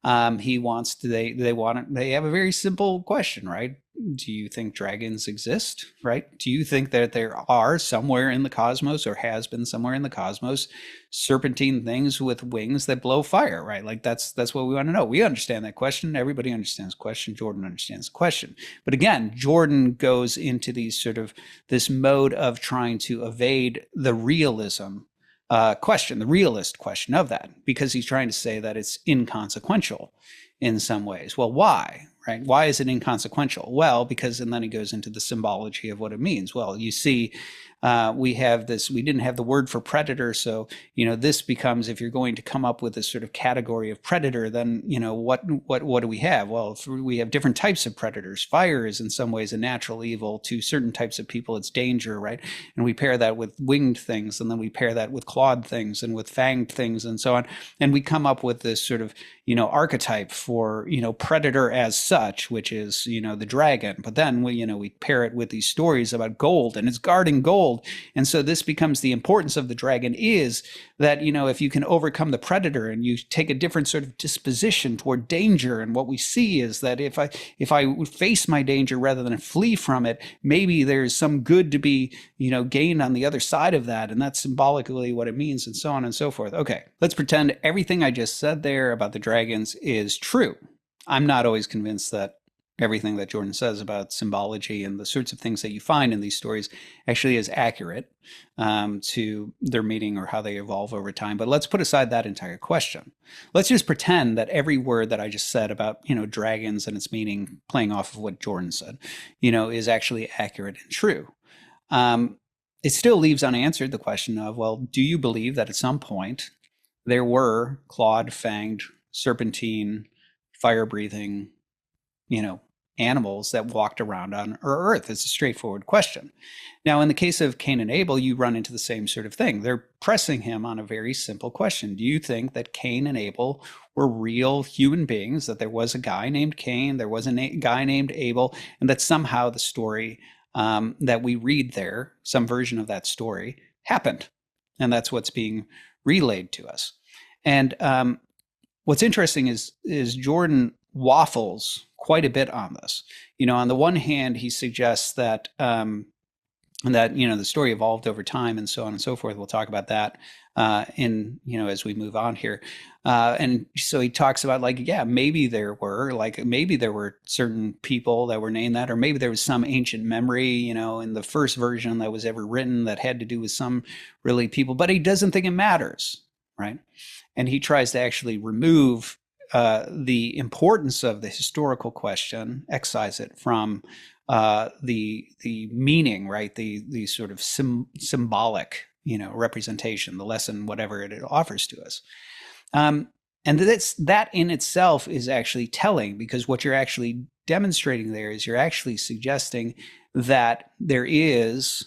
They have a very simple question, right? Do you think dragons exist, right? Do you think that there are somewhere in the cosmos, or has been somewhere in the cosmos, serpentine things with wings that blow fire, right? Like that's what we want to know. We understand that question. Everybody understands the question. Jordan understands the question. But again, Jordan goes into this mode of trying to evade the realism question, the realist question of that, because he's trying to say that it's inconsequential. in some ways. Well, why? Right? Why is it inconsequential? Well, because, and then he goes into the symbology of what it means. Well, you see, we have this, we didn't have the word for predator. So, this becomes, if you're going to come up with this sort of category of predator, then, what do we have? Well, we have different types of predators. Fire is in some ways a natural evil. To certain types of people, it's danger, right? And we pair that with winged things, and then we pair that with clawed things and with fanged things and so on. And we come up with this sort of, archetype for, predator as such, which is, the dragon. But then we pair it with these stories about gold, and it's guarding gold. And so this becomes the importance of the dragon is that, if you can overcome the predator and you take a different sort of disposition toward danger. And what we see is that if I face my danger rather than flee from it, maybe there's some good to be, gained on the other side of that. And that's symbolically what it means, and so on and so forth. Okay, let's pretend everything I just said there about the dragons is true. I'm not always convinced that everything that Jordan says about symbology and the sorts of things that you find in these stories actually is accurate to their meaning or how they evolve over time. But let's put aside that entire question. Let's just pretend that every word that I just said about, dragons and its meaning, playing off of what Jordan said, is actually accurate and true. It still leaves unanswered the question of, well, do you believe that at some point there were clawed, fanged, serpentine, fire-breathing, animals that walked around on our earth? It's a straightforward question. Now, in the case of Cain and Abel, you run into the same sort of thing. They're pressing him on a very simple question. Do you think that Cain and Abel were real human beings, that there was a guy named Cain, there was a guy named Abel, and that somehow the story that we read there, some version of that story, happened? And that's what's being relayed to us. And what's interesting is Jordan waffles quite a bit on this. On the one hand, he suggests that the story evolved over time and so on and so forth. We'll talk about that as we move on here. And so he talks about maybe there were certain people that were named that, or maybe there was some ancient memory, in the first version that was ever written that had to do with some really people, but he doesn't think it matters, right? And he tries to actually remove the importance of the historical question, excise it from the meaning, right? The sort of symbolic, representation, the lesson, whatever it offers to us. And that in itself is actually telling, because what you're actually demonstrating there is you're actually suggesting that there is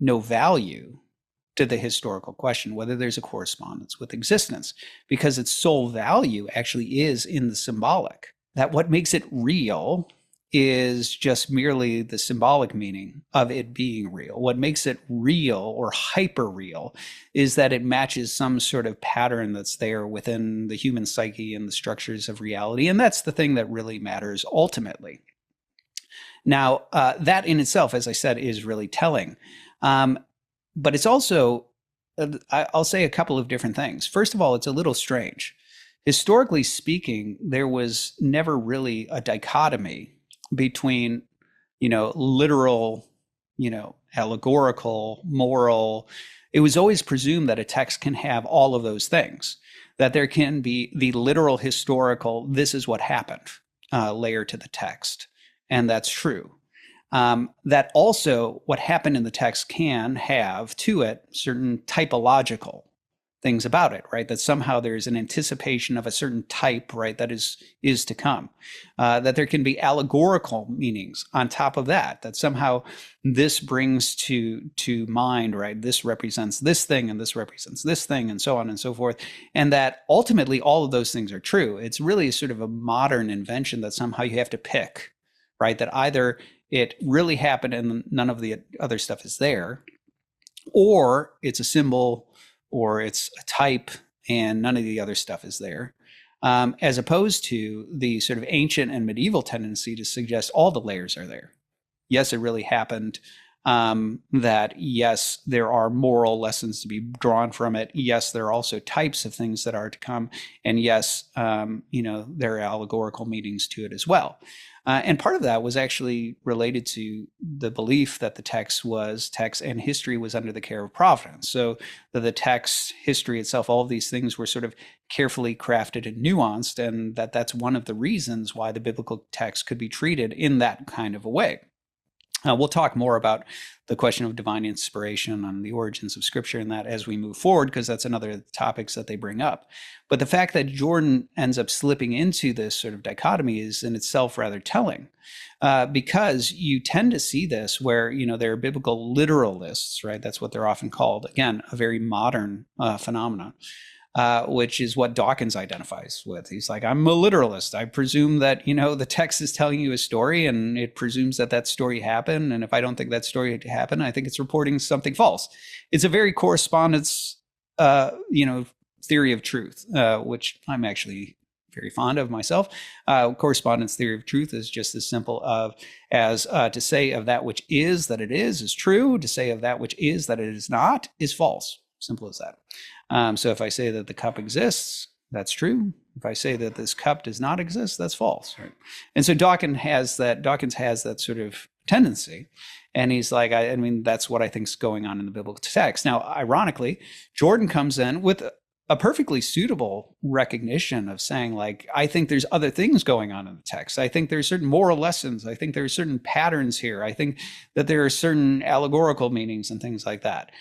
no value to the historical question, whether there's a correspondence with existence, because its sole value actually is in the symbolic. That what makes it real is just merely the symbolic meaning of it being real. What makes it real or hyper real is that it matches some sort of pattern that's there within the human psyche and the structures of reality. And that's the thing that really matters ultimately. Now, that in itself, as I said, is really telling. But it's also, I'll say a couple of different things. First of all, it's a little strange. Historically speaking, there was never really a dichotomy between, literal, allegorical, moral. It was always presumed that a text can have all of those things, that there can be the literal historical, this is what happened, layer to the text. And that's true. That also what happened in the text can have to it certain typological things about it, right? That somehow there's an anticipation of a certain type, right, that is to come. That there can be allegorical meanings on top of that, that somehow this brings to mind, right, this represents this thing and this represents this thing and so on and so forth. And that ultimately all of those things are true. It's really sort of a modern invention that somehow you have to pick, right? That either it really happened and none of the other stuff is there, or it's a symbol, or it's a type and none of the other stuff is there, as opposed to the sort of ancient and medieval tendency to suggest all the layers are there. Yes, it really happened. that yes, there are moral lessons to be drawn from it. Yes, there are also types of things that are to come. And yes, there are allegorical meanings to it as well. And part of that was actually related to the belief that the text and history was under the care of Providence. So that the text, history itself, all of these things were sort of carefully crafted and nuanced, and that's one of the reasons why the biblical text could be treated in that kind of a way. We'll talk more about the question of divine inspiration and the origins of Scripture and that as we move forward, because that's another of the topics that they bring up. But the fact that Jordan ends up slipping into this sort of dichotomy is in itself rather telling, because you tend to see this where, there are biblical literalists, right? That's what they're often called. Again, a very modern phenomenon. Which is what Dawkins identifies with. He's like, I'm a literalist. I presume that, the text is telling you a story and it presumes that story happened. And if I don't think that story happened, I think it's reporting something false. It's a very correspondence, theory of truth, which I'm actually very fond of myself. Correspondence theory of truth is just as simple as to say of that which is that it is true. To say of that which is that it is not is false. Simple as that. So if I say that the cup exists, that's true. If I say that this cup does not exist, that's false. Right? And so Dawkins has that sort of tendency. And he's like, that's what I think is going on in the biblical text. Now, ironically, Jordan comes in with a perfectly suitable recognition of saying, like, I think there's other things going on in the text. I think there's certain moral lessons. I think there are certain patterns here. I think that there are certain allegorical meanings and things like that.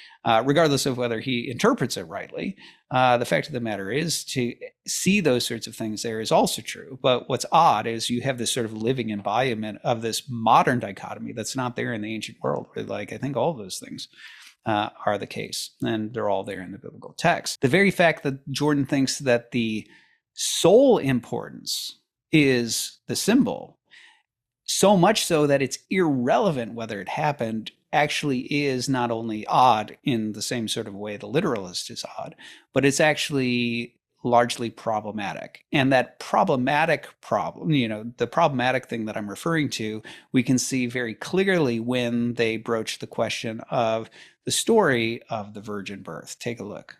Regardless of whether he interprets it rightly, the fact of the matter is to see those sorts of things there is also true. But what's odd is you have this sort of living embodiment of this modern dichotomy that's not there in the ancient world. Where, like, I think all of those things are the case, and they're all there in the biblical text. The very fact that Jordan thinks that the sole importance is the symbol, so much so that it's irrelevant whether it happened, actually is not only odd in the same sort of way the literalist is odd, but it's actually largely problematic. And that problematic problem, the problematic thing that I'm referring to, we can see very clearly when they broach the question of the story of the virgin birth. Take a look.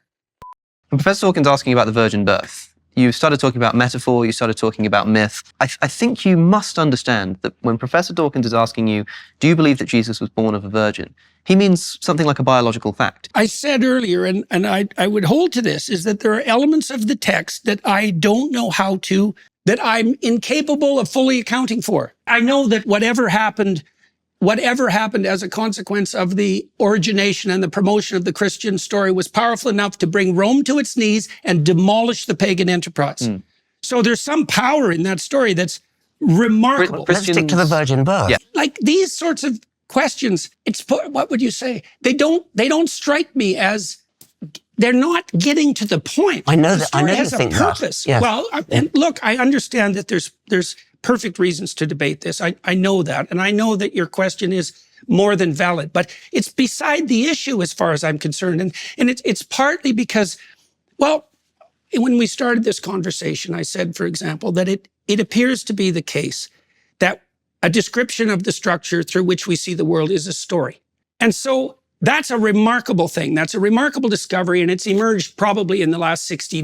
When Professor Dawkins asking about the virgin birth, you started talking about metaphor, you started talking about myth. I think you must understand that when Professor Dawkins is asking you, do you believe that Jesus was born of a virgin? He means something like a biological fact. I said earlier, and I would hold to this, is that there are elements of the text that I don't know that I'm incapable of fully accounting for. I know that whatever happened as a consequence of the origination and the promotion of the Christian story was powerful enough to bring Rome to its knees and demolish the pagan enterprise. So there's some power in that story that's remarkable. Let's stick to the virgin birth. Yeah. Like these sorts of questions, what would you say? They don't strike me as, they're not getting to the point. I know the that. story I know has you a think purpose. that. Yes. Well, and look, I understand that there's perfect reasons to debate this. I know that, and I know that your question is more than valid, but it's beside the issue as far as I'm concerned, and it's partly because, well, when we started this conversation, I said, for example, that it appears to be the case that a description of the structure through which we see the world is a story, and so that's a remarkable thing. That's a remarkable discovery, and it's emerged probably in the last 60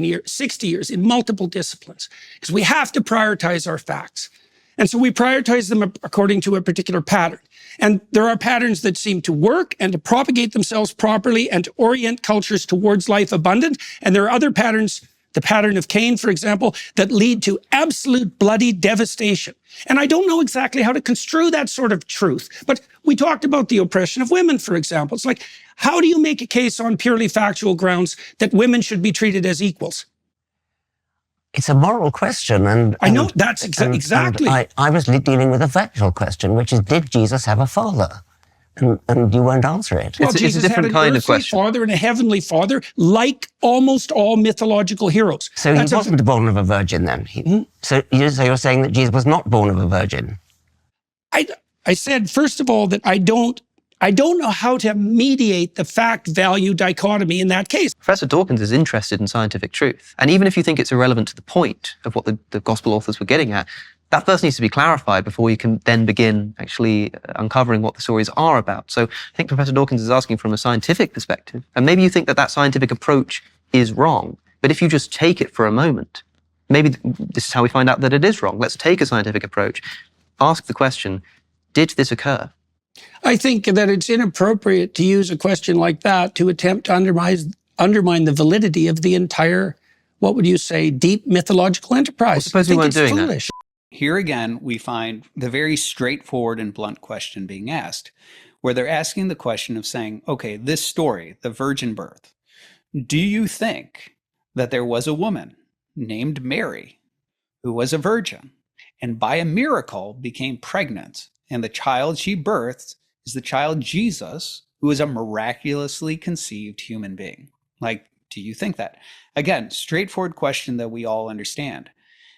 years in multiple disciplines, because we have to prioritize our facts. And so we prioritize them according to a particular pattern. And there are patterns that seem to work and to propagate themselves properly and to orient cultures towards life abundant. And there are other patterns, the pattern of Cain, for example, that lead to absolute bloody devastation. And I don't know exactly how to construe that sort of truth. But we talked about the oppression of women, for example. It's like, how do you make a case on purely factual grounds that women should be treated as equals? It's a moral question. And I know, that's exactly. And I was dealing with a factual question, which is, did Jesus have a father? And you won't answer it. Well, It's a Jesus different had an kind of earthly question. father and a heavenly father, like almost all mythological heroes. So he wasn't born of a virgin then? So you're saying that Jesus was not born of a virgin? I said, first of all, that I don't know how to mediate the fact-value dichotomy in that case. Professor Dawkins is interested in scientific truth. And even if you think it's irrelevant to the point of what the gospel authors were getting at, that first needs to be clarified before you can then begin actually uncovering what the stories are about. So I think Professor Dawkins is asking from a scientific perspective, and maybe you think that that scientific approach is wrong, but if you just take it for a moment, maybe this is how we find out that it is wrong. Let's take a scientific approach, ask the question, did this occur? I think that it's inappropriate to use a question like that to attempt to undermine the validity of the entire, what would you say, deep mythological enterprise. Well, suppose we weren't doing that. Here again, we find the very straightforward and blunt question being asked, where they're asking the question of saying, okay, this story, the virgin birth, do you think that there was a woman named Mary who was a virgin and by a miracle became pregnant, and the child she birthed is the child Jesus, who is a miraculously conceived human being? Like, do you think that? Again, straightforward question that we all understand.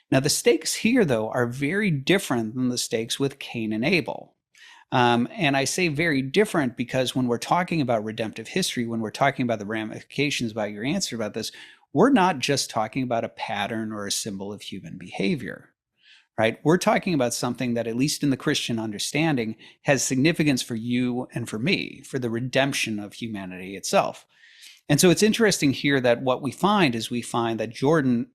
Now, the stakes here, though, are very different than the stakes with Cain and Abel. And I say very different because when we're talking about redemptive history, when we're talking about the ramifications about your answer about this, we're not just talking about a pattern or a symbol of human behavior, right? We're talking about something that, at least in the Christian understanding, has significance for you and for me, for the redemption of humanity itself. And so it's interesting here that what we find is we find that Jordan,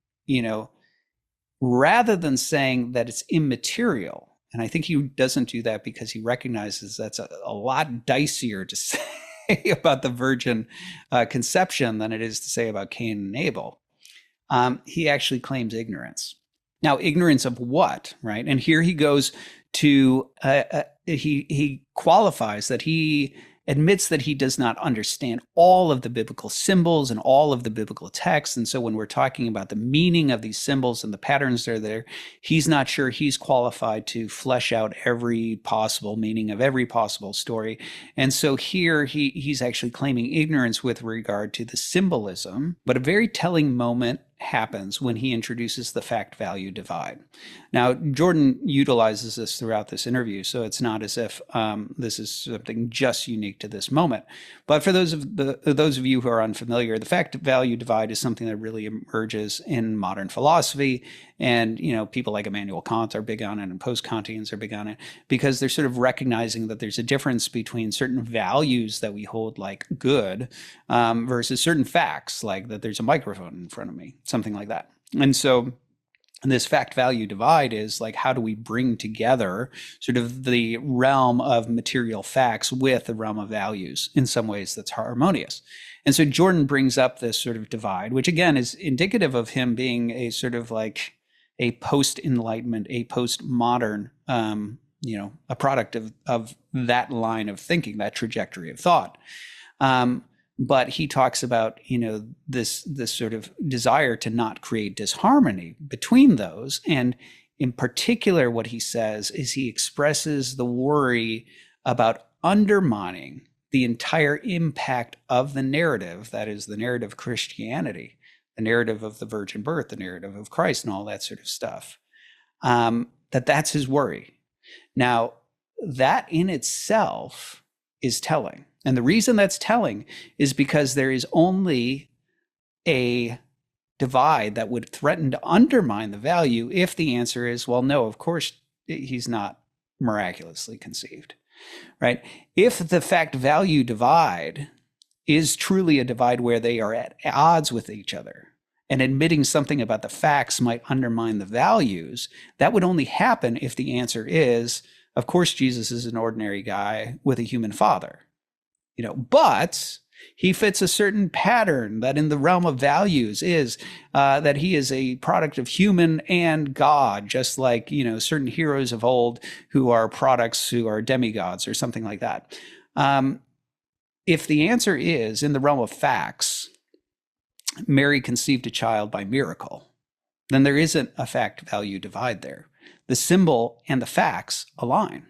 rather than saying that it's immaterial, and I think he doesn't do that because he recognizes that's a lot dicier to say about the virgin conception than it is to say about Cain and Abel. He actually claims ignorance. Now, ignorance of what, right? And here he goes to, he qualifies that he admits that he does not understand all of the biblical symbols and all of the biblical texts. And so when we're talking about the meaning of these symbols and the patterns that are there, he's not sure he's qualified to flesh out every possible meaning of every possible story. And so here he's actually claiming ignorance with regard to the symbolism. But a very telling moment happens when he introduces the fact-value divide. Now, Jordan utilizes this throughout this interview, so it's not as if this is something just unique to this moment. But for those of you who are unfamiliar, the fact-value divide is something that really emerges in modern philosophy, and people like Immanuel Kant are big on it, and post-Kantians are big on it, because they're sort of recognizing that there's a difference between certain values that we hold like good versus certain facts, like that there's a microphone in front of me, something like that. And so this fact-value divide is like, how do we bring together sort of the realm of material facts with the realm of values in some ways that's harmonious? And so Jordan brings up this sort of divide, which again is indicative of him being a sort of like a post-enlightenment, a post-modern, a product of that line of thinking, that trajectory of thought. But he talks about, this sort of desire to not create disharmony between those. And in particular, what he says is he expresses the worry about undermining the entire impact of the narrative, that is the narrative of Christianity, the narrative of the virgin birth, the narrative of Christ, and all that sort of stuff. That's his worry. Now, that in itself is telling. And the reason that's telling is because there is only a divide that would threaten to undermine the value if the answer is, well, no, of course, he's not miraculously conceived, right? If the fact-value divide is truly a divide where they are at odds with each other, and admitting something about the facts might undermine the values, that would only happen if the answer is, of course, Jesus is an ordinary guy with a human father. But he fits a certain pattern that in the realm of values is that he is a product of human and God, just like, certain heroes of old who are products who are demigods or something like that. If the answer is in the realm of facts, Mary conceived a child by miracle, then there isn't a fact-value divide there. The symbol and the facts align.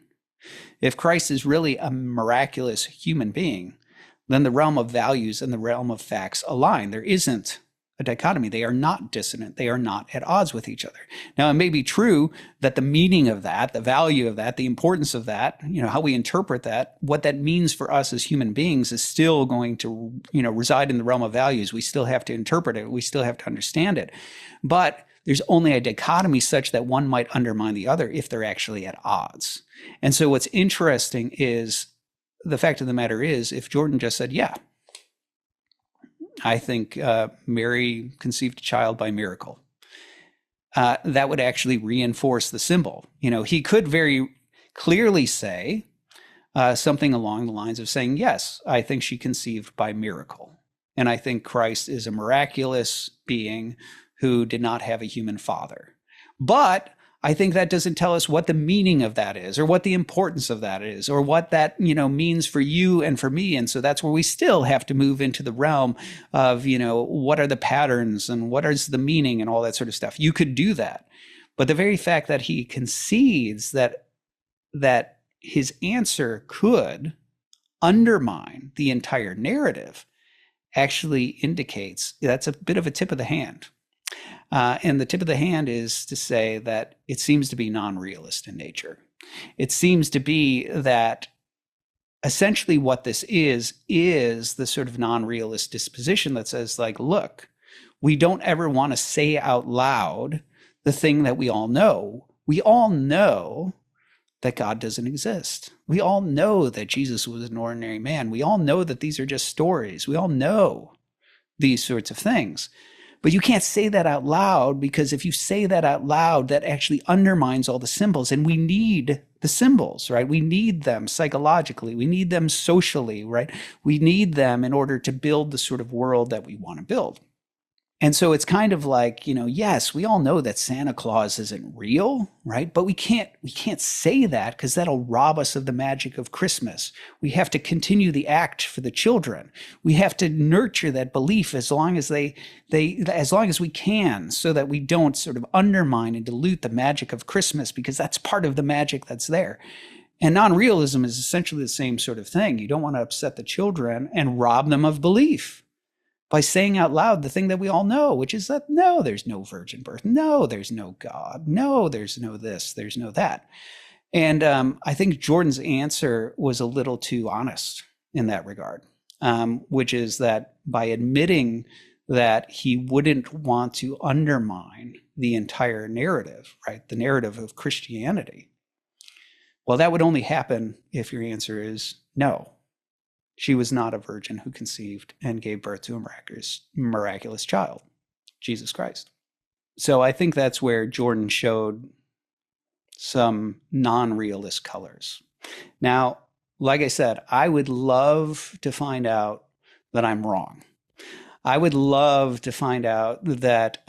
If Christ is really a miraculous human being, then the realm of values and the realm of facts align. There isn't a dichotomy. They are not dissonant. They are not at odds with each other. Now, it may be true that the meaning of that, the value of that, the importance of that, how we interpret that, what that means for us as human beings is still going to, reside in the realm of values. We still have to interpret it. We still have to understand it. But there's only a dichotomy such that one might undermine the other if they're actually at odds. And so what's interesting is the fact of the matter is, if Jordan just said, yeah, I think Mary conceived a child by miracle, that would actually reinforce the symbol. He could very clearly say something along the lines of saying, yes, I think she conceived by miracle. And I think Christ is a miraculous being who did not have a human father. But I think that doesn't tell us what the meaning of that is, or what the importance of that is, or what that, means for you and for me. And so that's where we still have to move into the realm of, what are the patterns and what is the meaning and all that sort of stuff. You could do that. But the very fact that he concedes that his answer could undermine the entire narrative actually indicates that's a bit of a tip of the hand. And the tip of the hand is to say that it seems to be non-realist in nature. It seems to be that essentially what this is the sort of non-realist disposition that says, like, look, we don't ever want to say out loud the thing that we all know. We all know that God doesn't exist. We all know that Jesus was an ordinary man. We all know that these are just stories. We all know these sorts of things. But you can't say that out loud, because if you say that out loud, that actually undermines all the symbols. And we need the symbols, right? We need them psychologically. We need them socially, right? We need them in order to build the sort of world that we want to build. And so it's kind of like, yes, we all know that Santa Claus isn't real, right? But we can't say that, because that'll rob us of the magic of Christmas. We have to continue the act for the children. We have to nurture that belief as long as as long as we can, so that we don't sort of undermine and dilute the magic of Christmas, because that's part of the magic that's there. And non-realism is essentially the same sort of thing. You don't want to upset the children and rob them of belief by saying out loud the thing that we all know, which is that, no, there's no virgin birth. No, there's no God. No, there's no this. There's no that. And I think Jordan's answer was a little too honest in that regard, which is that by admitting that he wouldn't want to undermine the entire narrative, right, the narrative of Christianity, well, that would only happen if your answer is no. She was not a virgin who conceived and gave birth to a miraculous child, Jesus Christ. So I think that's where Jordan showed some non-realist colors. Now, like I said, I would love to find out that I'm wrong. I would love to find out that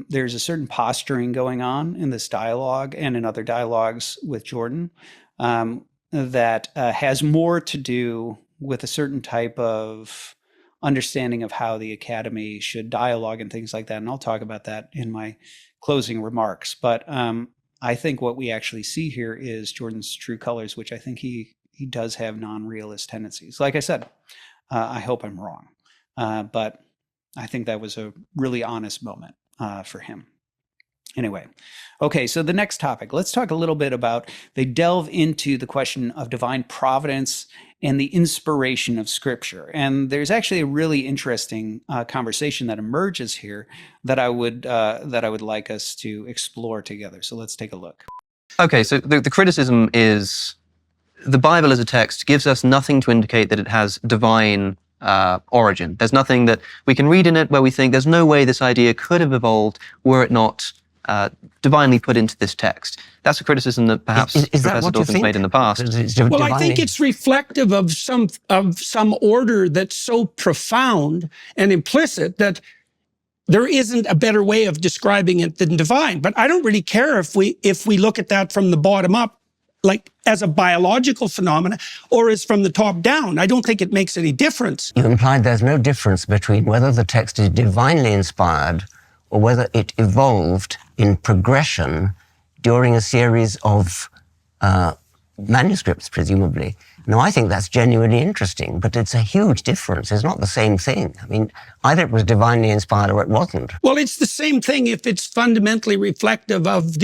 there's a certain posturing going on in this dialogue and in other dialogues with Jordan that has more to do with a certain type of understanding of how the academy should dialogue and things like that. And I'll talk about that in my closing remarks. But I think what we actually see here is Jordan's true colors, which I think he does have non-realist tendencies. Like I said, I hope I'm wrong. But I think that was a really honest moment for him. Anyway, okay, so the next topic, let's talk a little bit about, they delve into the question of divine providence and the inspiration of Scripture. And there's actually a really interesting conversation that emerges here that I would like us to explore together. So let's take a look. Okay, so the criticism is the Bible as a text gives us nothing to indicate that it has divine origin. There's nothing that we can read in it where we think there's no way this idea could have evolved were it not divinely put into this text. That's a criticism that perhaps Professor Dawkins made in the past. Well, I think it's reflective of some order that's so profound and implicit that there isn't a better way of describing it than divine. But I don't really care if we look at that from the bottom up, like as a biological phenomena, or as from the top down. I don't think it makes any difference. You implied there's no difference between whether the text is divinely inspired or whether it evolved in progression during a series of manuscripts, presumably. Now, I think that's genuinely interesting, but it's a huge difference. It's not the same thing. I mean, either it was divinely inspired or it wasn't. Well, it's the same thing if it's fundamentally reflective of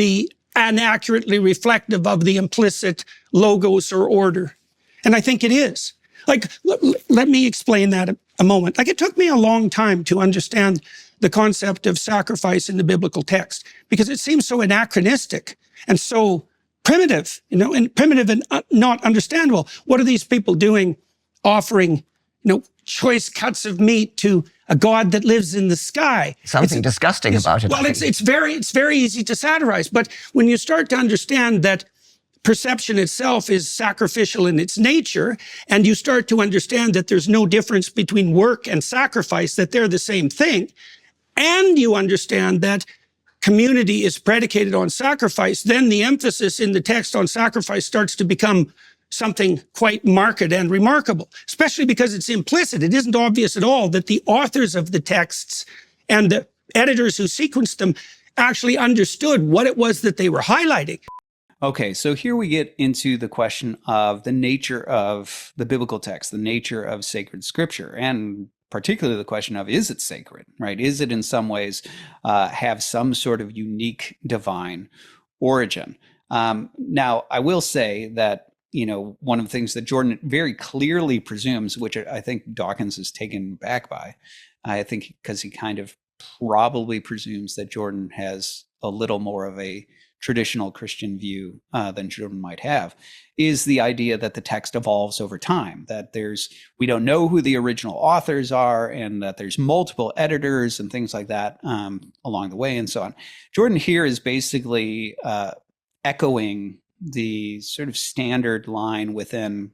and accurately reflective of the implicit logos or order. And I think it is. Like, let me explain that a moment. Like, it took me a long time to understand the concept of sacrifice in the biblical text, because it seems so anachronistic and so primitive, and primitive and not understandable. What are these people doing, offering, choice cuts of meat to a God that lives in the sky? Something disgusting about it. Well, it's very easy to satirize, but when you start to understand that perception itself is sacrificial in its nature, and you start to understand that there's no difference between work and sacrifice, that they're the same thing, and you understand that community is predicated on sacrifice, then the emphasis in the text on sacrifice starts to become something quite marked and remarkable, especially because it's implicit. It isn't obvious at all that the authors of the texts and the editors who sequenced them actually understood what it was that they were highlighting. Okay, so here we get into the question of the nature of the biblical text, the nature of sacred scripture, and particularly the question of, is it sacred, right? Is it in some ways have some sort of unique divine origin? Now, I will say that, one of the things that Jordan very clearly presumes, which I think Dawkins is taken back by, I think because he kind of probably presumes that Jordan has a little more of a traditional Christian view than Jordan might have, is the idea that the text evolves over time, that we don't know who the original authors are, and that there's multiple editors and things like that along the way and so on. Jordan here is basically echoing the sort of standard line within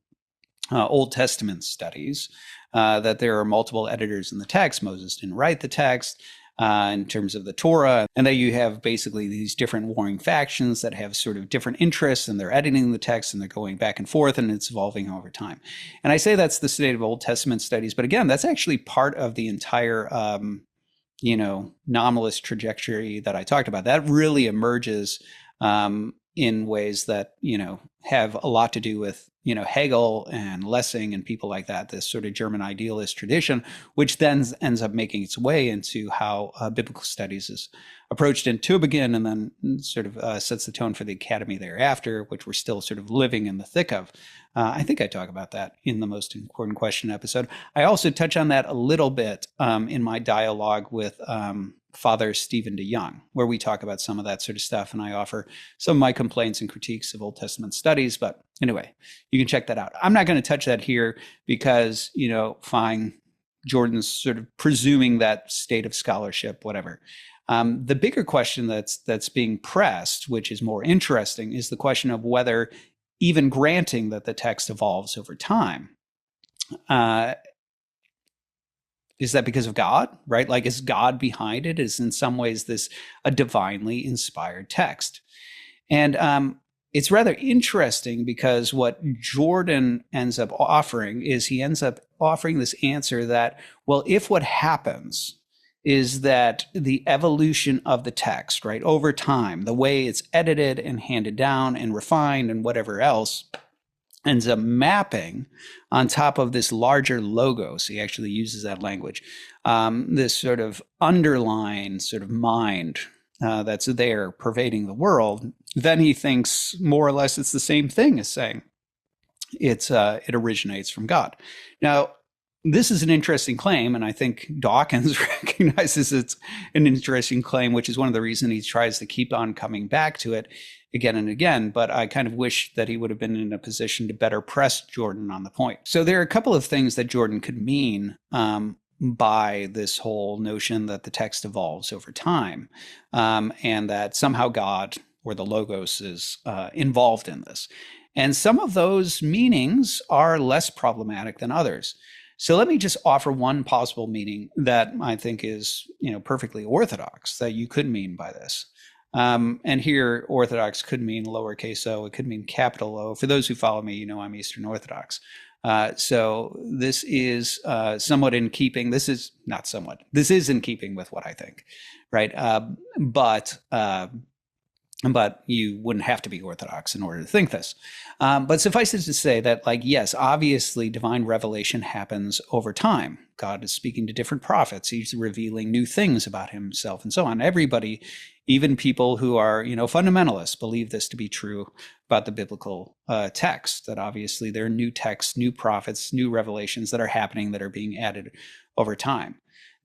Old Testament studies, that there are multiple editors in the text. Moses didn't write the text. In terms of the Torah, and that you have basically these different warring factions that have sort of different interests, and they're editing the text and they're going back and forth, and it's evolving over time. And I say that's the state of Old Testament studies, but again, that's actually part of the entire, nominalist trajectory that I talked about. That really emerges in ways that, have a lot to do with, Hegel and Lessing and people like that, this sort of German idealist tradition, which then ends up making its way into how biblical studies is approached in Tübingen, and then sort of sets the tone for the academy thereafter, which we're still sort of living in the thick of. I think I talk about that in the Most Important Question episode. I also touch on that a little bit in my dialogue with Father Stephen DeYoung, where we talk about some of that sort of stuff, and I offer some of my complaints and critiques of Old Testament studies. But anyway, you can check that out. I'm not going to touch that here because, fine, Jordan's sort of presuming that state of scholarship, whatever. The bigger question that's being pressed, which is more interesting, is the question of whether, even granting that the text evolves over time, is that because of God, right? Like, is God behind it? Is in some ways this a divinely inspired text? And it's rather interesting because what Jordan ends up offering is he ends up offering this answer that, well, if what happens is that the evolution of the text, right, over time, the way it's edited and handed down and refined and whatever else, ends up mapping on top of this larger logos. He actually uses that language, this sort of underlying sort of mind that's there pervading the world. Then he thinks more or less it's the same thing as saying it originates from God. Now, this is an interesting claim, and I think Dawkins recognizes it's an interesting claim, which is one of the reasons he tries to keep on coming back to it again and again. But I kind of wish that he would have been in a position to better press Jordan on the point. So there are a couple of things that Jordan could mean by this whole notion that the text evolves over time, and that somehow God or the Logos is involved in this. And some of those meanings are less problematic than others. So let me just offer one possible meaning that I think is, perfectly orthodox that you could mean by this. And here, orthodox could mean lowercase o, it could mean capital O. For those who follow me, I'm Eastern Orthodox. So this is somewhat in keeping. This is not somewhat. This is in keeping with what I think, right? But you wouldn't have to be Orthodox in order to think this. But suffice it to say that, yes, obviously divine revelation happens over time. God is speaking to different prophets. He's revealing new things about himself and so on. Everybody, even people who are, fundamentalists, believe this to be true about the biblical text, that obviously there are new texts, new prophets, new revelations that are happening that are being added over time.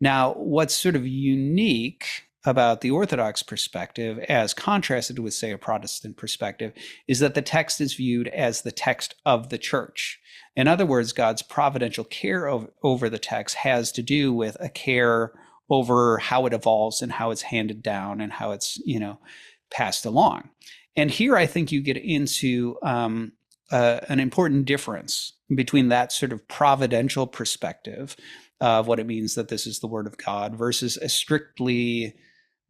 Now, what's sort of unique about the Orthodox perspective, as contrasted with, say, a Protestant perspective, is that the text is viewed as the text of the church. In other words, God's providential care over the text has to do with a care over how it evolves and how it's handed down and how it's, passed along. And here I think you get into an important difference between that sort of providential perspective of what it means that this is the word of God versus a strictly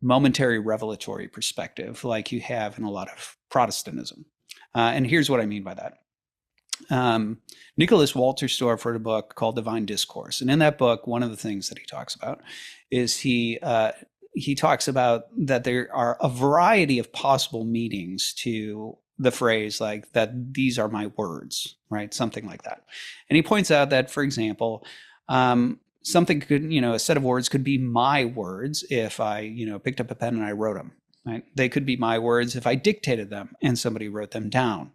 momentary revelatory perspective like you have in a lot of Protestantism. And here's what I mean by that. Nicholas Walterstorff wrote a book called Divine Discourse. And in that book, one of the things that he talks about is he talks about that there are a variety of possible meanings to the phrase like that these are my words, right? Something like that. And he points out that, for example, something could, a set of words could be my words if I, picked up a pen and I wrote them, right? They could be my words if I dictated them and somebody wrote them down.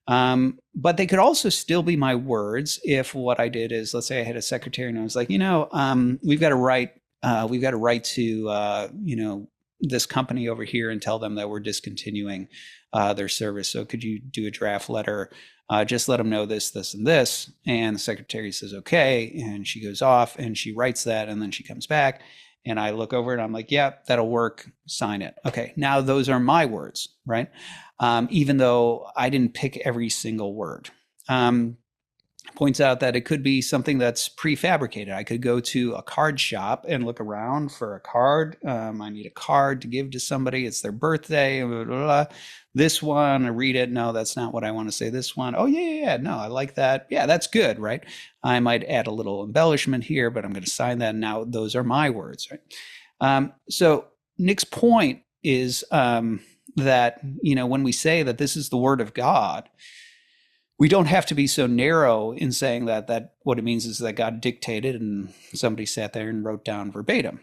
But they could also still be my words if what I did is, let's say I had a secretary and I was like, we've got to write to, this company over here and tell them that we're discontinuing their service. So could you do a draft letter? Just let them know this, this, and this. And the secretary says, okay. And she goes off and she writes that. And then she comes back and I look over it. And I'm like, yeah, that'll work. Sign it. Okay. Now those are my words, right? Even though I didn't pick every single word. Points out that it could be something that's prefabricated. I could go to a card shop and look around for a card. I need a card to give to somebody. It's their birthday. Blah, blah, blah. This one, I read it. No, that's not what I want to say. This one. Oh, yeah. No, I like that. Yeah, that's good, right? I might add a little embellishment here, but I'm going to sign that. Now those are my words, right? So Nick's point is that, when we say that this is the word of God, we don't have to be so narrow in saying that what it means is that God dictated and somebody sat there and wrote down verbatim.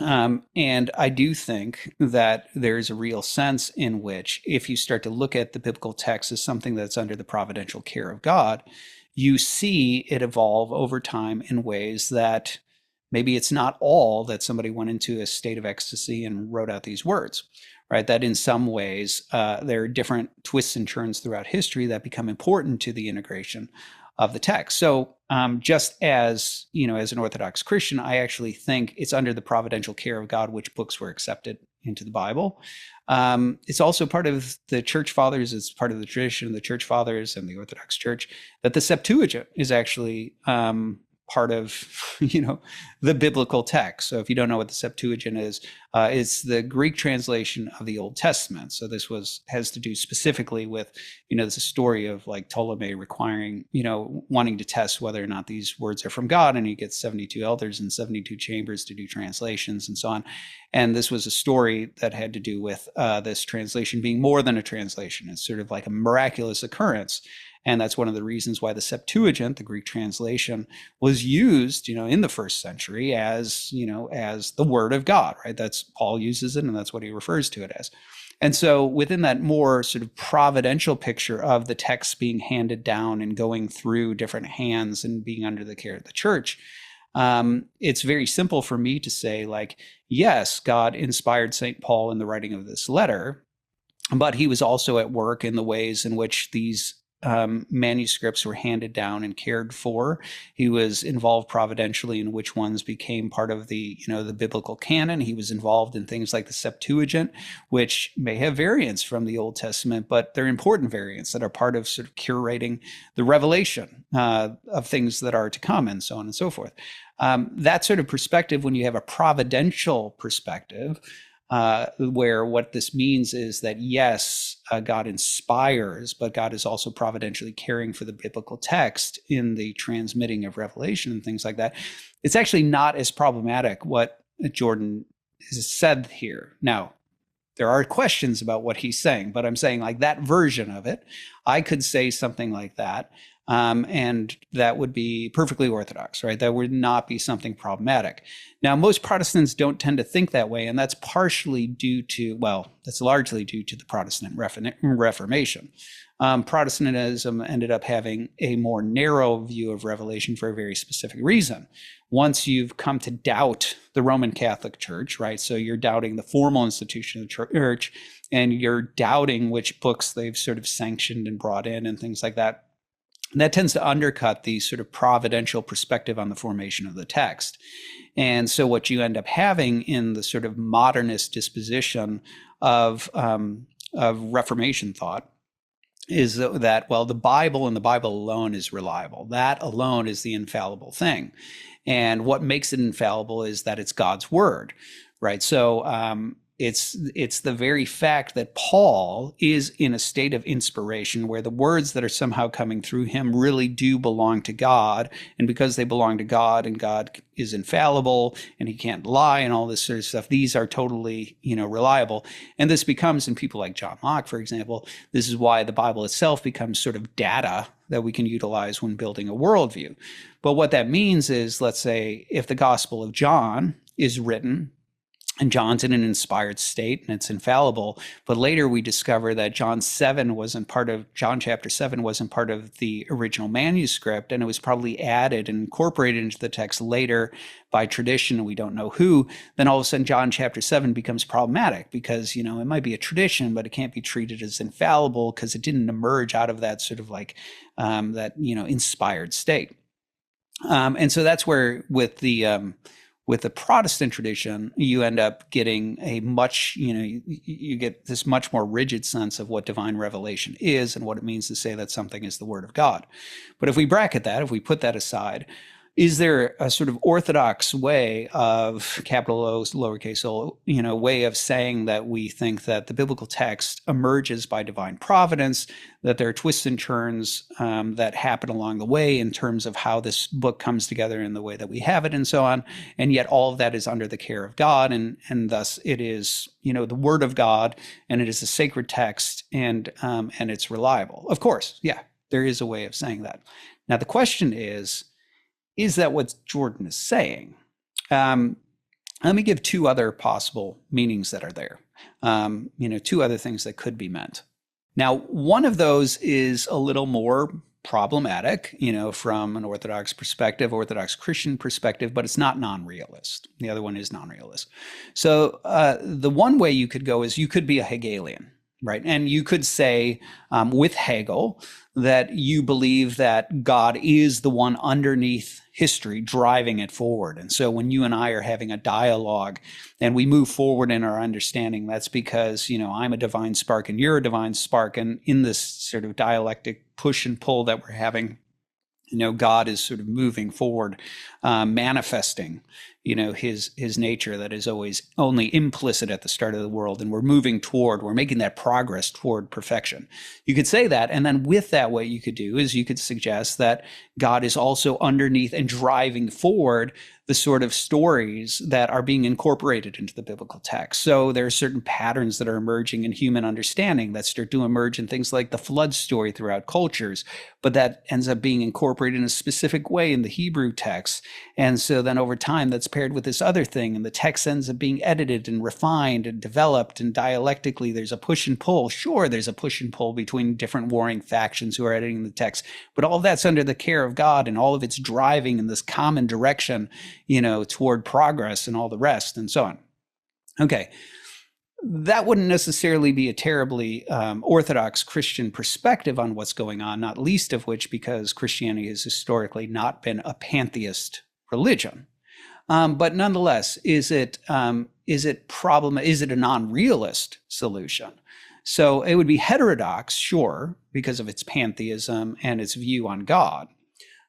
And I do think that there's a real sense in which if you start to look at the biblical text as something that's under the providential care of God, you see it evolve over time in ways that maybe it's not all that somebody went into a state of ecstasy and wrote out these words. Right, that in some ways there are different twists and turns throughout history that become important to the integration of the text. So just as, as an Orthodox Christian, I actually think it's under the providential care of God which books were accepted into the Bible. It's also part of the church fathers, it's part of the tradition of the church fathers and the Orthodox Church that the Septuagint is actually part of, the biblical text. So if you don't know what the Septuagint is, it's the Greek translation of the Old Testament. So this has to do specifically with, there's a story of like Ptolemy requiring, wanting to test whether or not these words are from God. And he gets 72 elders and 72 chambers to do translations and so on. And this was a story that had to do with this translation being more than a translation. It's sort of like a miraculous occurrence. And that's one of the reasons why the Septuagint, the Greek translation, was used, in the first century as, as the word of God, right? That's Paul uses it, and that's what he refers to it as. And so within that more sort of providential picture of the text being handed down and going through different hands and being under the care of the church, it's very simple for me to say, like, yes, God inspired St. Paul in the writing of this letter, but he was also at work in the ways in which these manuscripts were handed down and cared for. He was involved providentially in which ones became part of the, the biblical canon. He was involved in things like the Septuagint, which may have variants from the Old Testament, but they're important variants that are part of sort of curating the revelation of things that are to come and so on and so forth. That sort of perspective, when you have a providential perspective, where what this means is that, yes, God inspires, but God is also providentially caring for the biblical text in the transmitting of revelation and things like that. It's actually not as problematic what Jordan has said here. Now, there are questions about what he's saying, but I'm saying like that version of it, I could say something like that. And that would be perfectly orthodox, right? That would not be something problematic. Now, most Protestants don't tend to think that way, and that's partially due to, well, that's largely due to the Protestant Reformation. Protestantism ended up having a more narrow view of revelation for a very specific reason. Once you've come to doubt the Roman Catholic Church, right? So you're doubting the formal institution of the church, and you're doubting which books they've sort of sanctioned and brought in and things like that. And that tends to undercut the sort of providential perspective on the formation of the text. And so what you end up having in the sort of modernist disposition of Reformation thought is that, well, the Bible and the Bible alone is reliable. That alone is the infallible thing. And what makes it infallible is that it's God's word, right? So it's the very fact that Paul is in a state of inspiration where the words that are somehow coming through him really do belong to God. And because they belong to God and God is infallible and he can't lie and all this sort of stuff, these are totally, reliable. And this becomes, in people like John Locke, for example, this is why the Bible itself becomes sort of data that we can utilize when building a worldview. But what that means is, let's say, if the Gospel of John is written and John's in an inspired state and it's infallible, but later we discover that John chapter 7 wasn't part of the original manuscript, and it was probably added and incorporated into the text later by tradition, we don't know who, then all of a sudden John chapter 7 becomes problematic because, it might be a tradition, but it can't be treated as infallible because it didn't emerge out of that sort of like inspired state. And so that's where with the Protestant tradition, you end up getting a much, you get this much more rigid sense of what divine revelation is and what it means to say that something is the word of God. But if we bracket that, if we put that aside, is there a sort of orthodox way of capital O, lowercase o, way of saying that we think that the biblical text emerges by divine providence, that there are twists and turns that happen along the way in terms of how this book comes together in the way that we have it and so on, and yet all of that is under the care of God, and thus it is, the word of God, and it is a sacred text, and it's reliable. Of course, yeah, there is a way of saying that. Now the question is that what Jordan is saying? Let me give two other possible meanings that are there. Two other things that could be meant. Now, one of those is a little more problematic, from an Orthodox perspective, Orthodox Christian perspective, but it's not non-realist. The other one is non-realist. So the one way you could go is you could be a Hegelian, right? And you could say with Hegel that you believe that God is the one underneath history driving it forward. And so when you and I are having a dialogue and we move forward in our understanding, that's because, I'm a divine spark and you're a divine spark. And in this sort of dialectic push and pull that we're having, God is sort of moving forward, manifesting, his nature that is always only implicit at the start of the world. And we're making that progress toward perfection. You could say that. And then with that, what you could do is you could suggest that God is also underneath and driving forward the sort of stories that are being incorporated into the biblical text. So there are certain patterns that are emerging in human understanding that start to emerge in things like the flood story throughout cultures, but that ends up being incorporated in a specific way in the Hebrew text. And so then over time, that's paired with this other thing, and the text ends up being edited and refined and developed, and dialectically, there's a push and pull. Sure, there's a push and pull between different warring factions who are editing the text, but all of that's under the care of God, and all of it's driving in this common direction, toward progress and all the rest and so on. Okay. That wouldn't necessarily be a terribly Orthodox Christian perspective on what's going on, not least of which because Christianity has historically not been a pantheist religion. But nonetheless, is it a non-realist solution? So it would be heterodox, sure, because of its pantheism and its view on God,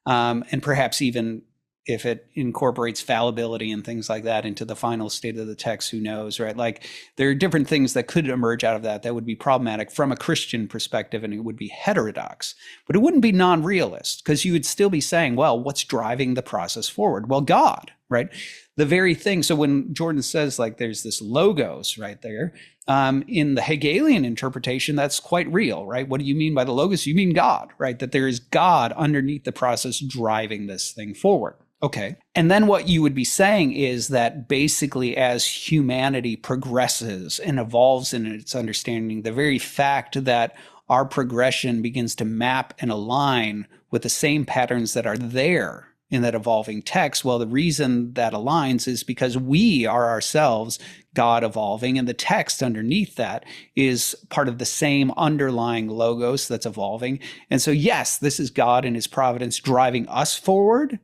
and perhaps even if it incorporates fallibility and things like that into the final state of the text, who knows, right? Like there are different things that could emerge out of that would be problematic from a Christian perspective, and it would be heterodox, but it wouldn't be non-realist because you would still be saying, well, what's driving the process forward? Well, God, right? The very thing. So when Jordan says like there's this logos right there, in the Hegelian interpretation, that's quite real, right? What do you mean by the logos? You mean God, right? That there is God underneath the process driving this thing forward. Okay. And then what you would be saying is that basically as humanity progresses and evolves in its understanding, the very fact that our progression begins to map and align with the same patterns that are there in that evolving text, well, the reason that aligns is because we are ourselves God evolving, and the text underneath that is part of the same underlying logos that's evolving. And so, yes, this is God in his providence driving us forward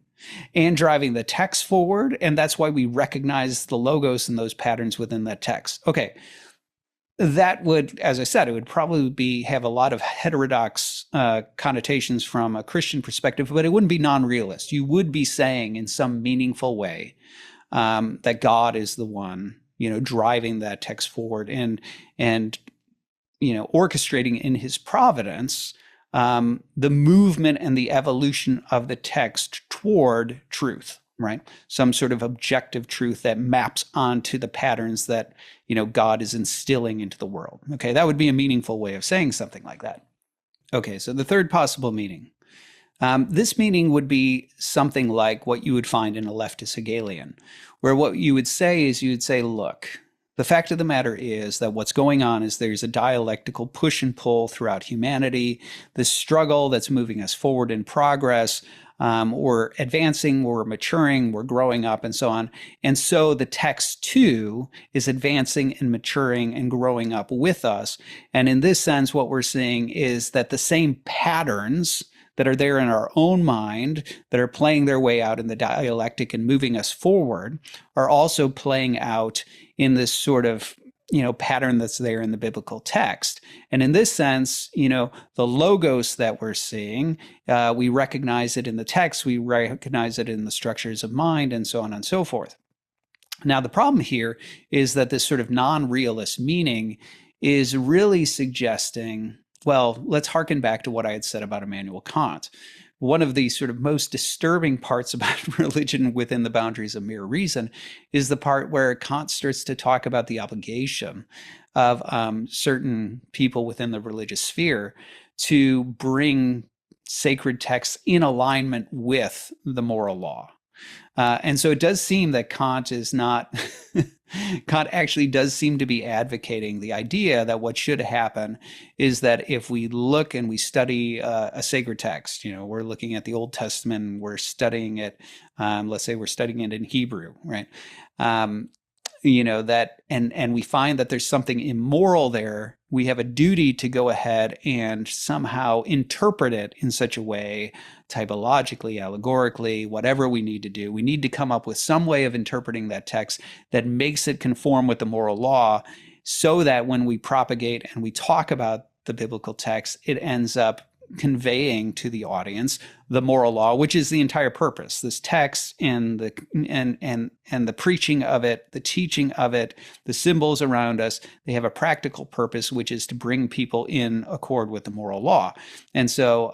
and driving the text forward. And that's why we recognize the logos and those patterns within that text. Okay. That would, as I said, it would probably have a lot of heterodox connotations from a Christian perspective, but it wouldn't be non-realist. You would be saying in some meaningful way that God is the one, driving that text forward and orchestrating in his providence the movement and the evolution of the text toward truth. Right? Some sort of objective truth that maps onto the patterns that, God is instilling into the world. Okay. That would be a meaningful way of saying something like that. Okay. So the third possible meaning, this meaning would be something like what you would find in a leftist Hegelian, where what you would say is look, the fact of the matter is that what's going on is there's a dialectical push and pull throughout humanity, this struggle that's moving us forward in progress. We're advancing, we're maturing, we're growing up, and so on. And so the text too is advancing and maturing and growing up with us. And in this sense, what we're seeing is that the same patterns that are there in our own mind that are playing their way out in the dialectic and moving us forward are also playing out in this sort of pattern that's there in the biblical text. And in this sense, the logos that we're seeing, we recognize it in the text, we recognize it in the structures of mind, and so on and so forth. Now, the problem here is that this sort of non-realist meaning is really suggesting, well, let's harken back to what I had said about Immanuel Kant. One of the sort of most disturbing parts about religion within the boundaries of mere reason is the part where Kant starts to talk about the obligation of certain people within the religious sphere to bring sacred texts in alignment with the moral law. And so it does seem that Kant is not, Kant actually does seem to be advocating the idea that what should happen is that if we look and we study a sacred text, we're looking at the Old Testament, and we're studying it, let's say we're studying it in Hebrew, right? That, and we find that there's something immoral there, we have a duty to go ahead and somehow interpret it in such a way, typologically, allegorically, whatever we need to do. We need to come up with some way of interpreting that text that makes it conform with the moral law, so that when we propagate and we talk about the biblical text, it ends up conveying to the audience the moral law, which is the entire purpose. This text and the preaching of it, the teaching of it, the symbols around us, they have a practical purpose, which is to bring people in accord with the moral law. And so,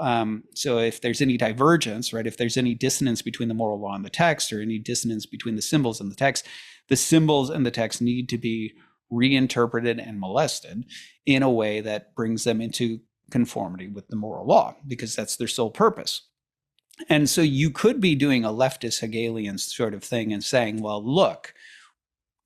so if there's any divergence, right, if there's any dissonance between the moral law and the text, or any dissonance between the symbols and the symbols and the text need to be reinterpreted and molested in a way that brings them into conformity with the moral law, because that's their sole purpose. And so you could be doing a leftist Hegelian sort of thing and saying, well, look,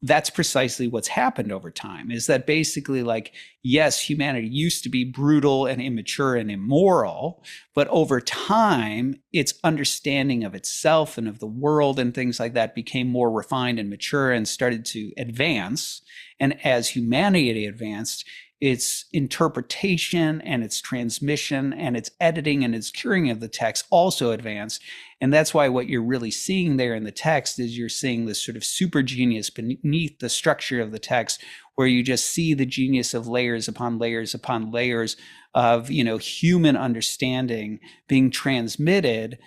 that's precisely what's happened over time, is that basically, like, yes, humanity used to be brutal and immature and immoral, but over time, its understanding of itself and of the world and things like that became more refined and mature and started to advance. And as humanity advanced, its interpretation and its transmission and its editing and its curing of the text also advanced. And that's why what you're really seeing there in the text is you're seeing this sort of super genius beneath the structure of the text, where you just see the genius of layers upon layers upon layers of, human understanding being transmitted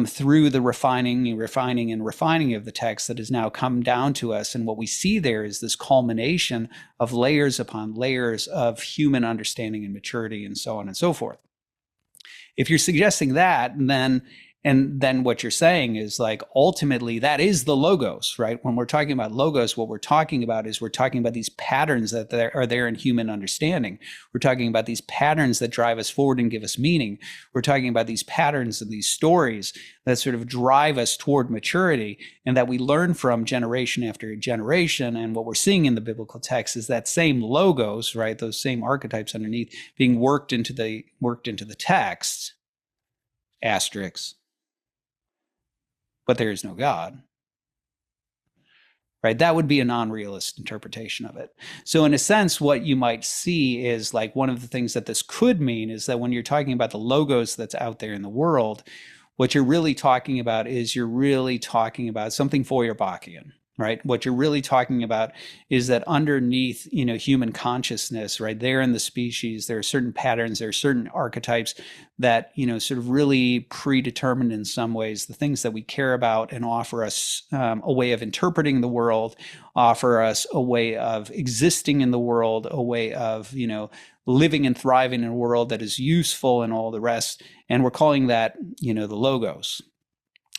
through the refining of the text that has now come down to us. And what we see there is this culmination of layers upon layers of human understanding and maturity, and so on and so forth. If you're suggesting that, then And then what you're saying is like, ultimately, that is the logos, right? When we're talking about logos, what we're talking about is we're talking about these patterns that are there in human understanding. We're talking about these patterns that drive us forward and give us meaning. We're talking about these patterns and these stories that sort of drive us toward maturity and that we learn from generation after generation. And what we're seeing in the biblical text is that same logos, right? Those same archetypes underneath being worked into the text, asterisks. But there is no God, right? That would be a non-realist interpretation of it. So in a sense, what you might see is like one of the things that this could mean is that when you're talking about the logos that's out there in the world, what you're really talking about is you're really talking about something Feuerbachian, right? What you're really talking about is that underneath, human consciousness, right there in the species, there are certain patterns, there are certain archetypes that, sort of really predetermined in some ways the things that we care about and offer us a way of interpreting the world, offer us a way of existing in the world, a way of, living and thriving in a world that is useful and all the rest. And we're calling that, the logos.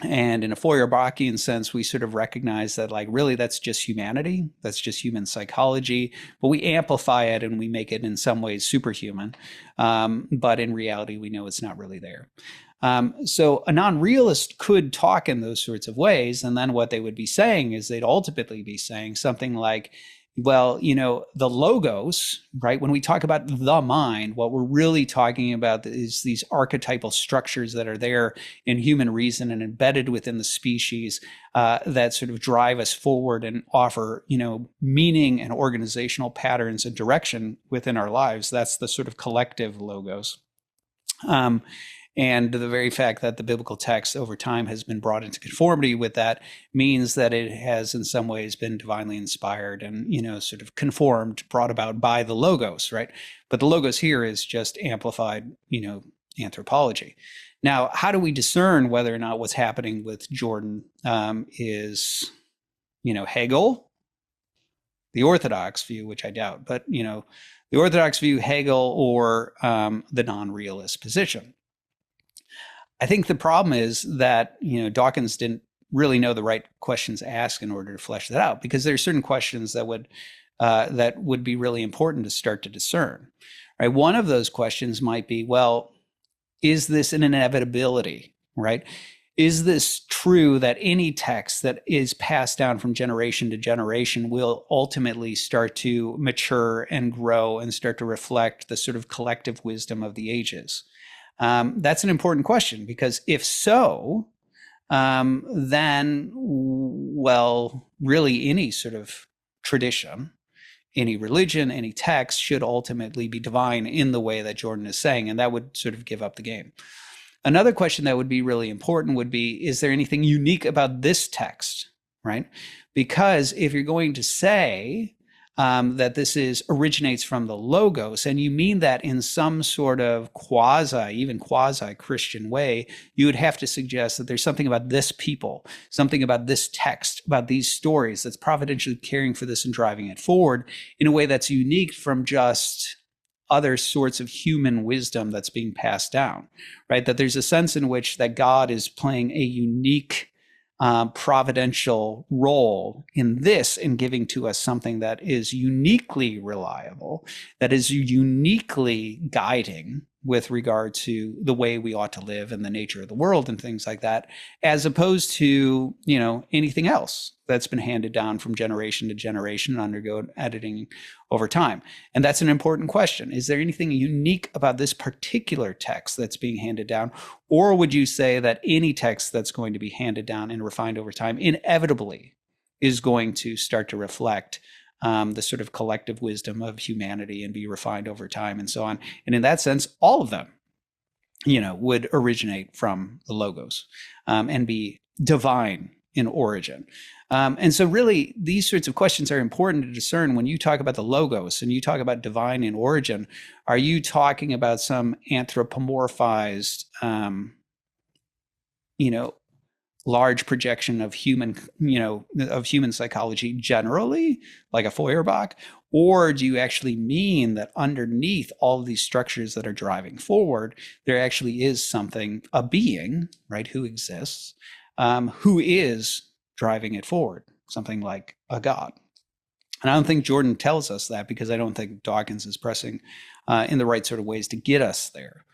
And in a Feuerbachian sense, we sort of recognize that, like, really, that's just humanity. That's just human psychology. But we amplify it and we make it in some ways superhuman. But in reality, we know it's not really there. So a non-realist could talk in those sorts of ways. And then what they would be saying is they'd ultimately be saying something like, well, the logos, right? When we talk about the mind, what we're really talking about is these archetypal structures that are there in human reason and embedded within the species that sort of drive us forward and offer, meaning and organizational patterns and direction within our lives. That's the sort of collective logos. And the very fact that the biblical text over time has been brought into conformity with that means that it has in some ways been divinely inspired and, sort of conformed, brought about by the logos, right? But the logos here is just amplified, anthropology. Now, how do we discern whether or not what's happening with Jordan is, Hegel, the Orthodox view, which I doubt, but, the Orthodox view, Hegel, or the non-realist position? I think the problem is that, Dawkins didn't really know the right questions to ask in order to flesh that out, because there are certain questions that would be really important to start to discern, right? One of those questions might be, well, is this an inevitability, right? Is this true that any text that is passed down from generation to generation will ultimately start to mature and grow and start to reflect the sort of collective wisdom of the ages? That's an important question, because if so, then, well, really any sort of tradition, any religion, any text should ultimately be divine in the way that Jordan is saying, and that would sort of give up the game. Another question that would be really important would be, is there anything unique about this text, right? Because if you're going to say that this originates from the logos, and you mean that in some sort of even quasi-Christian way, you would have to suggest that there's something about this people, something about this text, about these stories that's providentially caring for this and driving it forward in a way that's unique from just other sorts of human wisdom that's being passed down, right? That there's a sense in which that God is playing a unique providential role in this, in giving to us something that is uniquely reliable, that is uniquely guiding with regard to the way we ought to live and the nature of the world and things like that, as opposed to, anything else that's been handed down from generation to generation and undergo editing over time. And that's an important question. Is there anything unique about this particular text that's being handed down? Or would you say that any text that's going to be handed down and refined over time inevitably is going to start to reflect the sort of collective wisdom of humanity and be refined over time and so on? And in that sense, all of them, would originate from the logos and be divine in origin. And so really, these sorts of questions are important to discern. When you talk about the logos and you talk about divine in origin, are you talking about some anthropomorphized, large projection of human psychology generally, like a Feuerbach? Or do you actually mean that underneath all of these structures that are driving forward, there actually is something, a being, right, who exists, who is driving it forward, something like a God? And I don't think Jordan tells us that, because I don't think Dawkins is pressing in the right sort of ways to get us there.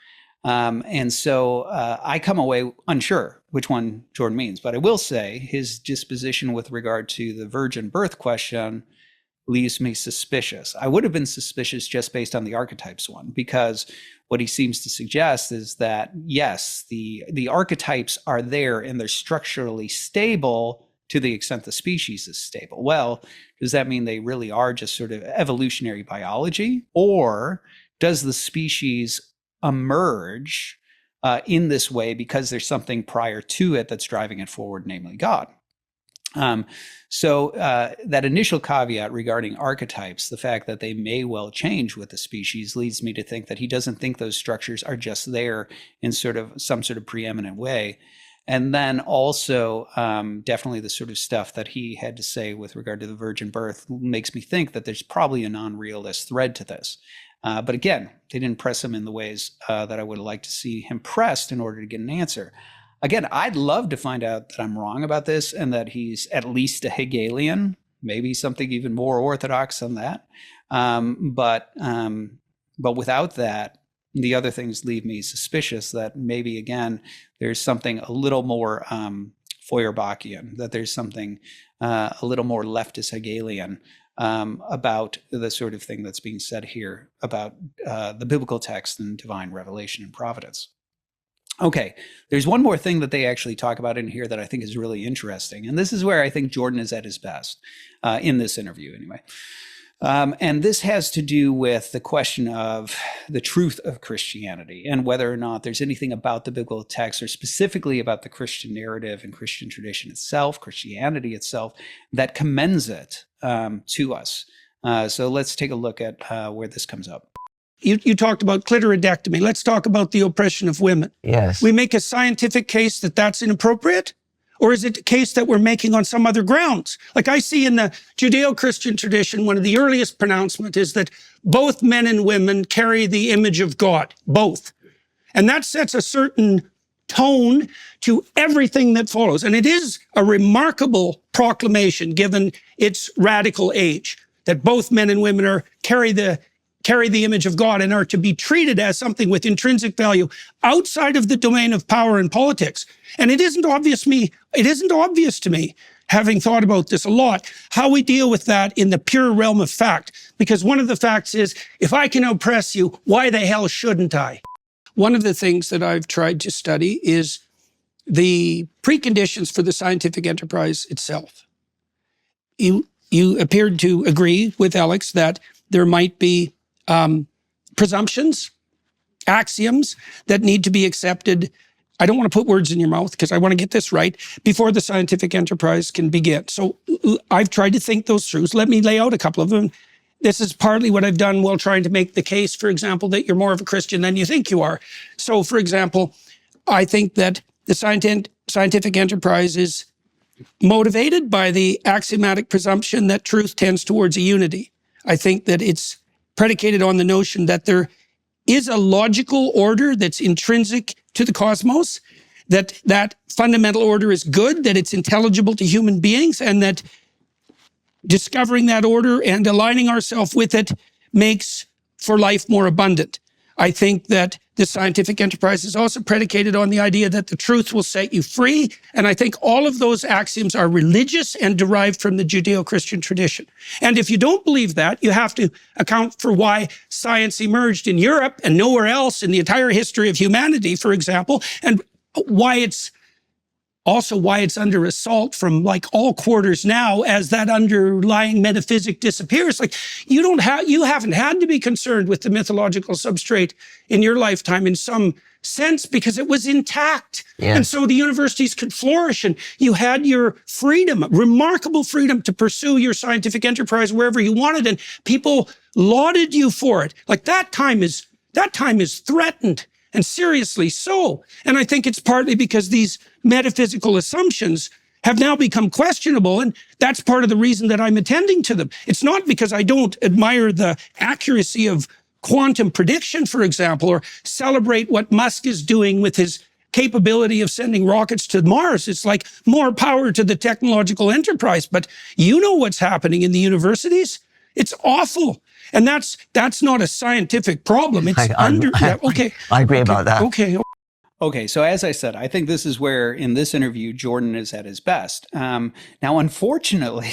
And so I come away unsure which one Jordan means. But I will say his disposition with regard to the virgin birth question leaves me suspicious. I would have been suspicious just based on the Archetypes one, because what he seems to suggest is that, yes, the archetypes are there and they're structurally stable to the extent the species is stable. Well, does that mean they really are just sort of evolutionary biology? Or does the species emerge in this way because there's something prior to it that's driving it forward, namely God? So that initial caveat regarding archetypes, the fact that they may well change with the species, leads me to think that he doesn't think those structures are just there in sort of some sort of preeminent way. And then also definitely the sort of stuff that he had to say with regard to the virgin birth makes me think that there's probably a non-realist thread to this. But again, they didn't press him in the ways that I would like to see him pressed in order to get an answer. Again, I'd love to find out that I'm wrong about this and that he's at least a Hegelian, maybe something even more orthodox than that. But without that, the other things leave me suspicious that maybe, again, there's something a little more Feuerbachian, that there's something a little more leftist Hegelian about the sort of thing that's being said here about the biblical text and divine revelation and providence. Okay, there's one more thing that they actually talk about in here that I think is really interesting. And this is where I think Jordan is at his best in this interview anyway. And this has to do with the question of the truth of Christianity and whether or not there's anything about the biblical text, or specifically about the Christian narrative and Christian tradition itself, Christianity itself, that commends it to us. So let's take a look at where this comes up. You talked about clitoridectomy. Let's talk about the oppression of women. Yes. We make a scientific case that that's inappropriate? Or is it a case that we're making on some other grounds? Like I see in the Judeo-Christian tradition, one of the earliest pronouncements is that both men and women carry the image of God, both. And that sets a certain tone to everything that follows. And it is a remarkable proclamation given its radical age, that both men and women carry the image of God and are to be treated as something with intrinsic value outside of the domain of power and politics. And it isn't obvious to me, having thought about this a lot, how we deal with that in the pure realm of fact. Because one of the facts is, if I can oppress you, why the hell shouldn't I? One of the things that I've tried to study is the preconditions for the scientific enterprise itself. You appeared to agree with Alex that there might be presumptions, axioms that need to be accepted. I don't want to put words in your mouth because I want to get this right before the scientific enterprise can begin. So I've tried to think those through. So let me lay out a couple of them. This is partly what I've done while trying to make the case, for example, that you're more of a Christian than you think you are. So, for example, I think that the scientific enterprise is motivated by the axiomatic presumption that truth tends towards a unity. I think that it's predicated on the notion that there is a logical order that's intrinsic to the cosmos, that fundamental order is good, that it's intelligible to human beings, and that discovering that order and aligning ourselves with it makes for life more abundant. I think that the scientific enterprise is also predicated on the idea that the truth will set you free. And I think all of those axioms are religious and derived from the Judeo-Christian tradition. And if you don't believe that, you have to account for why science emerged in Europe and nowhere else in the entire history of humanity, for example, and why it's under assault from like all quarters now as that underlying metaphysic disappears. Like you haven't had to be concerned with the mythological substrate in your lifetime in some sense because it was intact. Yes. And so the universities could flourish and you had your freedom, remarkable freedom to pursue your scientific enterprise wherever you wanted. And people lauded you for it. Like that time is threatened. And seriously so. And I think it's partly because these metaphysical assumptions have now become questionable. And that's part of the reason that I'm attending to them. It's not because I don't admire the accuracy of quantum prediction, for example, or celebrate what Musk is doing with his capability of sending rockets to Mars. It's like more power to the technological enterprise. But you know what's happening in the universities? It's awful. And that's not a scientific problem. It's okay. I agree about that. Okay, so as I said, I think this is where, in this interview, Jordan is at his best. Now, unfortunately,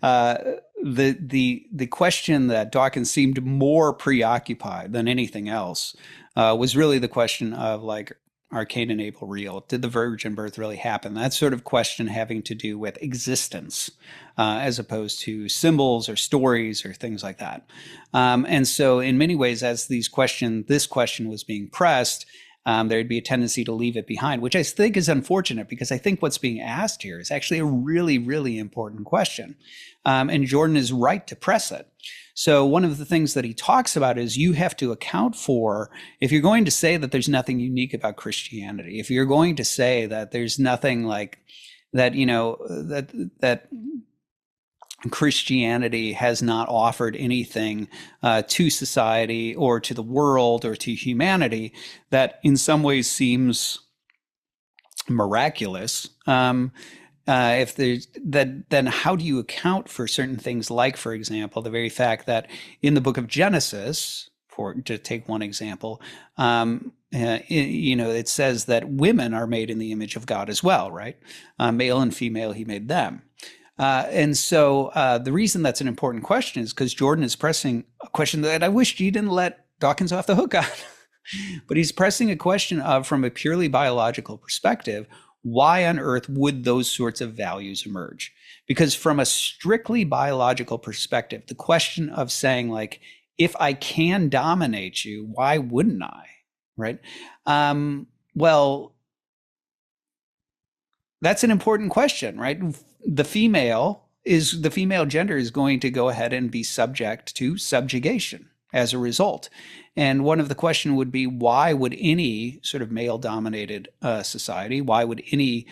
the question that Dawkins seemed more preoccupied than anything else was really the question of, like, are Cain and Abel real? Did the virgin birth really happen? That sort of question having to do with existence, as opposed to symbols or stories or things like that. And so, in many ways, as this question was being pressed, there'd be a tendency to leave it behind, which I think is unfortunate, because I think what's being asked here is actually a really, really important question. And Jordan is right to press it. So one of the things that he talks about is you have to account for, if you're going to say that there's nothing unique about Christianity, if you're going to say that there's nothing like that, that Christianity has not offered anything to society or to the world or to humanity that in some ways seems miraculous. If there's that, then how do you account for certain things, like, for example, the very fact that in the book of Genesis, to take one example, it says that women are made in the image of God as well, right? Male and female, he made them. And so the reason that's an important question is because Jordan is pressing a question that I wish he didn't let Dawkins off the hook on. But he's pressing a question of, from a purely biological perspective, why on earth would those sorts of values emerge? Because from a strictly biological perspective, the question of saying, like, if I can dominate you, why wouldn't I? Right? Well, that's an important question, right? The female gender is going to go ahead and be subject to subjugation as a result. And one of the question would be, why would any sort of male-dominated society, why would any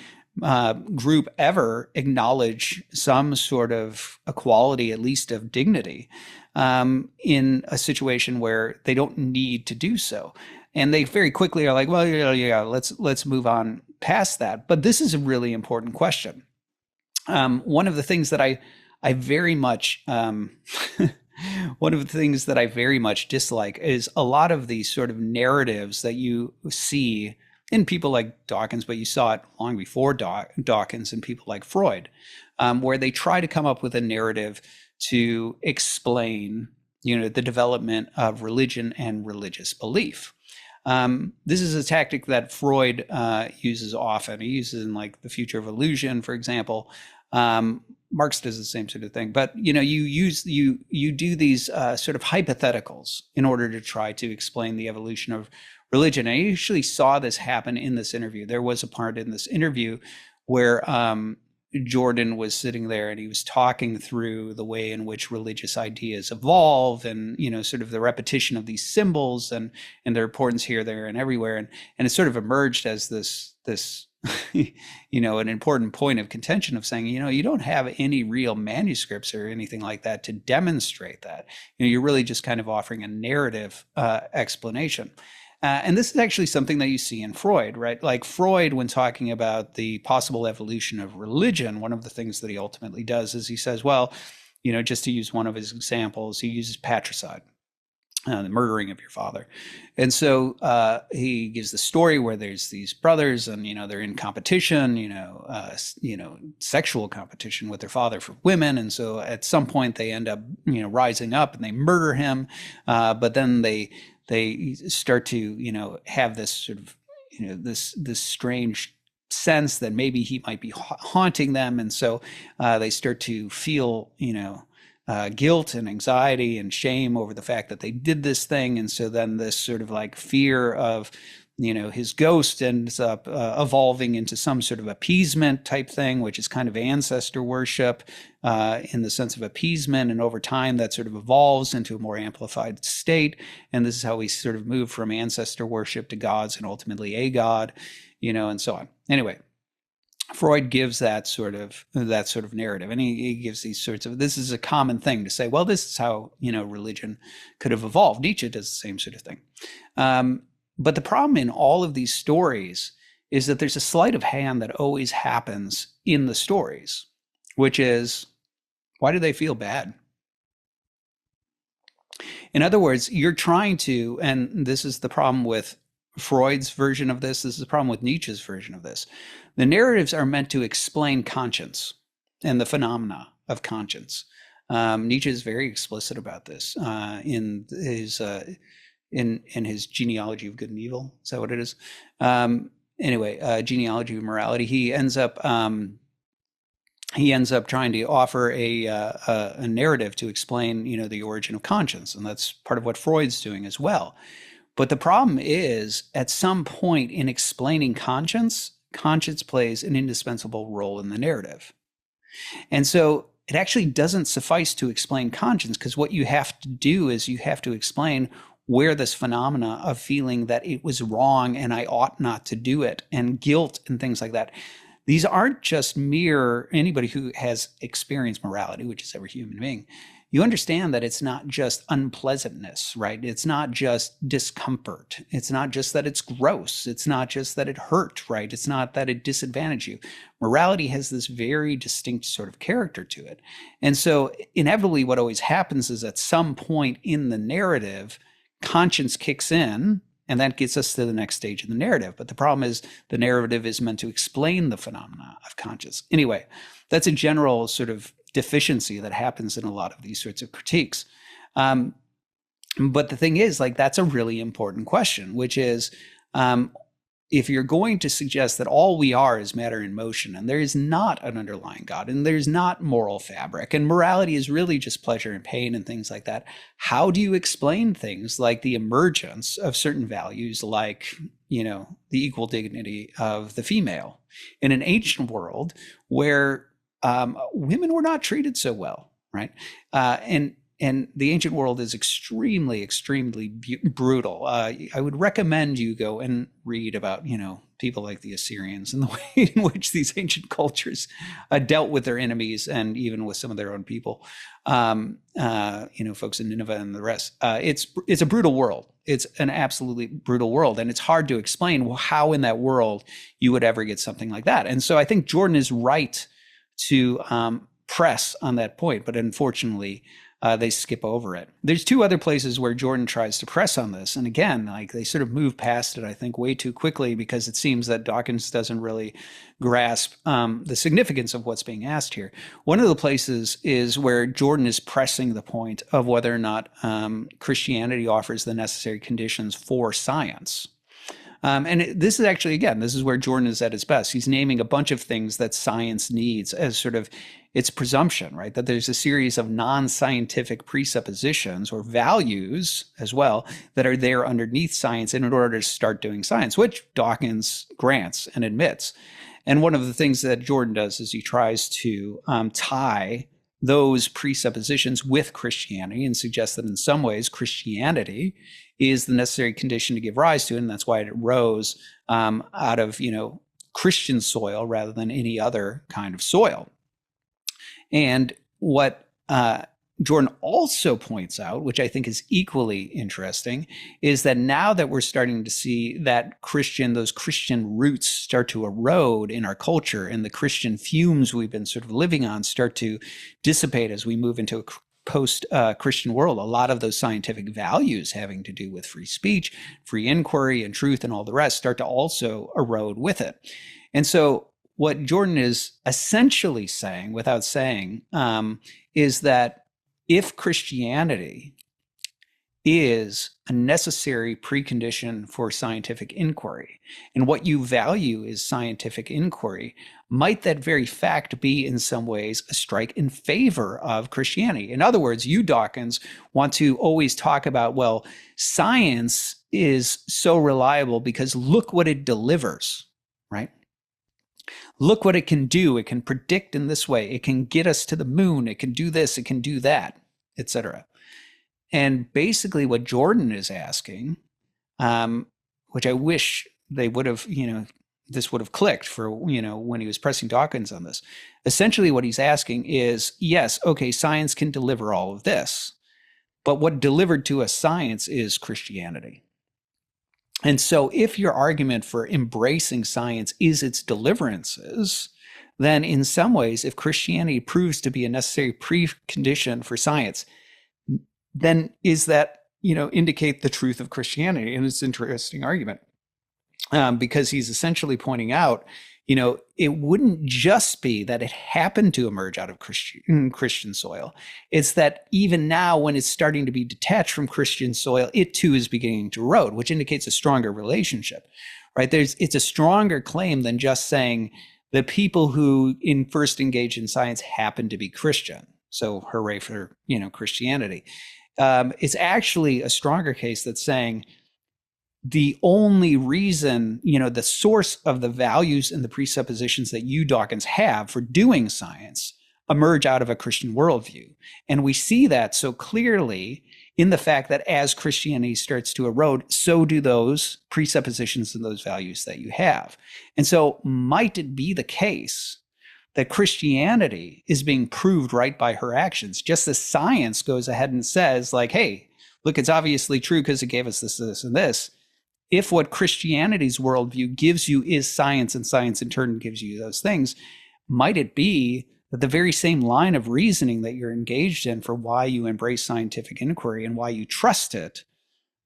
group ever acknowledge some sort of equality, at least of dignity, in a situation where they don't need to do so? And they very quickly are like, well, yeah, let's move on past that. But this is a really important question. One of the things that I very much one of the things that I very much dislike is a lot of these sort of narratives that you see in people like Dawkins, but you saw it long before Dawkins and people like Freud, where they try to come up with a narrative to explain, the development of religion and religious belief. This is a tactic that Freud uses often. He uses in, like, The Future of Illusion, for example. Marx does the same sort of thing, but you do these sort of hypotheticals in order to try to explain the evolution of religion. I usually saw this happen in this interview. There was a part in this interview where Jordan was sitting there and he was talking through the way in which religious ideas evolve, and sort of the repetition of these symbols and their importance here, there, and everywhere, and it sort of emerged as this an important point of contention of saying, you don't have any real manuscripts or anything like that to demonstrate that. You're really just kind of offering a narrative explanation. And this is actually something that you see in Freud, right? Like Freud, when talking about the possible evolution of religion, one of the things that he ultimately does is he says, well, just to use one of his examples, he uses patricide. The murdering of your father. And so he gives the story where there's these brothers and, they're in competition, sexual competition with their father for women. And so at some point they end up, rising up and they murder him. But then they start to, have this sort of, this strange sense that maybe he might be haunting them. And so they start to feel, guilt and anxiety and shame over the fact that they did this thing. And so then this sort of like fear of, his ghost ends up evolving into some sort of appeasement type thing, which is kind of ancestor worship in the sense of appeasement. And over time that sort of evolves into a more amplified state. And this is how we sort of move from ancestor worship to gods and ultimately a god, and so on. Anyway. Freud gives that sort of narrative, and he gives these sorts of, this is a common thing to say, well, this is how, religion could have evolved. Nietzsche does the same sort of thing. But the problem in all of these stories is that there's a sleight of hand that always happens in the stories, which is, why do they feel bad? In other words, you're trying to, and this is the problem with Freud's version of this is the problem with Nietzsche's version of this. The narratives are meant to explain conscience and the phenomena of conscience. Nietzsche is very explicit about this in his genealogy of good and evil. Is that what it is? Genealogy of morality. He ends up trying to offer a narrative to explain, the origin of conscience, and that's part of what Freud's doing as well. But the problem is, at some point in explaining conscience plays an indispensable role in the narrative. And so it actually doesn't suffice to explain conscience, because what you have to do is you have to explain where this phenomena of feeling that it was wrong and I ought not to do it, and guilt and things like that. These aren't just mere, anybody who has experienced morality, which is every human being, you understand that it's not just unpleasantness, right? It's not just discomfort. It's not just that it's gross. It's not just that it hurt, right? It's not that it disadvantaged you. Morality has this very distinct sort of character to it. And so inevitably what always happens is at some point in the narrative, conscience kicks in, and that gets us to the next stage of the narrative. But the problem is the narrative is meant to explain the phenomena of conscience. Anyway, that's a general sort of deficiency that happens in a lot of these sorts of critiques. But the thing is, that's a really important question, which is, if you're going to suggest that all we are is matter in motion, and there is not an underlying God, and there's not moral fabric, and morality is really just pleasure and pain and things like that, how do you explain things like the emergence of certain values, like, the equal dignity of the female in an ancient world where women were not treated so well, right? And the ancient world is extremely, extremely brutal. I would recommend you go and read about, people like the Assyrians and the way in which these ancient cultures dealt with their enemies and even with some of their own people, folks in Nineveh and the rest. It's a brutal world. It's an absolutely brutal world. And it's hard to explain how in that world you would ever get something like that. And so I think Jordan is right to press on that point, but unfortunately, they skip over it. There's two other places where Jordan tries to press on this. And again, they sort of move past it, I think, way too quickly, because it seems that Dawkins doesn't really grasp the significance of what's being asked here. One of the places is where Jordan is pressing the point of whether or not Christianity offers the necessary conditions for science. This is actually, again, this is where Jordan is at his best. He's naming a bunch of things that science needs as sort of its presumption, right? That there's a series of non-scientific presuppositions or values as well that are there underneath science in order to start doing science, which Dawkins grants and admits. And one of the things that Jordan does is he tries to tie those presuppositions with Christianity and suggest that in some ways Christianity is the necessary condition to give rise to it, and that's why it arose out of Christian soil rather than any other kind of soil. And what Jordan also points out, which I think is equally interesting, is that now that we're starting to see that those Christian roots start to erode in our culture, and the Christian fumes we've been sort of living on start to dissipate as we move into a post-Christian world, a lot of those scientific values having to do with free speech, free inquiry, and truth, and all the rest start to also erode with it. And so what Jordan is essentially saying, without saying, is that if Christianity is a necessary precondition for scientific inquiry, and what you value is scientific inquiry, might that very fact be in some ways a strike in favor of Christianity? In other words, you, Dawkins, want to always talk about, well, science is so reliable because look what it delivers, right? Look what it can do. It can predict in this way. It can get us to the moon. It can do this. It can do that, etc. And basically what Jordan is asking, which I wish they would have, this would have clicked for, when he was pressing Dawkins on this. Essentially what he's asking is, yes, okay, science can deliver all of this, but what delivered to us science is Christianity. And so if your argument for embracing science is its deliverances, then in some ways, if Christianity proves to be a necessary precondition for science, then is that, indicate the truth of Christianity? And it's an interesting argument because he's essentially pointing out, it wouldn't just be that it happened to emerge out of Christian soil. It's that even now, when it's starting to be detached from Christian soil, it too is beginning to erode, which indicates a stronger relationship, right? It's a stronger claim than just saying the people who first engage in science happen to be Christian. So hooray for, Christianity. It's actually a stronger case that's saying the only reason, the source of the values and the presuppositions that you, Dawkins, have for doing science emerge out of a Christian worldview. And we see that so clearly in the fact that as Christianity starts to erode, so do those presuppositions and those values that you have. And so might it be the case that Christianity is being proved right by her actions, just as science goes ahead and says, like, hey, look, it's obviously true because it gave us this, this, and this. If what Christianity's worldview gives you is science, and science in turn gives you those things, might it be that the very same line of reasoning that you're engaged in for why you embrace scientific inquiry and why you trust it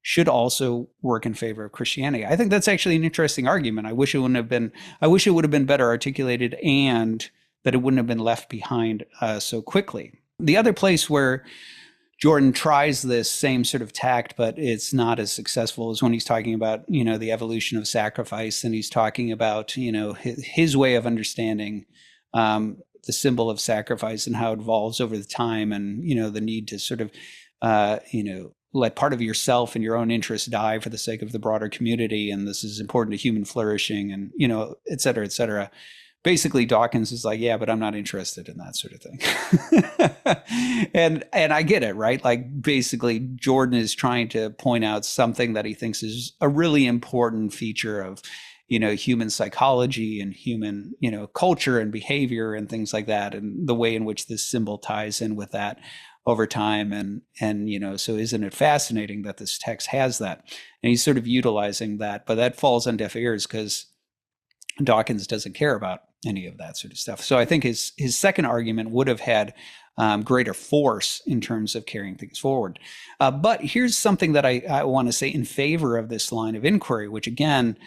should also work in favor of Christianity? I think that's actually an interesting argument. I wish it would have been better articulated, and that it wouldn't have been left behind so quickly. The other place where Jordan tries this same sort of tact, but it's not as successful, as when he's talking about, the evolution of sacrifice, and he's talking about, his way of understanding the symbol of sacrifice and how it evolves over the time, and, the need to sort of, let part of yourself and your own interests die for the sake of the broader community. And this is important to human flourishing, and, et cetera, et cetera. Basically, Dawkins is like, yeah, but I'm not interested in that sort of thing. and I get it, right? Like, basically, Jordan is trying to point out something that he thinks is a really important feature of, human psychology and human, culture and behavior and things like that, and the way in which this symbol ties in with that over time. And so isn't it fascinating that this text has that? And he's sort of utilizing that, but that falls on deaf ears because Dawkins doesn't care about any of that sort of stuff. So I think his second argument would have had greater force in terms of carrying things forward. But here's something that I want to say in favor of this line of inquiry, which again,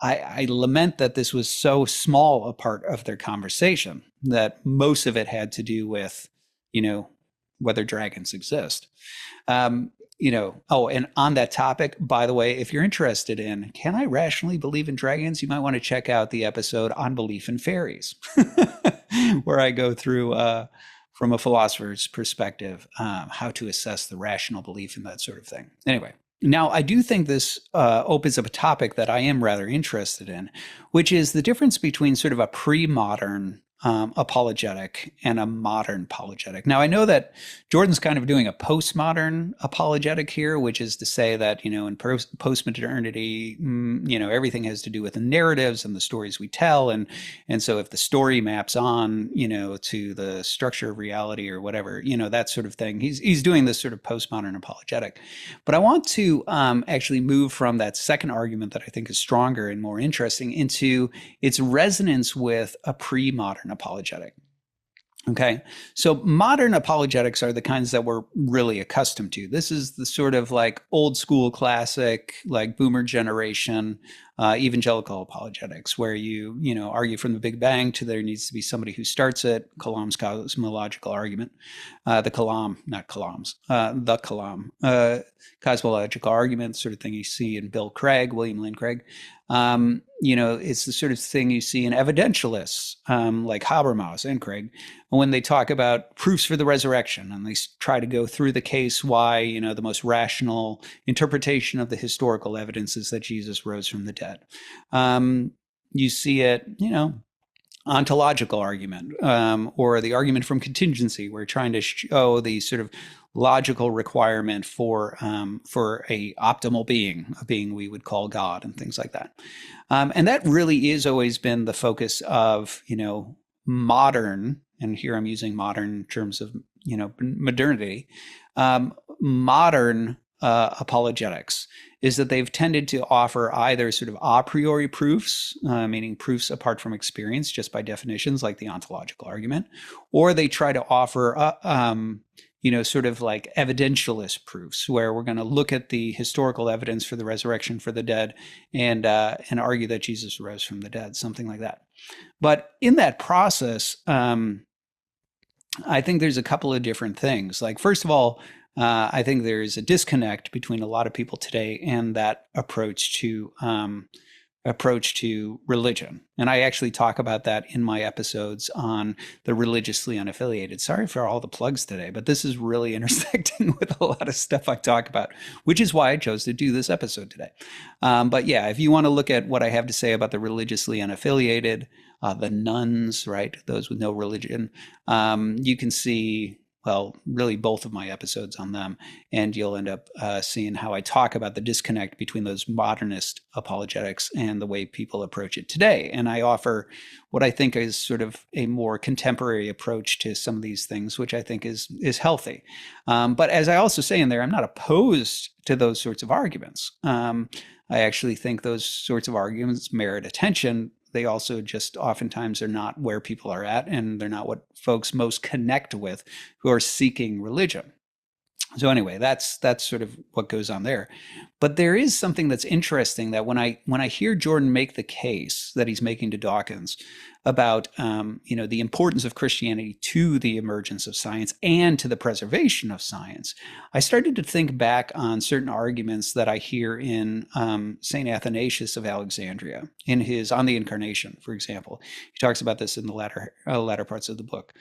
I lament that this was so small a part of their conversation, that most of it had to do with, whether dragons exist. And on that topic, by the way, if you're interested in, can I rationally believe in dragons? You might want to check out the episode on belief in fairies, where I go through, from a philosopher's perspective, how to assess the rational belief in that sort of thing. Anyway, now I do think this opens up a topic that I am rather interested in, which is the difference between sort of a pre-modern apologetic and a modern apologetic. Now, I know that Jordan's kind of doing a postmodern apologetic here, which is to say that, in post-modernity, everything has to do with the narratives and the stories we tell. And so if the story maps on, to the structure of reality or whatever, that sort of thing, he's doing this sort of postmodern apologetic. But I want to actually move from that second argument that I think is stronger and more interesting into its resonance with a pre-modern apologetic. Okay, so modern apologetics are the kinds that we're really accustomed to. This is the sort of like old school classic, like boomer generation, evangelical apologetics, where you argue from the Big Bang to there needs to be somebody who starts it. Kalam's cosmological argument, the Kalam, not Kalam's, the Kalam cosmological argument, sort of thing you see in William Lane Craig. It's the sort of thing you see in evidentialists like Habermas and Craig when they talk about proofs for the resurrection, and they try to go through the case why the most rational interpretation of the historical evidence is that Jesus rose from the dead. You see it, ontological argument, or the argument from contingency. We're trying to show the sort of logical requirement for a optimal being, a being we would call God, and things like that. And that really is always been the focus of, modern, and here I'm using modern in terms of, modernity, modern apologetics, is that they've tended to offer either sort of a priori proofs, meaning proofs apart from experience, just by definitions, like the ontological argument, or they try to offer, sort of like evidentialist proofs, where we're going to look at the historical evidence for the resurrection for the dead and argue that Jesus rose from the dead, something like that. But in that process, I think there's a couple of different things. Like, first of all, I think there's a disconnect between a lot of people today and that approach to religion. And I actually talk about that in my episodes on the religiously unaffiliated. Sorry for all the plugs today, but this is really intersecting with a lot of stuff I talk about, which is why I chose to do this episode today. But yeah, if you want to look at what I have to say about the religiously unaffiliated, the nuns, right, those with no religion, you can see, well, really both of my episodes on them, and you'll end up seeing how I talk about the disconnect between those modernist apologetics and the way people approach it today. And I offer what I think is sort of a more contemporary approach to some of these things, which I think is healthy. But as I also say in there, I'm not opposed to those sorts of arguments. I actually think those sorts of arguments merit attention. They also just oftentimes are not where people are at, and they're not what folks most connect with who are seeking religion. So anyway, that's sort of what goes on there. But there is something that's interesting, that when I hear Jordan make the case that he's making to Dawkins about the importance of Christianity to the emergence of science and to the preservation of science, I started to think back on certain arguments that I hear in St. Athanasius of Alexandria, in his On the Incarnation, for example. He talks about this in the latter parts of the book.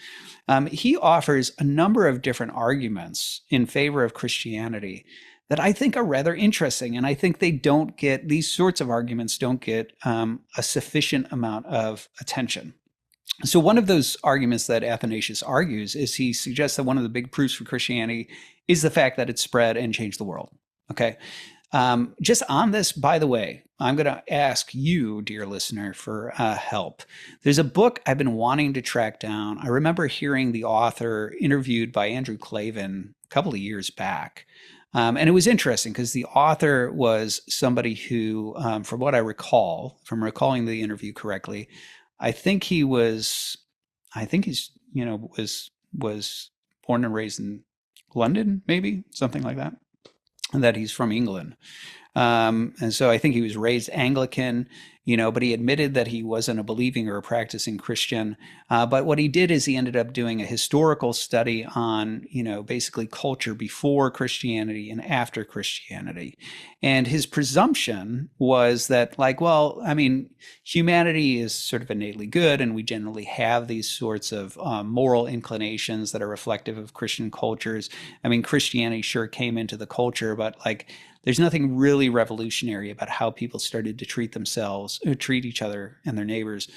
He offers a number of different arguments in favor of Christianity that I think are rather interesting. And I think these sorts of arguments don't get a sufficient amount of attention. So one of those arguments that Athanasius argues is, he suggests that one of the big proofs for Christianity is the fact that it spread and changed the world. Okay. Just on this, by the way, I'm going to ask you, dear listener, for help. There's a book I've been wanting to track down. I remember hearing the author interviewed by Andrew Clavin a couple of years back. And it was interesting because the author was somebody who, from what I recall, from recalling the interview correctly, I think he's was born and raised in London, maybe something like that, and that he's from England. And so I think he was raised Anglican, but he admitted that he wasn't a believing or a practicing Christian. But what he did is he ended up doing a historical study on, basically culture before Christianity and after Christianity. And his presumption was that, humanity is sort of innately good, and we generally have these sorts of moral inclinations that are reflective of Christian cultures. Christianity sure came into the culture, but there's nothing really revolutionary about how people started to treat themselves, or treat each other and their neighbors,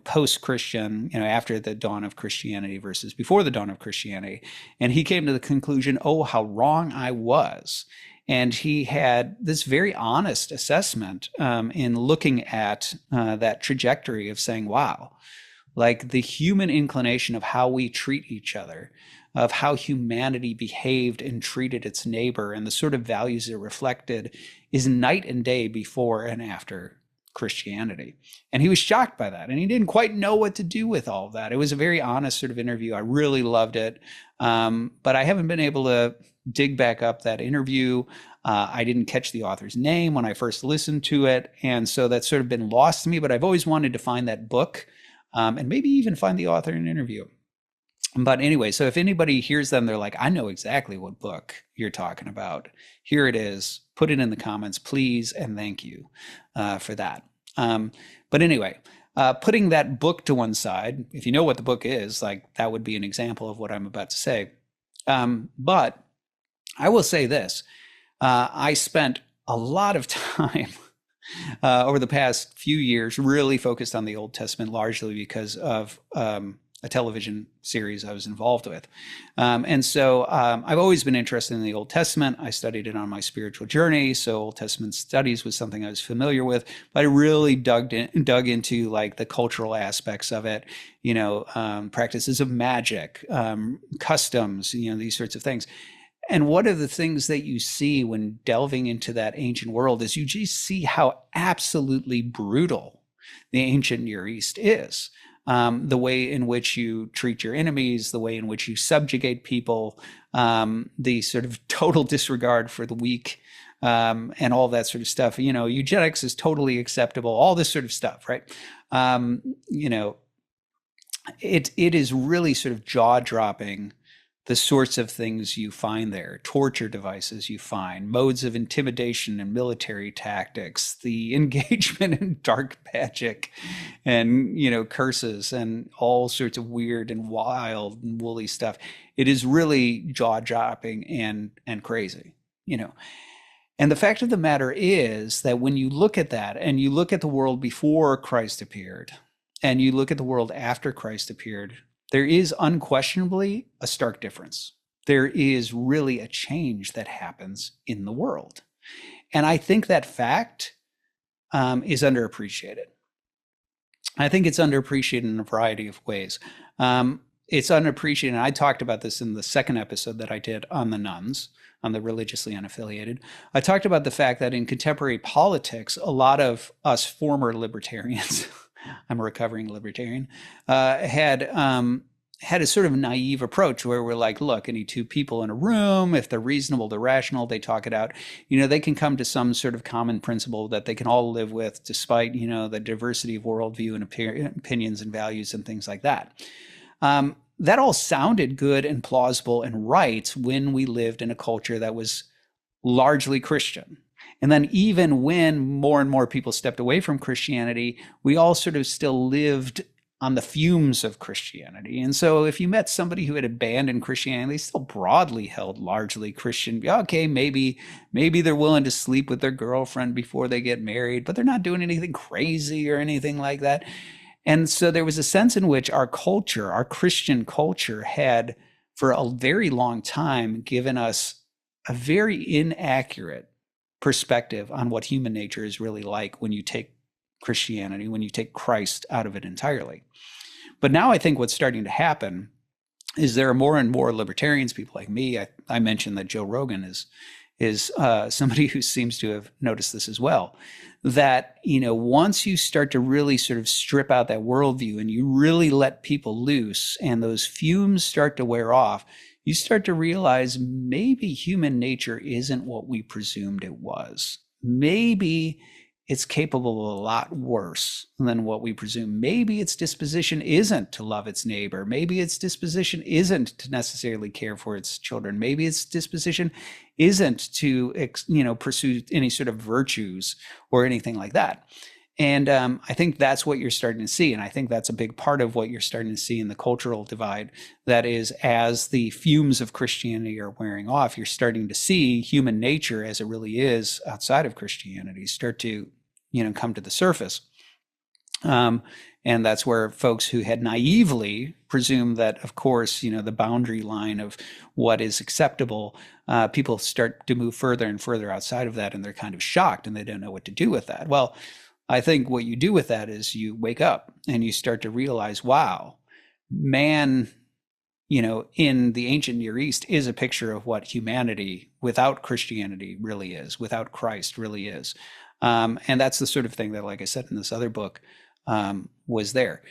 post-Christian, after the dawn of Christianity versus before the dawn of Christianity. And he came to the conclusion, oh, how wrong I was. And he had this very honest assessment in looking at that trajectory of saying, wow, the human inclination of how we treat each other, of how humanity behaved and treated its neighbor, and the sort of values it reflected, is night and day before and after Christianity. And he was shocked by that, and he didn't quite know what to do with all of that. It was a very honest sort of interview. I really loved it. But I haven't been able to dig back up that interview. I didn't catch the author's name when I first listened to it. And so that's sort of been lost to me, but I've always wanted to find that book, and maybe even find the author in an interview. But anyway, so if anybody hears them, they're like, I know exactly what book you're talking about. Here it is. Put it in the comments, please, and thank you for that. But anyway, putting that book to one side, if you know what the book is, that would be an example of what I'm about to say. But I will say this. I spent a lot of time over the past few years really focused on the Old Testament, largely because of a television series I was involved with. And so I've always been interested in the Old Testament. I studied it on my spiritual journey. So Old Testament studies was something I was familiar with, but I really dug into like the cultural aspects of it, practices of magic, customs, these sorts of things. And one of the things that you see when delving into that ancient world is you just see how absolutely brutal the ancient Near East is. The way in which you treat your enemies, the way in which you subjugate people, the sort of total disregard for the weak, and all that sort of stuff. Eugenics is totally acceptable, all this sort of stuff, right? It is really sort of jaw-dropping, the sorts of things you find there, torture devices you find, modes of intimidation and military tactics, the engagement in dark magic and, curses and all sorts of weird and wild and woolly stuff. It is really jaw-dropping and crazy, And the fact of the matter is that when you look at that and you look at the world before Christ appeared and you look at the world after Christ appeared, there is unquestionably a stark difference. There is really a change that happens in the world. And I think that fact is underappreciated. I think it's underappreciated in a variety of ways. It's underappreciated, and I talked about this in the second episode that I did on the nuns, on the religiously unaffiliated. I talked about the fact that in contemporary politics, a lot of us former libertarians, I'm a recovering libertarian, had a sort of naive approach where we're like, look, any two people in a room, if they're reasonable, they're rational, they talk it out, they can come to some sort of common principle that they can all live with despite, the diversity of worldview and opinions and values and things like that. That all sounded good and plausible and right when we lived in a culture that was largely Christian. And then even when more and more people stepped away from Christianity, we all sort of still lived on the fumes of Christianity. And so if you met somebody who had abandoned Christianity, still broadly held largely Christian, okay, maybe they're willing to sleep with their girlfriend before they get married, but they're not doing anything crazy or anything like that. And so there was a sense in which our culture, our Christian culture, had for a very long time given us a very inaccurate perspective on what human nature is really like when you take Christianity, when you take Christ out of it entirely. But now I think what's starting to happen is there are more and more libertarians, people like me. I mentioned that Joe Rogan is somebody who seems to have noticed this as well, that, once you start to really sort of strip out that worldview and you really let people loose and those fumes start to wear off, you start to realize maybe human nature isn't what we presumed it was. Maybe it's capable of a lot worse than what we presume. Maybe its disposition isn't to love its neighbor. Maybe its disposition isn't to necessarily care for its children. Maybe its disposition isn't to, pursue any sort of virtues or anything like that. And I think that's what you're starting to see. And I think that's a big part of what you're starting to see in the cultural divide. That is, as the fumes of Christianity are wearing off, you're starting to see human nature as it really is outside of Christianity start to, come to the surface. And that's where folks who had naively presumed that, of course, the boundary line of what is acceptable, people start to move further and further outside of that, and they're kind of shocked and they don't know what to do with that. Well, I think what you do with that is you wake up and you start to realize, wow, man, in the ancient Near East is a picture of what humanity without Christianity really is, without Christ really is. And that's the sort of thing that, like I said in this other book, was there.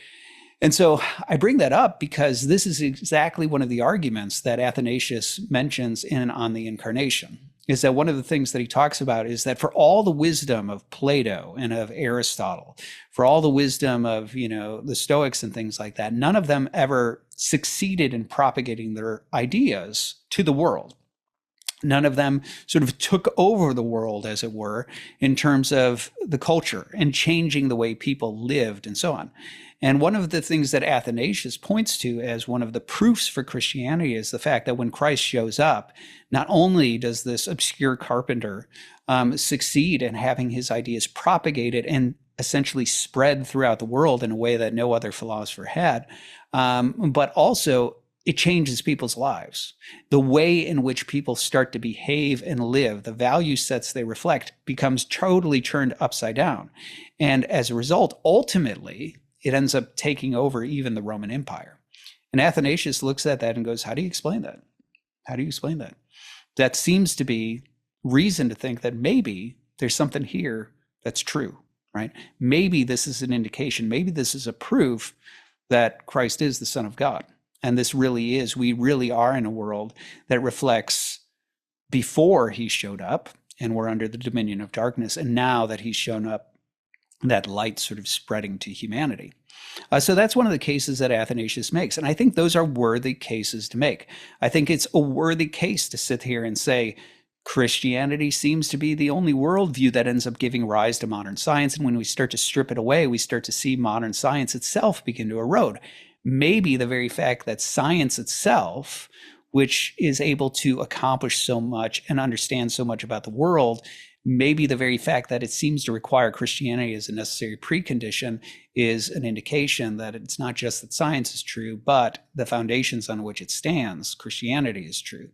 And so I bring that up because this is exactly one of the arguments that Athanasius mentions in On the Incarnation. Is that one of the things that he talks about is that for all the wisdom of Plato and of Aristotle, for all the wisdom of, the Stoics and things like that, none of them ever succeeded in propagating their ideas to the world. None of them sort of took over the world, as it were, in terms of the culture and changing the way people lived and so on. And one of the things that Athanasius points to as one of the proofs for Christianity is the fact that when Christ shows up, not only does this obscure carpenter succeed in having his ideas propagated and essentially spread throughout the world in a way that no other philosopher had. But also, it changes people's lives. The way in which people start to behave and live, the value sets they reflect, becomes totally turned upside down. And as a result, ultimately, it ends up taking over even the Roman Empire. And Athanasius looks at that and goes, how do you explain that? How do you explain that? That seems to be reason to think that maybe there's something here that's true, right? Maybe this is an indication, maybe this is a proof that Christ is the Son of God. And this really is, we really are in a world that reflects before he showed up and we're under the dominion of darkness. And now that he's shown up, that light sort of spreading to humanity. So that's one of the cases that Athanasius makes. And I think those are worthy cases to make. I think it's a worthy case to sit here and say, Christianity seems to be the only worldview that ends up giving rise to modern science. And when we start to strip it away, we start to see modern science itself begin to erode. Maybe the very fact that science itself, which is able to accomplish so much and understand so much about the world, maybe the very fact that it seems to require Christianity as a necessary precondition is an indication that it's not just that science is true, but the foundations on which it stands, Christianity, is true.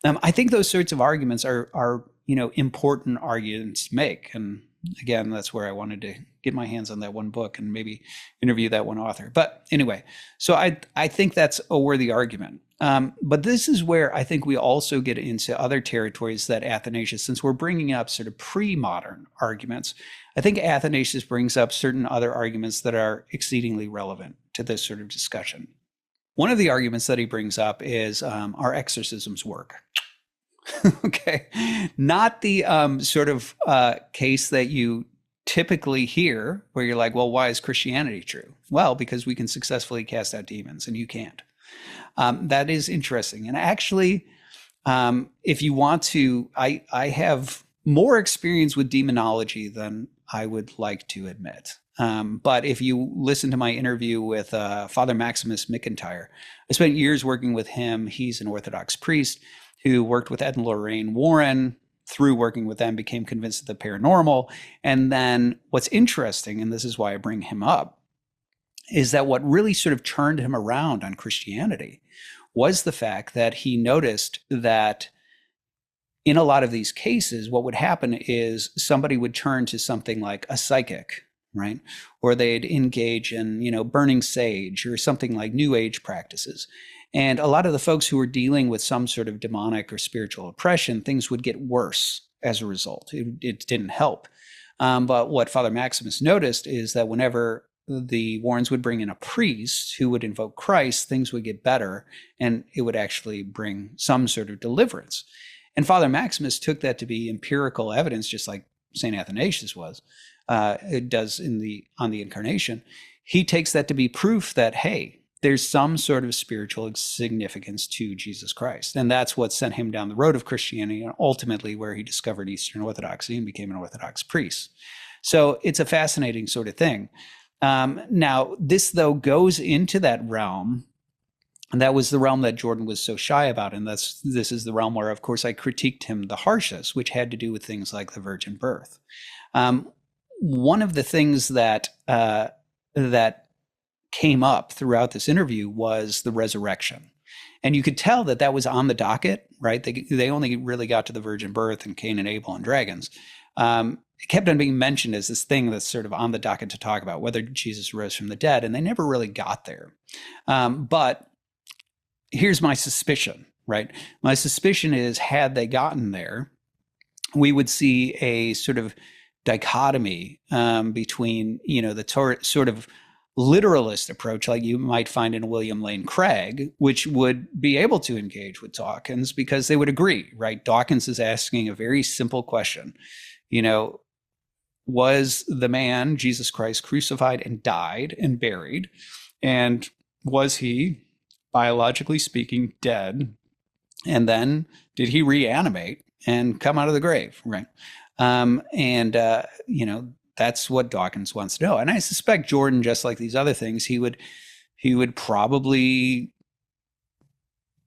I think those sorts of arguments are important arguments to make. And again, that's where I wanted to get my hands on that one book and maybe interview that one author. But anyway, so I think that's a worthy argument. But this is where I think we also get into other territories that Athanasius, since we're bringing up sort of pre-modern arguments, I think Athanasius brings up certain other arguments that are exceedingly relevant to this sort of discussion. One of the arguments that he brings up is our exorcisms work. Okay, not the sort of case that you typically hear where you're like, well, why is Christianity true? Well, because we can successfully cast out demons and you can't. That is interesting. And actually, if you want to, I have more experience with demonology than I would like to admit. But if you listen to my interview with Father Maximus McIntyre, I spent years working with him. He's an Orthodox priest who worked with Ed and Lorraine Warren. Through working with them, became convinced of the paranormal. And then what's interesting, and this is why I bring him up, is that what really sort of turned him around on Christianity was the fact that he noticed that in a lot of these cases, what would happen is somebody would turn to something like a psychic, right? Or they'd engage in, burning sage or something like New Age practices. And a lot of the folks who were dealing with some sort of demonic or spiritual oppression, things would get worse as a result. It didn't help. But what Father Maximus noticed is that whenever the Warrens would bring in a priest who would invoke Christ, things would get better and it would actually bring some sort of deliverance. And Father Maximus took that to be empirical evidence, just like St. Athanasius it does on the Incarnation. He takes that to be proof that, hey, there's some sort of spiritual significance to Jesus Christ. And that's what sent him down the road of Christianity and ultimately where he discovered Eastern Orthodoxy and became an Orthodox priest. So it's a fascinating sort of thing. Now, this, though, goes into that realm, and that was the realm that Jordan was so shy about. And this is the realm where, of course, I critiqued him the harshest, which had to do with things like the virgin birth. One of the things that came up throughout this interview was the resurrection. And you could tell that was on the docket, right? They only really got to the virgin birth and Cain and Abel and dragons. It kept on being mentioned as this thing that's sort of on the docket to talk about, whether Jesus rose from the dead, and they never really got there. But here's my suspicion, right? My suspicion is, had they gotten there, we would see a sort of dichotomy between, the sort of literalist approach like you might find in William Lane Craig, which would be able to engage with Dawkins because they would agree, right? Dawkins is asking a very simple question. Was the man, Jesus Christ, crucified and died and buried? And was he, biologically speaking, dead? And then did he reanimate and come out of the grave, right? That's what Dawkins wants to know. And I suspect Jordan, just like these other things, he would probably,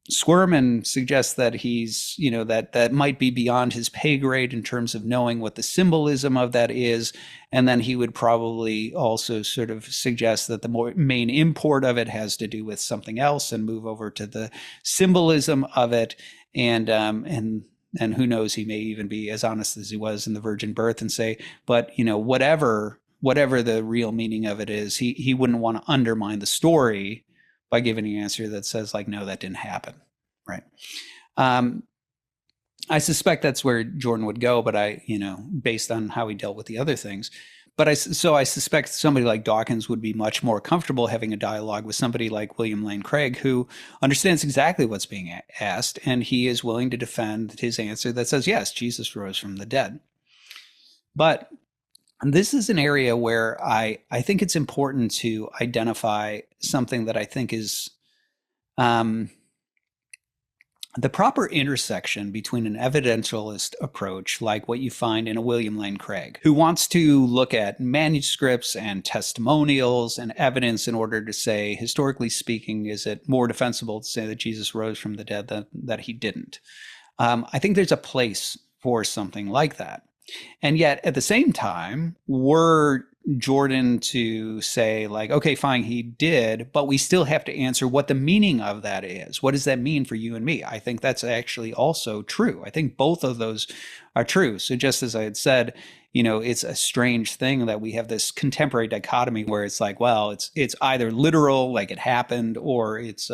squirm and suggest that he's, that might be beyond his pay grade in terms of knowing what the symbolism of that is. And then he would probably also sort of suggest that the main import of it has to do with something else and move over to the symbolism of it. And who knows, he may even be as honest as he was in the virgin birth and say, but, whatever the real meaning of it is, he wouldn't want to undermine the story by giving an answer that says, like, no, that didn't happen, right? I suspect that's where Jordan would go, but based on how he dealt with the other things. But I suspect somebody like Dawkins would be much more comfortable having a dialogue with somebody like William Lane Craig, who understands exactly what's being asked, and he is willing to defend his answer that says, yes, Jesus rose from the dead. But this is an area where I think it's important to identify something that I think is the proper intersection between an evidentialist approach, like what you find in a William Lane Craig, who wants to look at manuscripts and testimonials and evidence in order to say, historically speaking, is it more defensible to say that Jesus rose from the dead than that he didn't? I think there's a place for something like that. And yet, at the same time, were Jordan to say, like, okay, fine, he did, but we still have to answer what the meaning of that is. What does that mean for you and me? I think that's actually also true. I think both of those are true. So just as I had said, it's a strange thing that we have this contemporary dichotomy where it's like, well, it's either literal, like it happened, or it's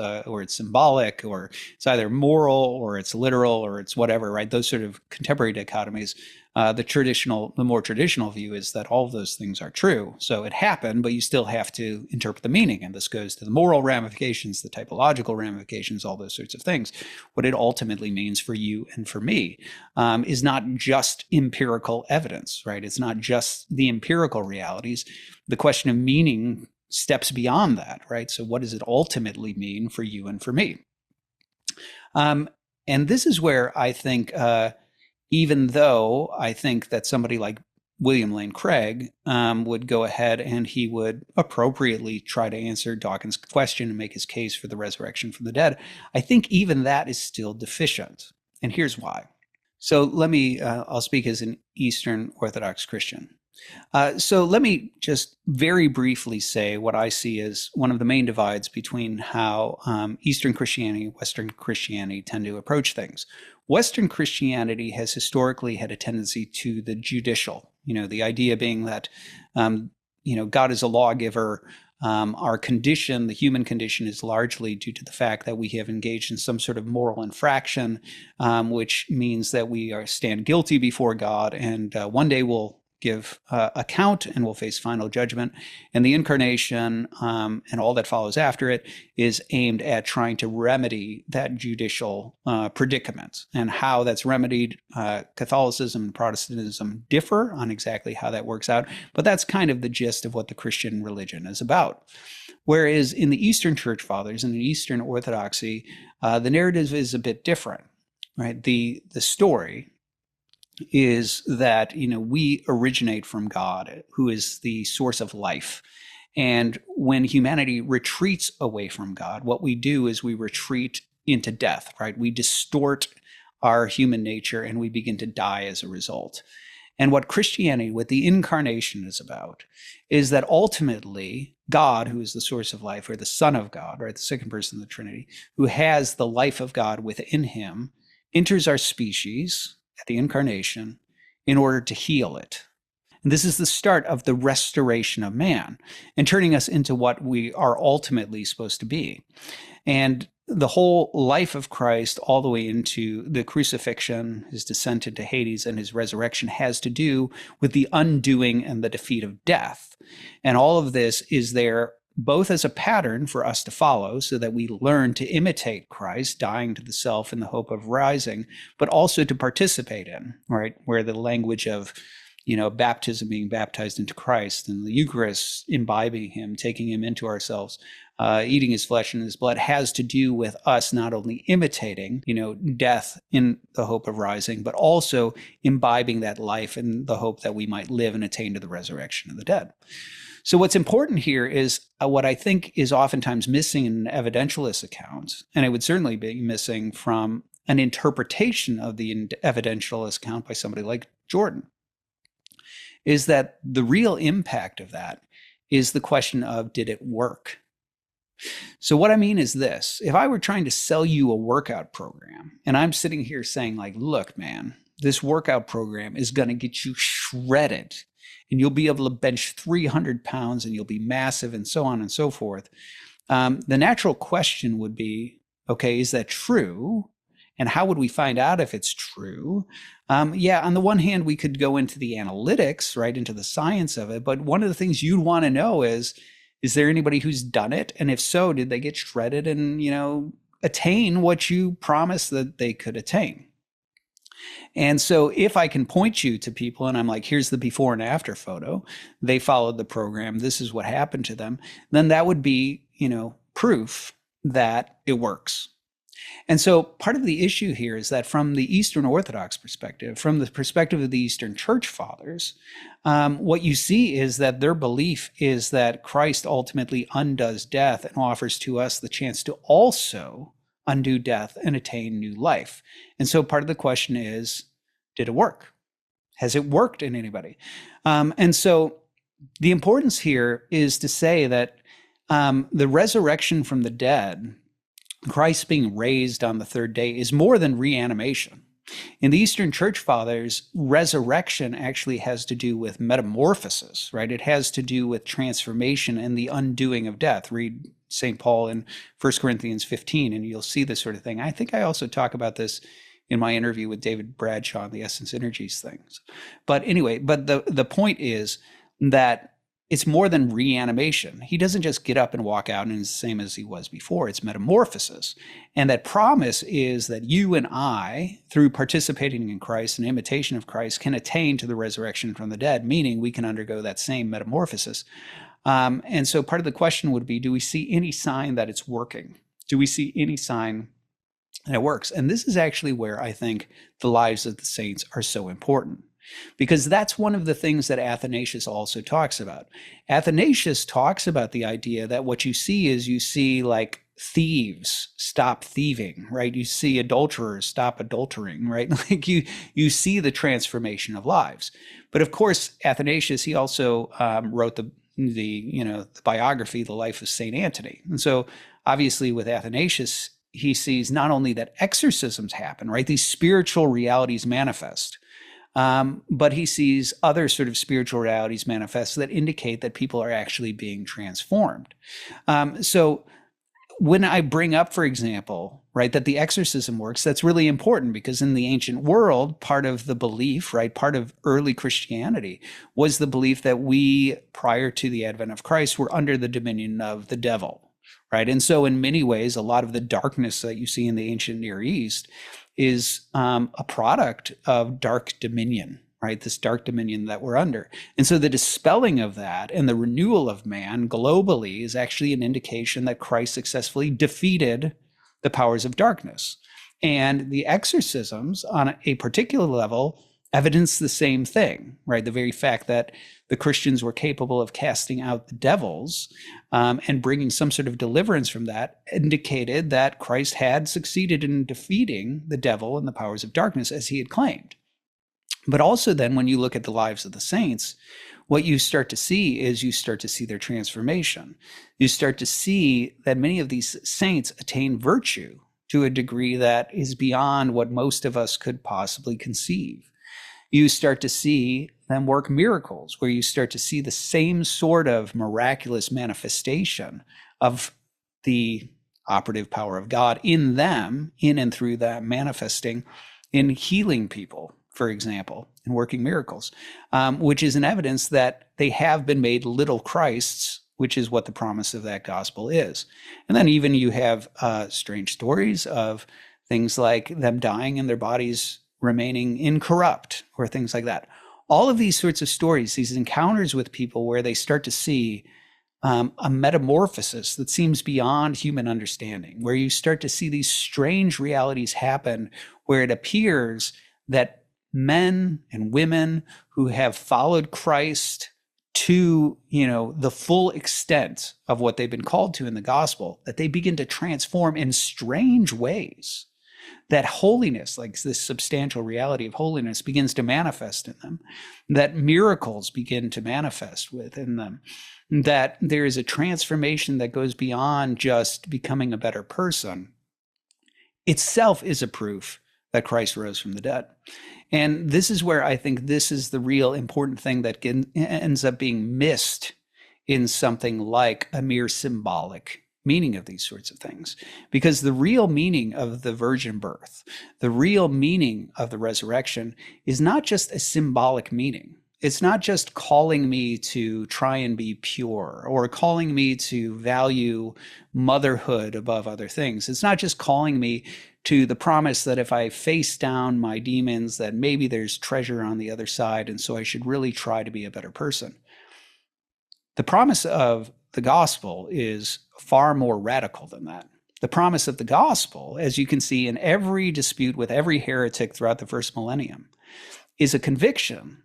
symbolic, or it's either moral, or it's literal, or it's whatever, right? Those sort of contemporary dichotomies. The more traditional view is that all of those things are true. So it happened, but you still have to interpret the meaning. And this goes to the moral ramifications, the typological ramifications, all those sorts of things. What it ultimately means for you and for me is not just empirical evidence, right? It's not just the empirical realities. The question of meaning steps beyond that, right? So what does it ultimately mean for you and for me? And this is where I think, even though I think that somebody like William Lane Craig would go ahead and he would appropriately try to answer Dawkins' question and make his case for the resurrection from the dead, I think even that is still deficient. And here's why. So I'll speak as an Eastern Orthodox Christian. So let me just very briefly say what I see as one of the main divides between how Eastern Christianity and Western Christianity tend to approach things. Western Christianity has historically had a tendency to the judicial, the idea being that, God is a lawgiver. Our condition, the human condition, is largely due to the fact that we have engaged in some sort of moral infraction, which means that we stand guilty before God, and one day we'll give account and will face final judgment. And the incarnation and all that follows after it is aimed at trying to remedy that judicial predicament. And how that's remedied, Catholicism and Protestantism differ on exactly how that works out. But that's kind of the gist of what the Christian religion is about. Whereas in the Eastern Church Fathers and the Eastern Orthodoxy, the narrative is a bit different, right? The story is that, we originate from God, who is the source of life. And when humanity retreats away from God, what we do is we retreat into death, right? We distort our human nature and we begin to die as a result. And what Christianity, what the incarnation is about, is that ultimately God, who is the source of life, or the Son of God, right, the second person of the Trinity, who has the life of God within him, enters our species at the incarnation in order to heal it. And this is the start of the restoration of man and turning us into what we are ultimately supposed to be. And the whole life of Christ, all the way into the crucifixion, his descent into Hades, and his resurrection, has to do with the undoing and the defeat of death. And all of this is there both as a pattern for us to follow so that we learn to imitate Christ, dying to the self in the hope of rising, but also to participate in, right? Where the language of, baptism, being baptized into Christ, and the Eucharist, imbibing him, taking him into ourselves, eating his flesh and his blood, has to do with us not only imitating, death in the hope of rising, but also imbibing that life in the hope that we might live and attain to the resurrection of the dead. So what's important here is what I think is oftentimes missing in an evidentialist account, and it would certainly be missing from an interpretation of the evidentialist account by somebody like Jordan, is that the real impact of that is the question of, did it work? So what I mean is this: if I were trying to sell you a workout program and I'm sitting here saying like, look, man, this workout program is going to get you shredded and you'll be able to bench 300 pounds and you'll be massive and so on and so forth. The natural question would be, okay, is that true? And how would we find out if it's true? Yeah, on the one hand, we could go into the analytics, right, into the science of it. But one of the things you'd want to know is there anybody who's done it? And if so, did they get shredded and, attain what you promised that they could attain? And so if I can point you to people and I'm like, here's the before and after photo, they followed the program, this is what happened to them, then that would be, proof that it works. And so part of the issue here is that from the Eastern Orthodox perspective, from the perspective of the Eastern Church Fathers, what you see is that their belief is that Christ ultimately undoes death and offers to us the chance to also undo death and attain new life. And so part of the question is, did it work? Has it worked in anybody? And so the importance here is to say that the resurrection from the dead, Christ being raised on the third day, is more than reanimation. In the Eastern Church Fathers, resurrection actually has to do with metamorphosis, right? It has to do with transformation and the undoing of death. Read St. Paul in 1 Corinthians 15, and you'll see this sort of thing. I think I also talk about this in my interview with David Bradshaw on the Essence Energies things. But anyway, the point is that it's more than reanimation. He doesn't just get up and walk out and is the same as he was before. It's metamorphosis. And that promise is that you and I, through participating in Christ and imitation of Christ, can attain to the resurrection from the dead, meaning we can undergo that same metamorphosis. And so part of the question would be, do we see any sign that it's working? Do we see any sign that it works? And this is actually where I think the lives of the saints are so important, because that's one of the things that Athanasius also talks about. Athanasius talks about the idea that what you see like thieves stop thieving, right? You see adulterers stop adultering, right? Like you see the transformation of lives. But of course, Athanasius, he also wrote the biography, The Life of Saint Anthony. And so obviously with Athanasius, he sees not only that exorcisms happen, right? These spiritual realities manifest, but he sees other sort of spiritual realities manifest that indicate that people are actually being transformed. So when I bring up, for example, right, that the exorcism works, that's really important, because in the ancient world, part of the belief, right, part of early Christianity was the belief that we, prior to the advent of Christ, were under the dominion of the devil, right? And so in many ways, a lot of the darkness that you see in the ancient Near East is a product of dark dominion, right? This dark dominion that we're under. And so the dispelling of that and the renewal of man globally is actually an indication that Christ successfully defeated the powers of darkness. And the exorcisms on a particular level evidence the same thing, right? The very fact that the Christians were capable of casting out the devils and bringing some sort of deliverance from that indicated that Christ had succeeded in defeating the devil and the powers of darkness as he had claimed. But also then when you look at the lives of the saints, what you start to see is their transformation. You start to see that many of these saints attain virtue to a degree that is beyond what most of us could possibly conceive. You start to see them work miracles, where you start to see the same sort of miraculous manifestation of the operative power of God in them, in and through them, manifesting in healing people, for example, and working miracles, which is an evidence that they have been made little Christs, which is what the promise of that gospel is. And then even you have strange stories of things like them dying and their bodies remaining incorrupt, or things like that. All of these sorts of stories, these encounters with people where they start to see a metamorphosis that seems beyond human understanding, where you start to see these strange realities happen, where it appears that men and women who have followed Christ to, the full extent of what they've been called to in the gospel, that they begin to transform in strange ways, that holiness, like this substantial reality of holiness, begins to manifest in them, that miracles begin to manifest within them, that there is a transformation that goes beyond just becoming a better person, itself is a proof that Christ rose from the dead. And this is where I think this is the real important thing that ends up being missed in something like a mere symbolic meaning of these sorts of things. Because the real meaning of the virgin birth, the real meaning of the resurrection is not just a symbolic meaning. It's not just calling me to try and be pure or calling me to value motherhood above other things. It's not just calling me to the promise that if I face down my demons, that maybe there's treasure on the other side, and so I should really try to be a better person. The promise of the gospel is far more radical than that. The promise of the gospel, as you can see in every dispute with every heretic throughout the first millennium, is a conviction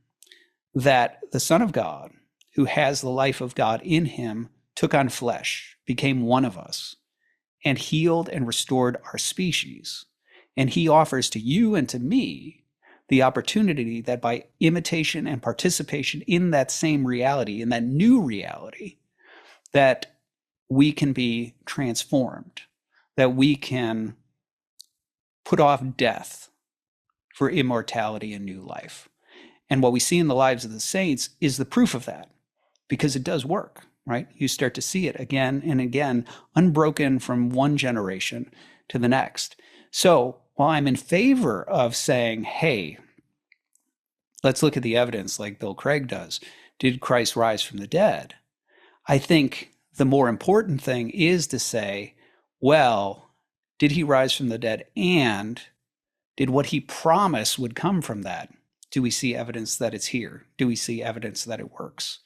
that the Son of God, who has the life of God in him, took on flesh, became one of us, and healed and restored our species. And he offers to you and to me the opportunity that by imitation and participation in that same reality, in that new reality, that we can be transformed, that we can put off death for immortality and new life. And what we see in the lives of the saints is the proof of that, because it does work, right? You start to see it again and again, unbroken from one generation to the next. So while I'm in favor of saying, hey, let's look at the evidence like Bill Craig does. Did Christ rise from the dead? I think the more important thing is to say, well, did he rise from the dead? And did what he promised would come from that? Do we see evidence that it's here? Do we see evidence that it works?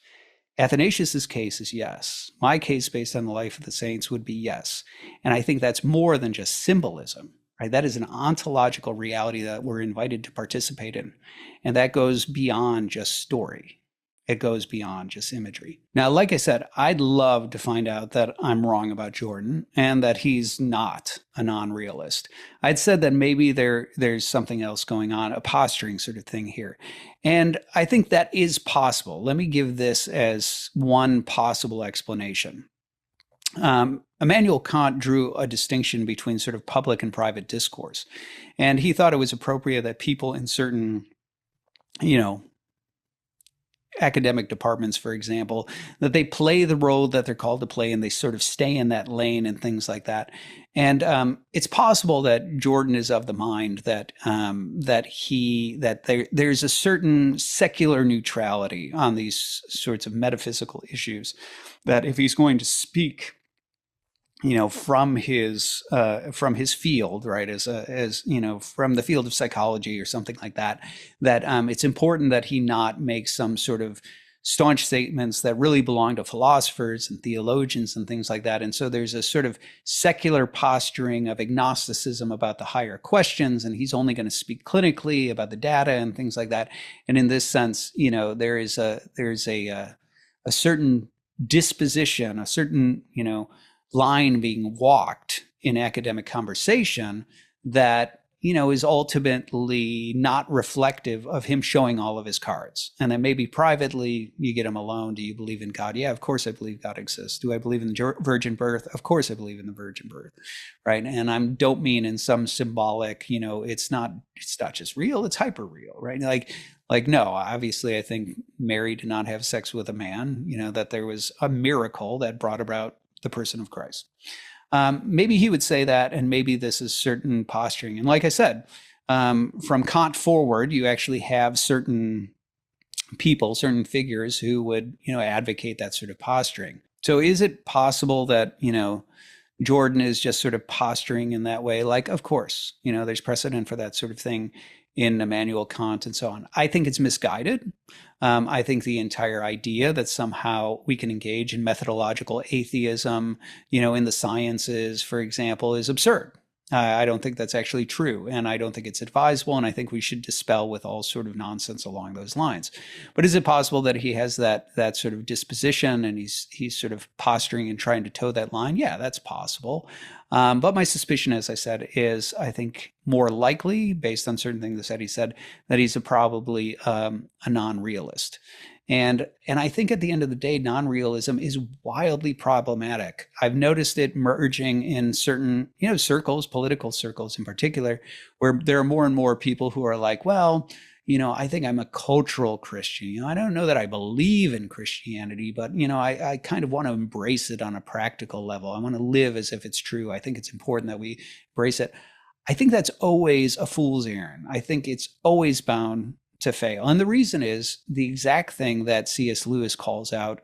Athanasius's case is yes. My case based on the life of the saints would be yes. And I think that's more than just symbolism, right? That is an ontological reality that we're invited to participate in. And that goes beyond just story. It goes beyond just imagery. Now, like I said, I'd love to find out that I'm wrong about Jordan and that he's not a non-realist. I'd said that maybe there's something else going on, a posturing sort of thing here. And I think that is possible. Let me give this as one possible explanation. Immanuel Kant drew a distinction between sort of public and private discourse. And he thought it was appropriate that people in certain, academic departments, for example, that they play the role that they're called to play and they sort of stay in that lane and things like that. And it's possible that Jordan is of the mind that there's a certain secular neutrality on these sorts of metaphysical issues, that if he's going to speak from his field, right, as from the field of psychology or something like that, that it's important that he not make some sort of staunch statements that really belong to philosophers and theologians and things like that. And so there's a sort of secular posturing of agnosticism about the higher questions, and he's only going to speak clinically about the data and things like that. And in this sense, there's a certain disposition, a certain, line being walked in academic conversation that, is ultimately not reflective of him showing all of his cards. And then maybe privately you get him alone. Do you believe in God? Yeah, of course I believe God exists. Do I believe in the virgin birth? Of course I believe in the virgin birth, right? And I don't mean in some symbolic, it's not just real, it's hyper real, right? Like, no, obviously I think Mary did not have sex with a man, that there was a miracle that brought about the person of Christ. Maybe he would say that, and maybe this is certain posturing. And like I said, from Kant forward, you actually have certain people, certain figures who would, advocate that sort of posturing. So is it possible that, Jordan is just sort of posturing in that way? Like, of course, there's precedent for that sort of thing in Immanuel Kant and so on. I think it's misguided. I think the entire idea that somehow we can engage in methodological atheism, in the sciences, for example, is absurd. I don't think that's actually true, and I don't think it's advisable, and I think we should dispel with all sort of nonsense along those lines. But is it possible that he has that sort of disposition, and he's sort of posturing and trying to toe that line? Yeah, that's possible. But my suspicion, as I said, is I think more likely, based on certain things that he said, that he's probably a non-realist. And I think at the end of the day, non-realism is wildly problematic. I've noticed it merging in certain, circles, political circles in particular, where there are more and more people who are like, well, I think I'm a cultural Christian. I don't know that I believe in Christianity, but, I kind of want to embrace it on a practical level. I want to live as if it's true. I think it's important that we embrace it. I think that's always a fool's errand. I think it's always bound to fail. And the reason is the exact thing that C.S. Lewis calls out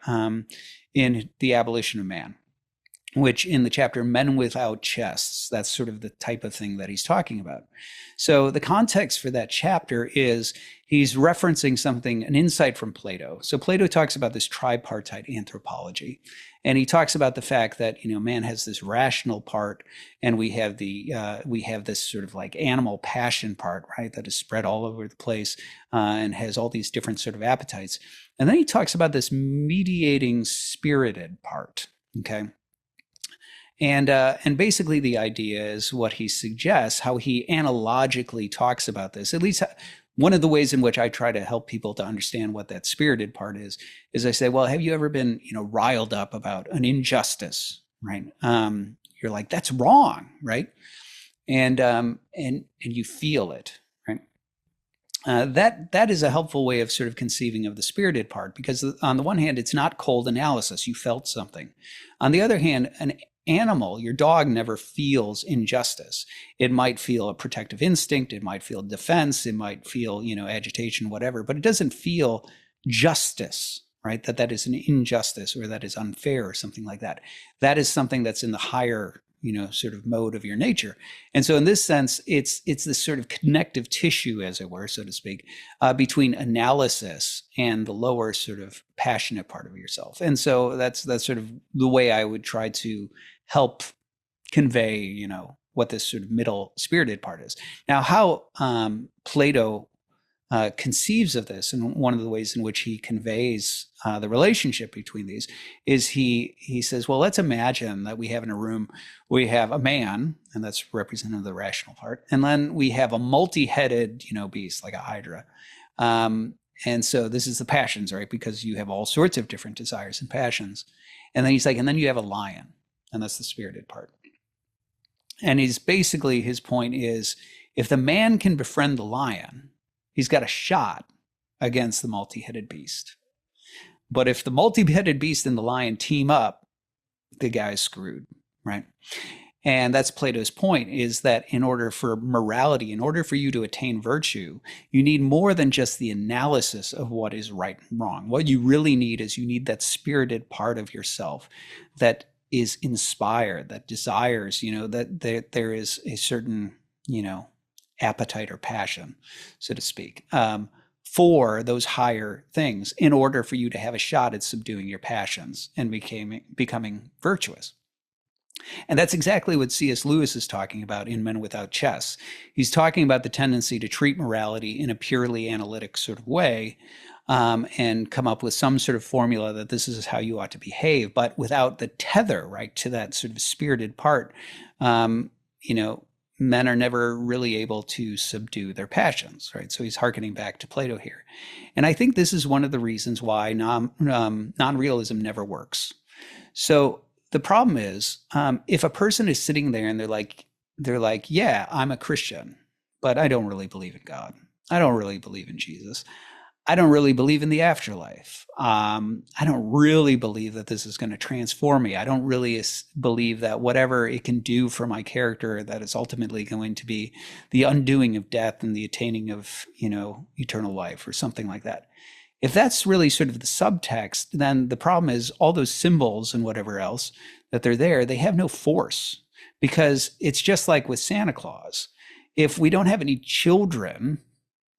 in The Abolition of Man, which in the chapter Men Without Chests, that's sort of the type of thing that he's talking about. So the context for that chapter is he's referencing something, an insight from Plato. So Plato talks about this tripartite anthropology. And he talks about the fact that, man has this rational part, and we have this sort of like animal passion part, right, that is spread all over the place and has all these different sort of appetites. And then he talks about this mediating spirited part, okay? And basically the idea is what he suggests, how he analogically talks about this, at least one of the ways in which I try to help people to understand what that spirited part is I say, well, have you ever been, riled up about an injustice, right? You're like, that's wrong, right? And you feel it, right? That is a helpful way of sort of conceiving of the spirited part, because on the one hand, it's not cold analysis. You felt something. On the other hand, an animal, your dog, never feels injustice. It might feel a protective instinct, it might feel defense, it might feel, agitation, whatever, but it doesn't feel justice, right? That is an injustice, or that is unfair, or something like that. That is something that's in the higher, sort of mode of your nature. And so in this sense, it's this sort of connective tissue, as it were, so to speak, between analysis and the lower sort of passionate part of yourself. And so that's sort of the way I would try to help convey, what this sort of middle spirited part is. Now, how Plato conceives of this, and one of the ways in which he conveys the relationship between these is he says, well, let's imagine that we have in a room, we have a man, and that's representative of the rational part, and then we have a multi-headed, beast like a hydra. And so this is the passions, right? Because you have all sorts of different desires and passions. And then he's like, and then you have a lion, and that's the spirited part. And his point is, if the man can befriend the lion, he's got a shot against the multi-headed beast. But if the multi-headed beast and the lion team up, the guy's screwed, right? And that's Plato's point, is that in order for morality, in order for you to attain virtue, you need more than just the analysis of what is right and wrong. What you really need is you need that spirited part of yourself that is inspired, that desires, that there is a certain, appetite or passion, so to speak, for those higher things, in order for you to have a shot at subduing your passions and becoming virtuous. And that's exactly what C.S. Lewis is talking about in Men Without Chests. He's talking about the tendency to treat morality in a purely analytic sort of way, and come up with some sort of formula that this is how you ought to behave, but without the tether, right, to that sort of spirited part. Men are never really able to subdue their passions, right? So he's hearkening back to Plato here. And I think this is one of the reasons why non-realism never works. So the problem is, if a person is sitting there and they're like, yeah, I'm a Christian, but I don't really believe in God. I don't really believe in Jesus. I don't really believe in the afterlife. I don't really believe that this is going to transform me. I don't really believe that whatever it can do for my character, that is ultimately going to be the undoing of death and the attaining of, eternal life or something like that. If that's really sort of the subtext, then the problem is all those symbols and whatever else that they're there, they have no force, because it's just like with Santa Claus. If we don't have any children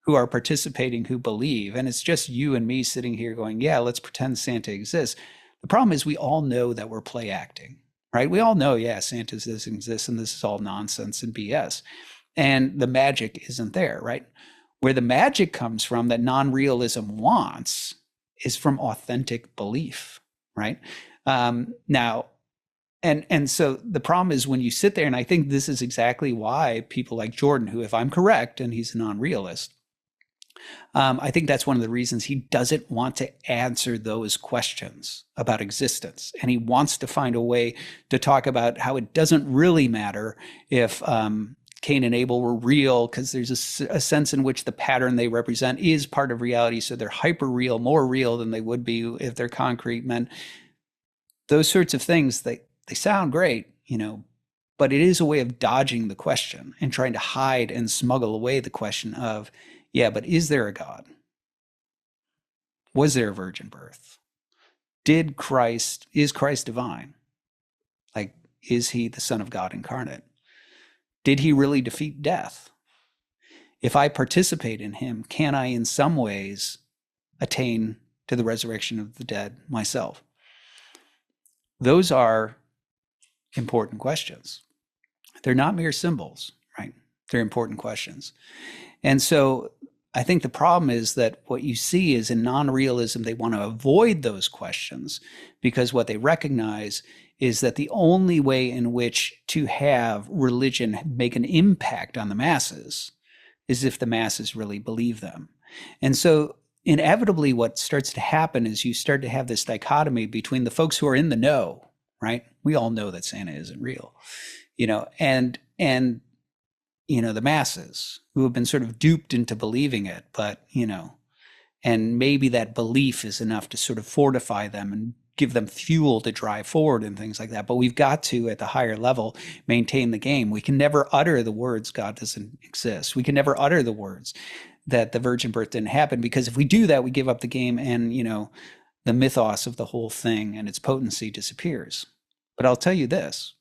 who are participating, who believe, and it's just you and me sitting here going, yeah, let's pretend Santa exists. The problem is we all know that we're play acting, right? We all know, yeah, Santa doesn't exist and this is all nonsense and BS. And the magic isn't there, right? Where the magic comes from that non-realism wants is from authentic belief, right? Now, and so the problem is when you sit there, and I think this is exactly why people like Jordan, who, if I'm correct, and he's a non-realist, I think that's one of the reasons he doesn't want to answer those questions about existence. And he wants to find a way to talk about how it doesn't really matter if Cain and Abel were real, because there's a sense in which the pattern they represent is part of reality. So they're hyper real, more real than they would be if they're concrete men. Those sorts of things, they sound great, but it is a way of dodging the question and trying to hide and smuggle away the question of, yeah, but is there a God? Was there a virgin birth? Is Christ divine? Like, is he the Son of God incarnate? Did he really defeat death? If I participate in him, can I in some ways attain to the resurrection of the dead myself? Those are important questions. They're not mere symbols, right? They're important questions. And so I think the problem is that what you see is in non-realism, they want to avoid those questions because what they recognize is that the only way in which to have religion make an impact on the masses is if the masses really believe them. And so inevitably what starts to happen is you start to have this dichotomy between the folks who are in the know, right? We all know that Santa isn't real, and the masses who have been sort of duped into believing it, but, and maybe that belief is enough to sort of fortify them and give them fuel to drive forward and things like that. But we've got to, at the higher level, maintain the game. We can never utter the words God doesn't exist. We can never utter the words that the virgin birth didn't happen, because if we do that, we give up the game and, the mythos of the whole thing and its potency disappears. But I'll tell you this,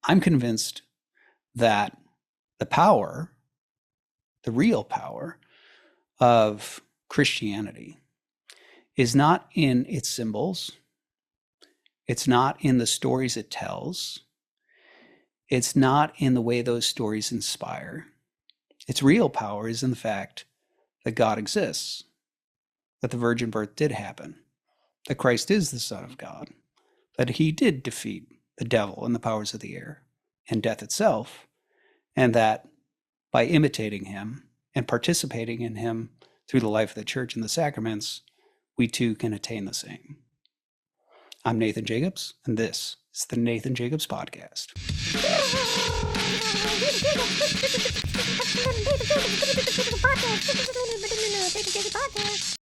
I'm convinced that the power, the real power of Christianity is not in its symbols. It's not in the stories it tells. It's not in the way those stories inspire. Its real power is in the fact that God exists, that the virgin birth did happen, that Christ is the Son of God, that he did defeat the devil and the powers of the air and death itself, and that by imitating him and participating in him through the life of the church and the sacraments, we too can attain the same. I'm Nathan Jacobs, and this is the Nathan Jacobs Podcast. Podcast.